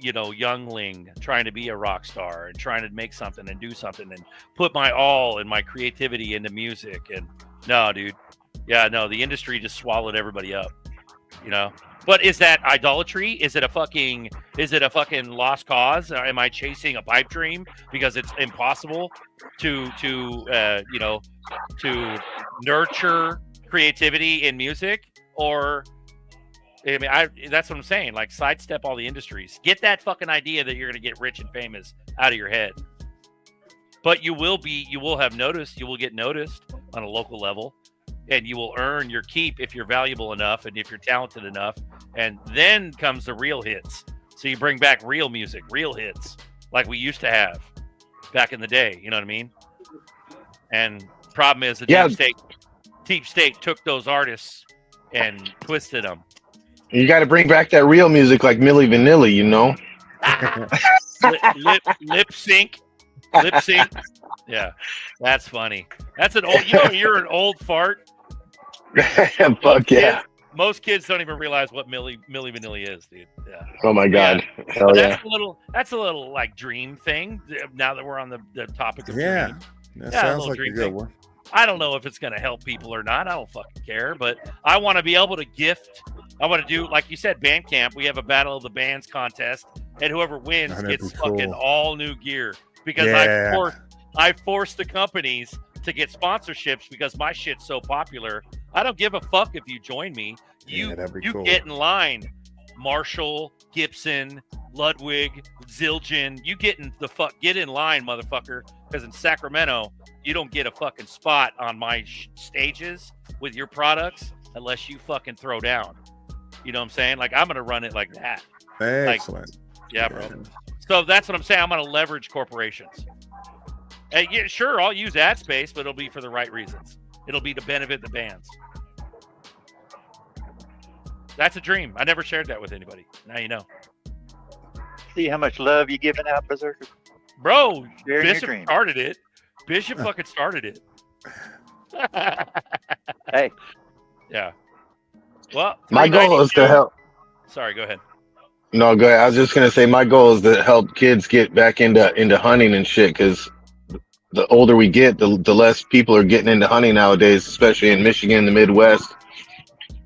youngling trying to be a rock star and trying to make something and do something and put my all and my creativity into music. And no, dude. Yeah, no, the industry just swallowed everybody up, But is that idolatry? Is it a fucking lost cause? Am I chasing a pipe dream because it's impossible to nurture creativity in music? Or that's what I'm saying. Like, sidestep all the industries. Get that fucking idea that you're going to get rich and famous out of your head. But you will have noticed. You will get noticed on a local level. And you will earn your keep if you're valuable enough and if you're talented enough. And then comes the real hits. So you bring back real music, real hits, like we used to have back in the day. You know what I mean? And problem is the deep state took those artists and twisted them. You got to bring back that real music like Milli Vanilli, lip sync. Yeah, that's funny. That's an old. You're an old fart. Fuck yeah. Most kids don't even realize what Milli Vanilli is, dude. Yeah. Oh my god. Yeah. Hell That's a little like dream thing. Now that we're on the topic of dream. That sounds like a good one. I don't know if it's going to help people or not. I don't fucking care, but I want to be able to gift. I want to do, like you said, band camp. We have a Battle of the Bands contest, and whoever wins gets fucking all new gear because I force the companies to get sponsorships because my shit's so popular. I don't give a fuck if you join me. You get in line. Marshall, Gibson, Ludwig, Zildjian. You get in line, motherfucker. Because in Sacramento, you don't get a fucking spot on my stages with your products unless you fucking throw down. You know what I'm saying? Like, I'm going to run it like that. Excellent. Yeah, bro. So that's what I'm saying. I'm going to leverage corporations. And yeah, sure, I'll use ad space, but it'll be for the right reasons. It'll be to benefit the bands. That's a dream. I never shared that with anybody. Now you know. See how much love you're giving out, Berserker? Bro, Bishop started it. Bishop fucking started it. Hey. Yeah. Well, my goal is to help. Sorry, go ahead. No, go ahead. I was just gonna say my goal is to help kids get back into hunting and shit. Because the older we get, the less people are getting into hunting nowadays, especially in Michigan, the Midwest.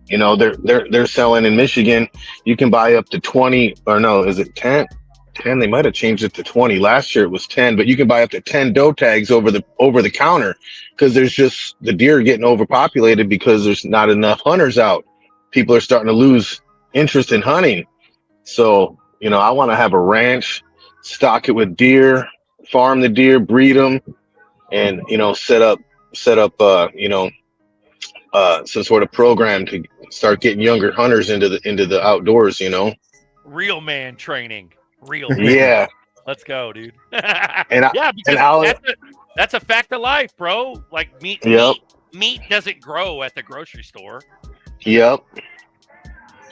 They're selling in Michigan. You can buy up to 20, or no, is it 10? 10. They might have changed it to 20. Last year it was 10, but you can buy up to 10 doe tags over the counter because there's just the deer getting overpopulated because there's not enough hunters out. People are starting to lose interest in hunting. So, I want to have a ranch, stock it with deer, farm the deer, breed them, and, set up, some sort of program to start getting younger hunters into the outdoors, real man training. Real man. Yeah. Let's go, dude. And yeah, because that's a fact of life, bro. Like meat doesn't grow at the grocery store. Yep.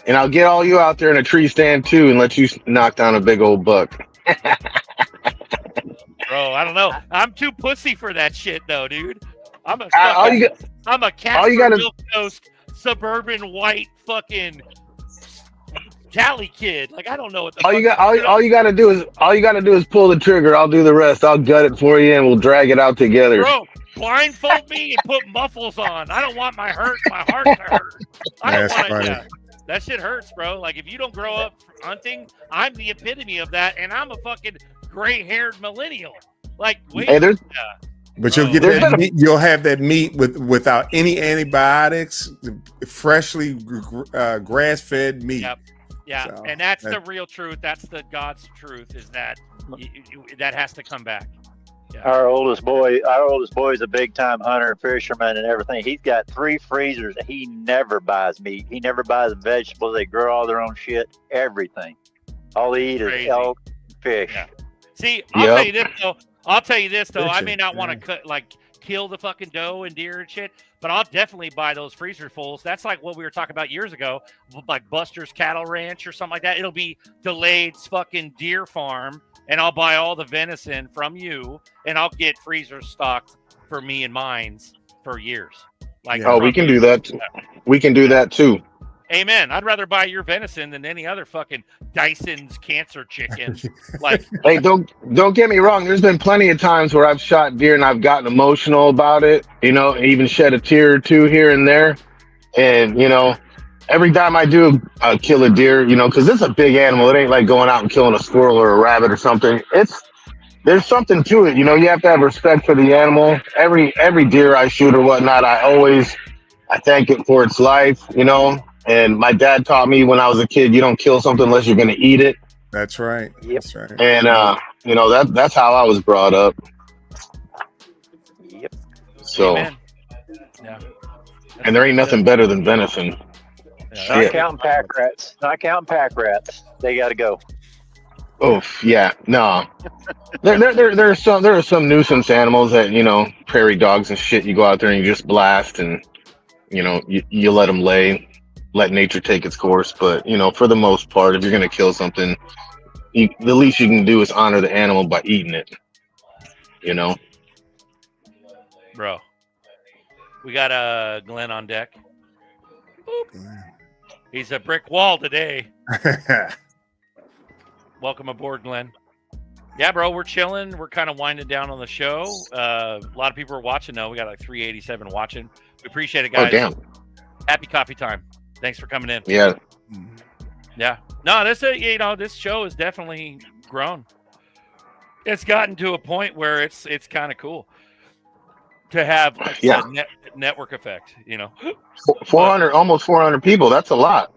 And I'll get all you out there in a tree stand too, and let you knock down a big old buck. Bro, I don't know. I'm too pussy for that shit, though, dude. I'm a Casper Milk Coast suburban white fucking Cali kid. Like I don't know what the all you gotta do is pull the trigger. I'll do the rest. I'll gut it for you, and we'll drag it out together. Bro, blindfold me and put muffles on. I don't want my heart to hurt. I don't want to. That shit hurts, bro. Like if you don't grow up hunting, I'm the epitome of that, and I'm a fucking gray-haired millennial. Like wait. Hey, but you'll get that meat, you'll have that meat without any antibiotics, freshly grass-fed meat. Yep. Yeah, so, and that's the real truth. That's the God's truth. Is that that has to come back. Yeah. Our oldest boy is a big time hunter and fisherman and everything. He's got 3 freezers. He never buys meat. He never buys vegetables. They grow all their own shit. Everything. All they eat is elk, fish. Yeah. See, I'll tell you this though. I may not want to kill the fucking doe and deer and shit, but I'll definitely buy those freezer fulls. That's like what we were talking about years ago, like Buster's Cattle Ranch or something like that. It'll be Delayed's fucking deer farm, and I'll buy all the venison from you, and I'll get freezers stocked for me and mine's for years. Like, we can do that. We can do that too. Amen. I'd rather buy your venison than any other fucking Dyson's cancer chicken. Like, hey, don't get me wrong. There's been plenty of times where I've shot deer and I've gotten emotional about it. You know, even shed a tear or two here and there. And you know, every time I do kill a deer, you know, because it's a big animal. It ain't like going out and killing a squirrel or a rabbit or something. There's something to it. You know, you have to have respect for the animal. Every deer I shoot or whatnot, I thank it for its life. You know. And my dad taught me when I was a kid, you don't kill something unless you're going to eat it. That's right. Yep. That's right. And, you know, that's how I was brought up. Yep. So, yeah. And there ain't nothing better than venison. Yeah. Not counting pack rats. They got to go. Oh, yeah. No. There are some nuisance animals that, you know, prairie dogs and shit, you go out there and you just blast and, you know, you let them lay. Let nature take its course, but you know, for the most part, if you're gonna kill something, the least you can do is honor the animal by eating it. You know, bro. We got Glenn on deck. Boop. He's a brick wall today. Welcome aboard, Glenn. Yeah, bro, we're chilling. We're kind of winding down on the show. A lot of people are watching though. We got like 387 watching. We appreciate it, guys. Oh, damn. Happy coffee time. Thanks for coming in. Yeah. Yeah. No, this show has definitely grown. It's gotten to a point where it's kind of cool to have a network effect, you know. 400, almost 400 people. That's a lot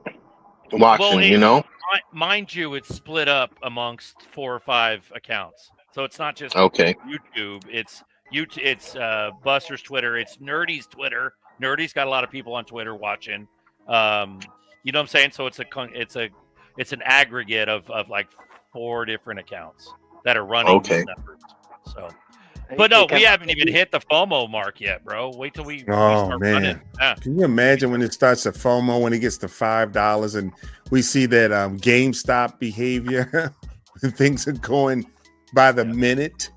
watching, you know. Mind you, it's split up amongst 4 or 5 accounts. So it's not just YouTube. It's Buster's Twitter. It's Nerdy's Twitter. Nerdy's got a lot of people on Twitter watching. You know what I'm saying? So it's an aggregate of like 4 different accounts that are running these numbers. So, but no, we haven't even hit the FOMO mark yet, bro. Wait till we start running. Yeah. Can you imagine when it starts to FOMO, when it gets to $5 and we see that GameStop behavior? Things are going by the minute.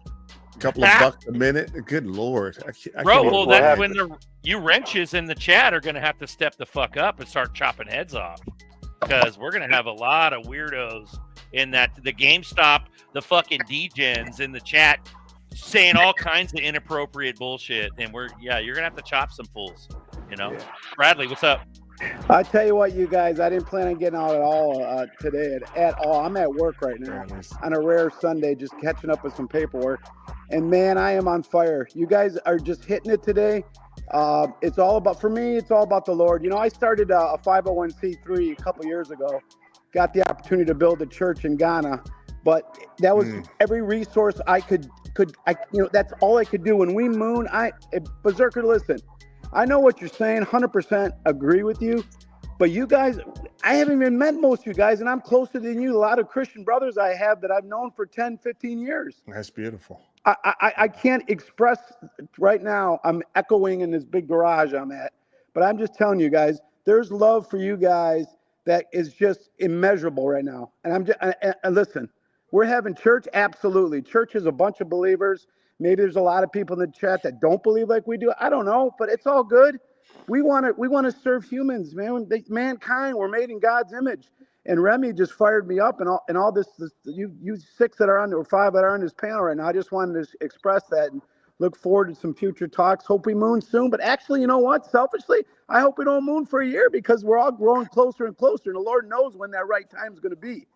Couple of bucks a minute. Good Lord. Bro, well, that's when you wrenches in the chat are going to have to step the fuck up and start chopping heads off, because we're going to have a lot of weirdos in the GameStop, the fucking degens in the chat saying all kinds of inappropriate bullshit. And you're going to have to chop some fools, you know? Yeah. Bradley, what's up? I tell you what, you guys, I didn't plan on getting out at all today at all. I'm at work right now on a rare Sunday, just catching up with some paperwork. And man, I am on fire. You guys are just hitting it today. It's all about, for me, it's all about the Lord. You know, I started a 501c3 a couple years ago, got the opportunity to build a church in Ghana, but that was every resource I could, that's all I could do. When we moon, Berserker, listen, I know what you're saying, 100% agree with you, But you guys, I haven't even met most of you guys, and I'm closer than you. A lot of Christian brothers I have that I've known for 10, 15 years. That's beautiful. I can't express right now. I'm echoing in this big garage I'm at, but I'm just telling you guys, there's love for you guys that is just immeasurable right now. And I'm just, and listen, we're having church. Absolutely. Church is a bunch of believers. Maybe there's a lot of people in the chat that don't believe like we do. I don't know, but it's all good. We want to serve humans, man. Mankind, we're made in God's image. And Remy just fired me up, and all this you 6 that are on, or 5 that are on this panel right now. I just wanted to express that and look forward to some future talks. Hope we moon soon. But actually, you know what? Selfishly, I hope we don't moon for a year, because we're all growing closer and closer, and the Lord knows when that right time is going to be.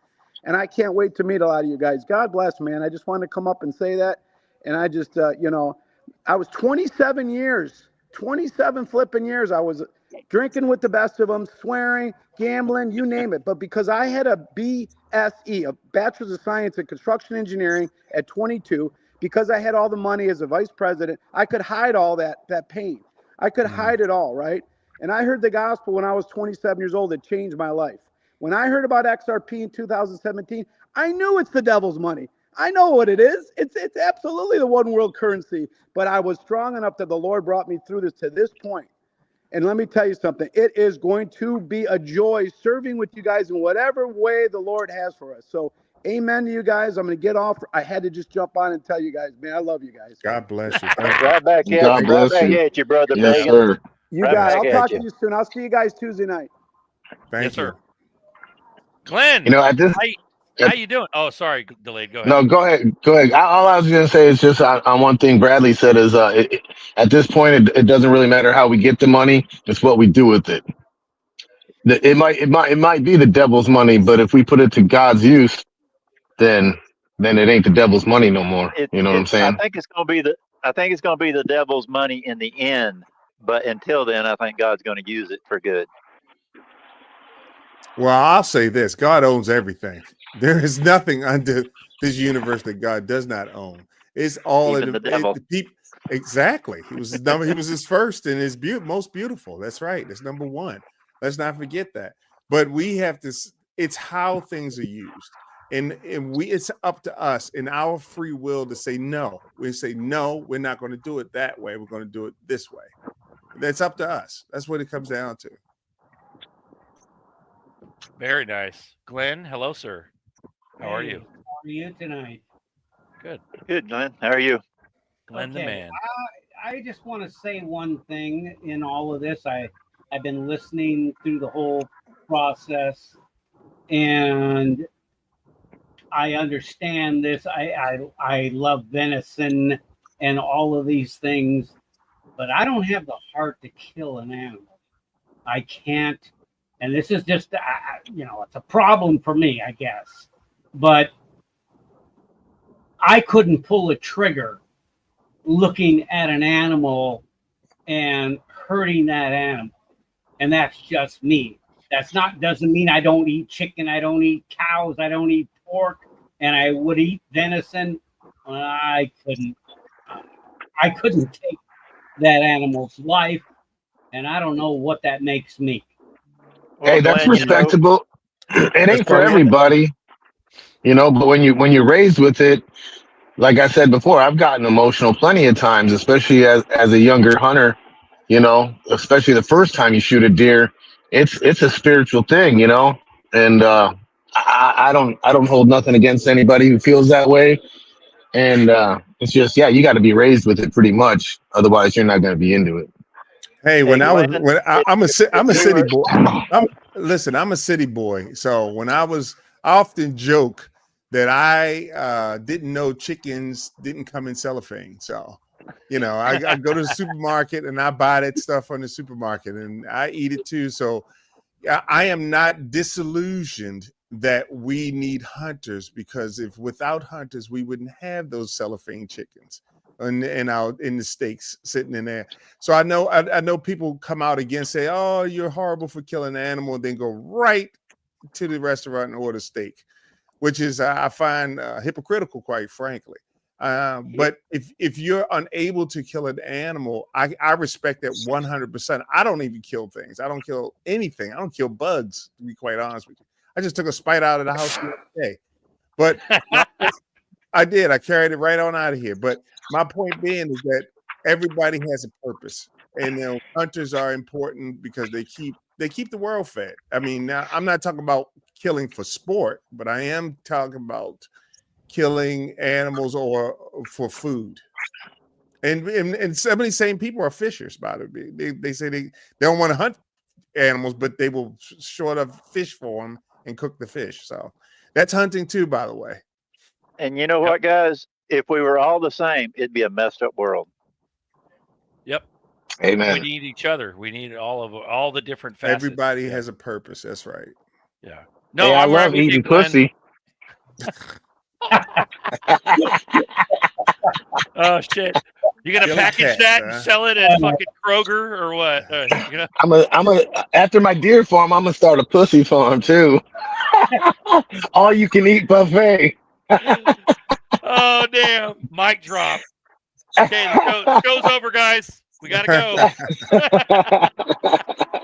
And I can't wait to meet a lot of you guys. God bless, man. I just wanted to come up and say that. And I just, I was 27 years, 27 flipping years. I was drinking with the best of them, swearing, gambling, you name it. But because I had a BSE, a Bachelor's of Science in Construction Engineering at 22, because I had all the money as a vice president, I could hide all that pain. I could hide it all, right? And I heard the gospel when I was 27 years old. It changed my life. When I heard about XRP in 2017, I knew it's the devil's money. I know what it is. It's absolutely the one world currency. But I was strong enough that the Lord brought me through this to this point. And let me tell you something. It is going to be a joy serving with you guys in whatever way the Lord has for us. So amen to you guys. I'm going to get off. I had to just jump on and tell you guys, man, I love you guys. God bless you. Right back at God you. bless Right back you. at you, brother. Yes, Megan. sir. You Right guys, back I'll at talk you. to you soon. I'll see you guys Tuesday night. Thank you. Sir. Glenn, You know, at this, how you doing? Oh, sorry, delayed. Go ahead. no, go ahead. Go ahead. All I was going to say is just on one thing Bradley said is at this point, it doesn't really matter how we get the money. It's what we do with it. It might be the devil's money, but if we put it to God's use, then it ain't the devil's money no more. You know what I'm I saying? think it's going to be the devil's money in the end. But until then, I think God's going to use it for good. Well, I'll say this: God owns everything. There is nothing under this universe that God does not own. It's all Even the devil. the people. Exactly. He was his first and his most beautiful. That's right. That's number one. Let's not forget that. But we have to. It's how things are used, and it's up to us in our free will to say no. We say no. We're not going to do it that way. We're going to do it this way. That's up to us. That's what it comes down to. Very nice. Glenn, hello, sir. How are you? How are you tonight? Good. Good, Glenn. How are you? Glenn the man. I just want to say one thing in all of this. I've been listening through the whole process, and I understand this. I love venison and all of these things, but I don't have the heart to kill an animal. I can't. And this is just, it's a problem for me, I guess. But I couldn't pull a trigger looking at an animal and hurting that animal. And that's just me. Doesn't mean I don't eat chicken, I don't eat cows, I don't eat pork, and I would eat venison. I couldn't take that animal's life, and I don't know what that makes me. Hey, that's respectable. It ain't for everybody, but when you're raised with it, like I said before, I've gotten emotional plenty of times, especially as a younger hunter, especially the first time you shoot a deer. It's a spiritual thing, and I don't hold nothing against anybody who feels that way. And it's just, you got to be raised with it pretty much. Otherwise, you're not going to be into it. Hey, I'm a city boy. I'm a city boy. So I often joke that I didn't know chickens didn't come in cellophane. So, I go to the supermarket and I buy that stuff from the supermarket and I eat it too. So I am not disillusioned that we need hunters, because if without hunters, we wouldn't have those cellophane chickens in the steaks sitting in there. So I know people come out against, say, oh, you're horrible for killing an animal, and then go right to the restaurant and order steak, which is I find hypocritical, quite frankly. But if you're unable to kill an animal, I respect that 100%. I don't even kill things. I don't kill anything. I don't kill bugs, to be quite honest with you. I just took a spider out of the house the other day. But I did. I carried it right on out of here. But my point being is that everybody has a purpose. And hunters are important because they keep the world fed. I mean, now I'm not talking about killing for sport, but I am talking about killing animals or for food. And some of these same people are fishers, by the way. They say they don't want to hunt animals, but they will short of fish for them and cook the fish. So that's hunting too, by the way. And you know what, guys? If we were all the same, it'd be a messed up world. Yep. Amen. We need each other. We need all the different facets. Everybody has a purpose. That's right. Yeah. No, I I'm love right with eating you, Glenn. pussy. Oh shit! You gonna Killing package cats, that and huh? sell it at fucking Kroger or what? You know? I'm a after my deer farm, I'm gonna start a pussy farm too. All you can eat buffet. Oh damn! Mic drop. Okay, the show's over, guys. We gotta go.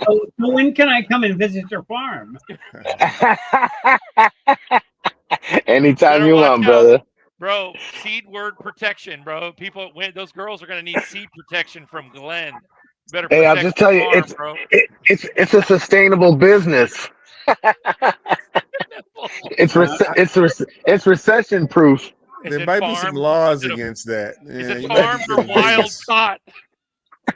So when can I come and visit your farm? Anytime you want, brother. Bro, seed word protection, bro. People, those girls are gonna need seed protection from Glenn. Better Hey, I'll protect just tell the you, farm, it's a sustainable business. It's recession proof. Is There it might be some farmed? laws against that. Is it you might farmed be or good in wild Vegas. caught? You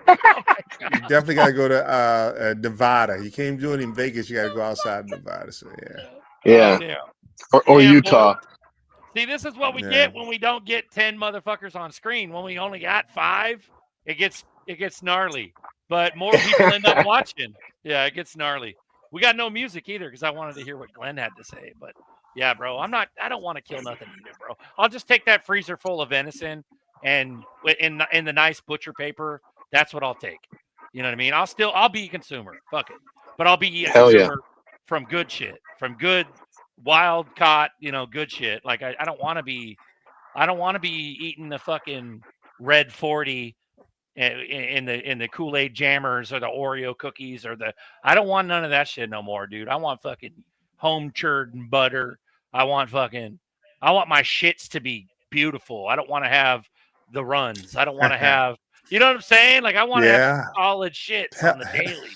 definitely got to go to Nevada. You can't do it in Vegas. You got to go outside of Nevada. So Yeah. Damn. Or Damn, Utah. boy. See, this is what we Yeah. get when we don't get 10 motherfuckers on screen. When we only got 5, it gets gnarly. But more people end up watching. Yeah, it gets gnarly. We got no music either because I wanted to hear what Glenn had to say. But yeah, bro, I don't want to kill nothing either, bro. I'll just take that freezer full of venison and in the nice butcher paper. That's what I'll take. You know what I mean? I'll be a consumer. Fuck it. But I'll be a consumer from good shit, from good wild caught, good shit. Like I don't want to be eating the fucking red 40 in the Kool-Aid jammers or the Oreo cookies I don't want none of that shit no more, dude. I want fucking home churned butter. I want my shits to be beautiful. I don't want to have the runs. I don't want to have, you know what I'm saying? Like I want to have solid shits on the daily.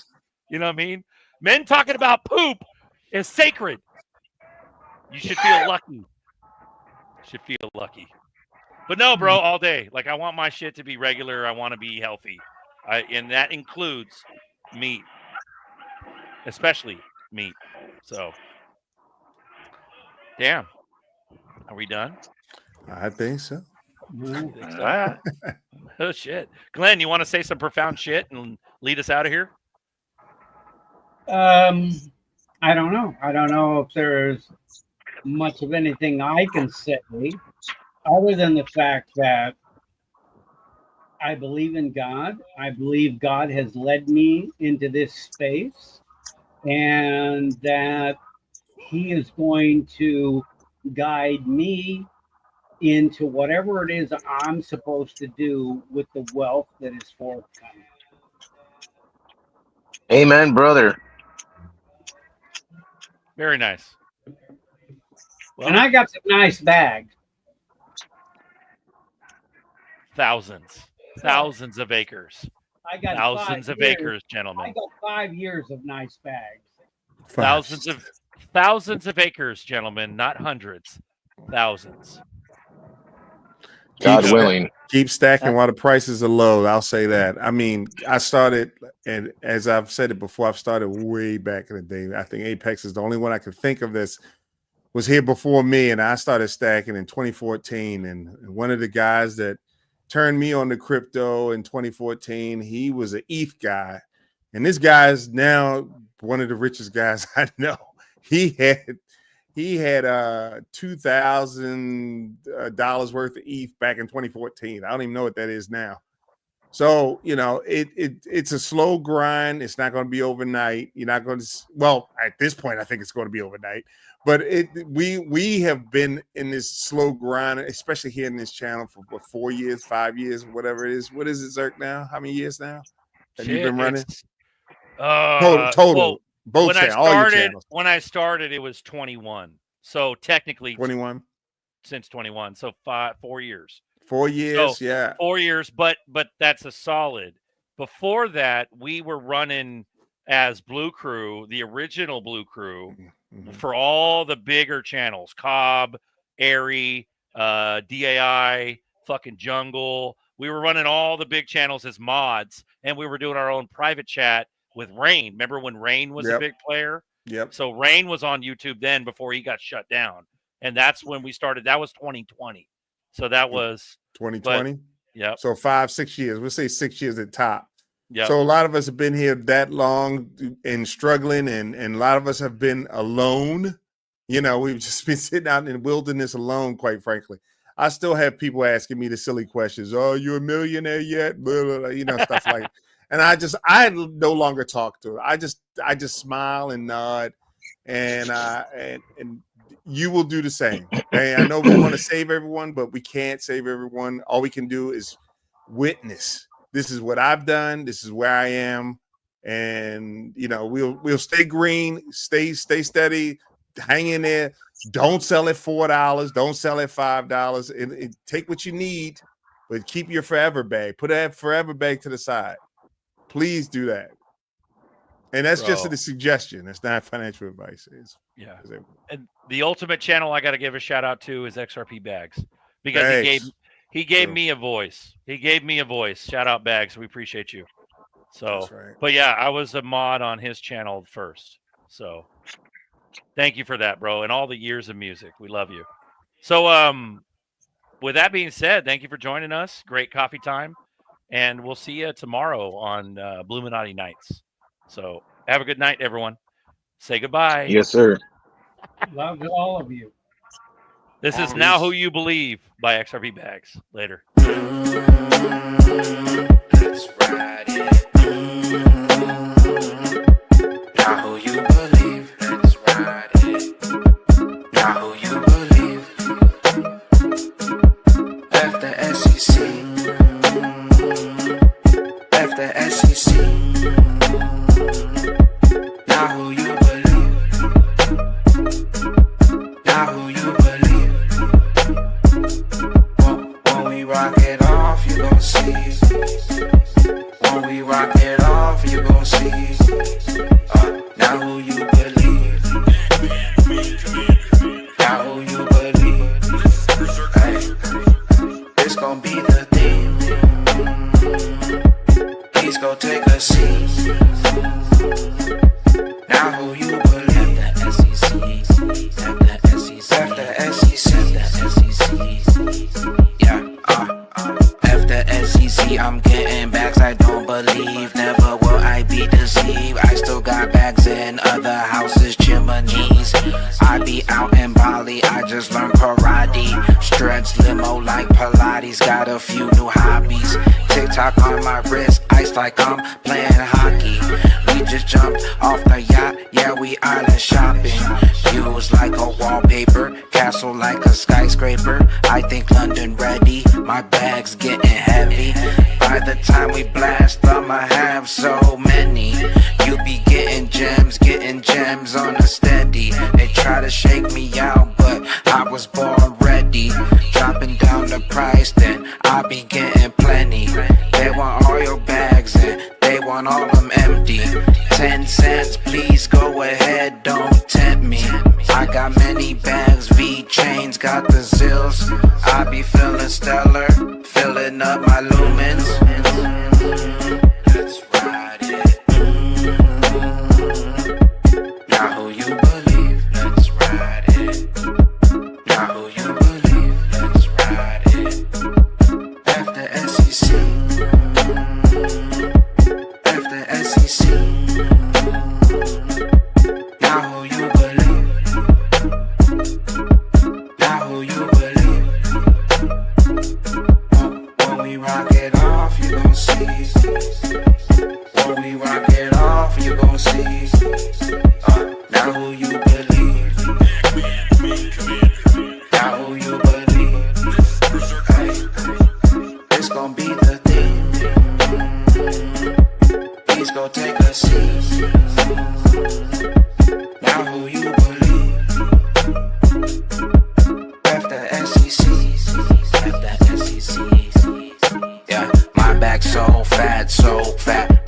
You know what I mean? Men talking about poop is sacred. You should feel lucky. But no, bro, all day. Like I want my shit to be regular. I want to be healthy. And that includes meat. Especially meat. So damn. Are we done? I think so. Oh shit. Glenn, you want to say some profound shit and lead us out of here? I don't know. I don't know if there's much of anything I can say other than the fact that I believe in God. I believe God has led me into this space and that he is going to guide me into whatever it is I'm supposed to do with the wealth that is forthcoming. Amen, brother. Very nice. Well, and I got some nice bags. Thousands of acres. I got thousands of acres, gentlemen. I got 5 years of nice bags. Thousands of acres, gentlemen, not hundreds. Thousands. God willing. Keep stacking while the prices are low. I'll say that. I mean, I started, and as I've said it before, I've started way back in the day. I think Apex is the only one I could think of this was here before me, and I started stacking in 2014. And one of the guys that turned me on to crypto in 2014, he was an ETH guy, and this guy is now one of the richest guys I know. He had $2,000 worth of ETH back in 2014. I don't even know what that is now. So, you know, it's a slow grind. It's not going to be overnight. You're not going to, well, at this point, I think it's going to be overnight. But we have been in this slow grind, especially here in this channel for what, 4 years, 5 years, whatever it is. What is it, Zerk, now? How many years now have you been running? Total. Well, both channels, all your channels. When I started, it was 21. So technically 21. Since 21. So 4 years. 4 years, So, yeah. 4 years, but that's a solid. Before that, we were running as Blue Crew, the original Blue Crew, for all the bigger channels, Cobb, Airy, DAI, fucking Jungle. We were running all the big channels as mods, and we were doing our own private chat with Rain. Remember when Rain was a big player? Yep. So Rain was on YouTube then before he got shut down. And that's when we started. That was 2020. So that was 2020. Yeah. So 5-6 years. We'll say 6 years at top. Yeah. So a lot of us have been here that long and struggling, and a lot of us have been alone. You know, we've just been sitting out in the wilderness alone, quite frankly. I still have people asking me the silly questions. Oh, you a millionaire yet? Blah, blah, blah, you know, stuff like that. And I no longer talk to her. I just smile and nod, and you will do the same. And I know we want to save everyone, but we can't save everyone. All we can do is witness. This is what I've done. This is where I am, and you know we'll stay green, stay steady, hang in there. Don't sell at $4. Don't sell at $5. And take what you need, but keep your forever bag. Put that forever bag to the side. Please do that. And that's just a suggestion. It's not financial advice. And the ultimate channel I got to give a shout out to is XRP Bags, because he gave me a voice. He gave me a voice. Shout out Bags. We appreciate you. So, but yeah, I was a mod on his channel first. So thank you for that, bro. And all the years of music. We love you. So, with that being said, thank you for joining us. Great coffee time. And we'll see you tomorrow on Bluminati Nights. So have a good night, everyone. Say goodbye. Yes, sir. Love to all of you. This is Now Who You Believe by XRP Bags. Later. Let's ride it. Now who you believe? Let's ride it. Now who you believe? After SEC. After SEC. Now who you believe? Now who you believe? When we rock it off, you gon' see. When we rock it off, you gon' see. Now who you believe? Now who you believe? Hey, this gon' be the theme. Please go take a seat. Now who you believe? After SEC. After SEC. After SEC. Yeah. After SEC, I'm getting bags I don't believe. Never will I be deceived. I still got bags in other houses, chimneys. I be out in Bali, I just learned karate. Stretch limo like Pilates, got a few new hobbies. TikTok on my wrist, ice like I'm playing hockey. We just jumped off the yacht, yeah, we island shopping. Views like a wallpaper, castle like a skyscraper. I think London ready, my bag's getting heavy. By the time we blast, I'ma have so many. You be getting gems on a steady. They try to shake me out, but I was born ready. Dropping down the price, then I be getting plenty. They want all your bags and they want all them empty. 10 cents, please go ahead, don't tempt me. I got many bags, V-chains, got the zills. I be feeling stellar, filling up my lumens. Let's ride it. Now who you believe? Let's ride it. Now who you believe? Let's ride it. After SEC. After SEC. Now who you believe? Now who you believe? When we rock it off, go take a seat. Now who you believe? F the SECs, F the SECs. Yeah, my back so fat,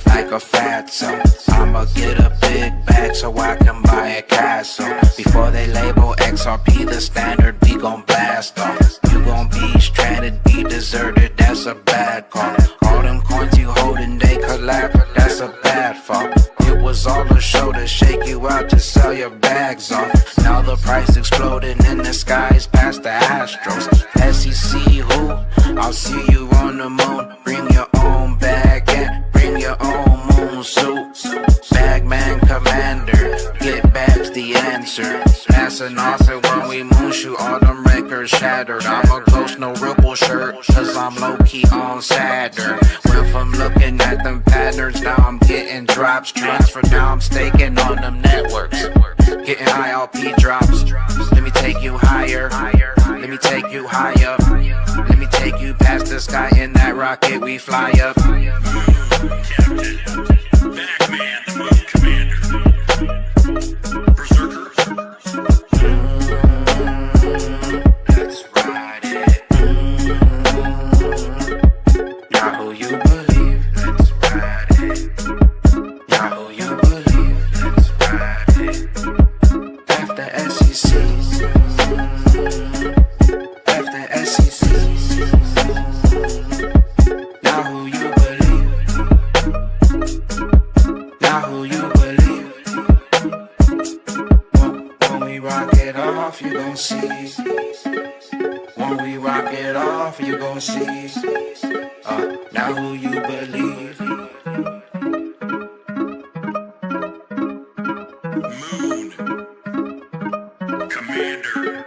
like a fatso. I'ma get a big bag so I can buy a castle. Before they label XRP the standard, we gon' blast off. You gon' be stranded, be deserted, that's a bad call. All them coins you holding, they collapse, that's a bad fall. It was all a show to shake you out to sell your bags off. Now the price exploding in the skies past the Astros. SEC who? I'll see you on the moon. Bring your own bag and bring your own moon suit. Bagman commander, get back's the answer. NASA said when we moon shoot, all them records shattered. I'm a ghost, no ripple shirt, cause I'm low-key on Saturn. Went from looking at them patterns, now I'm getting drops. Transfer, now I'm staking on them networks. Getting ILP drops. Let me take you higher. Let me take you high up. Let me take you past the sky in that rocket we fly up. Captain, Batman, the Moon Commander, Berserker. Let's ride it. Now who you believe? Let's ride it. Now who you believe? Let's ride it. After SEC. After SEC. Now who you believe? Now who you believe? When we rock it off, you gon' see. When we rock it off, you gon' see. Now who you believe? Moon Commander,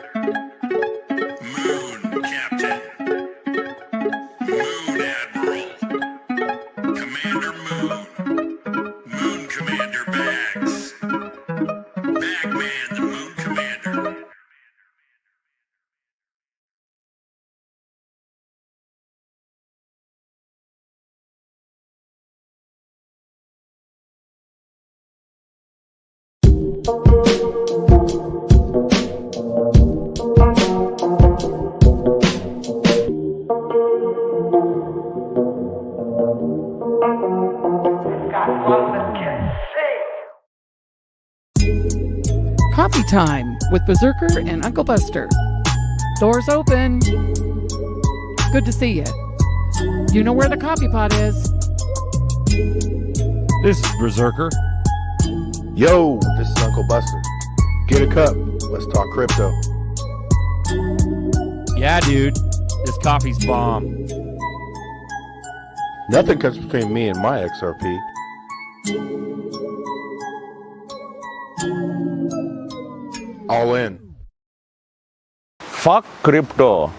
Moon Captain, Moon Admiral, Commander Moon, Moon Commander Bags, Bagman, the Moon Commander. Coffee time with Berserker and Uncle Buster. Doors open. Good to see you. You know where the coffee pot is. This is Berserker. Yo, this is Uncle Buster. Get a cup. Let's talk crypto. Yeah, dude. This coffee's bomb. Nothing comes between me and my XRP. All in. Fuck crypto.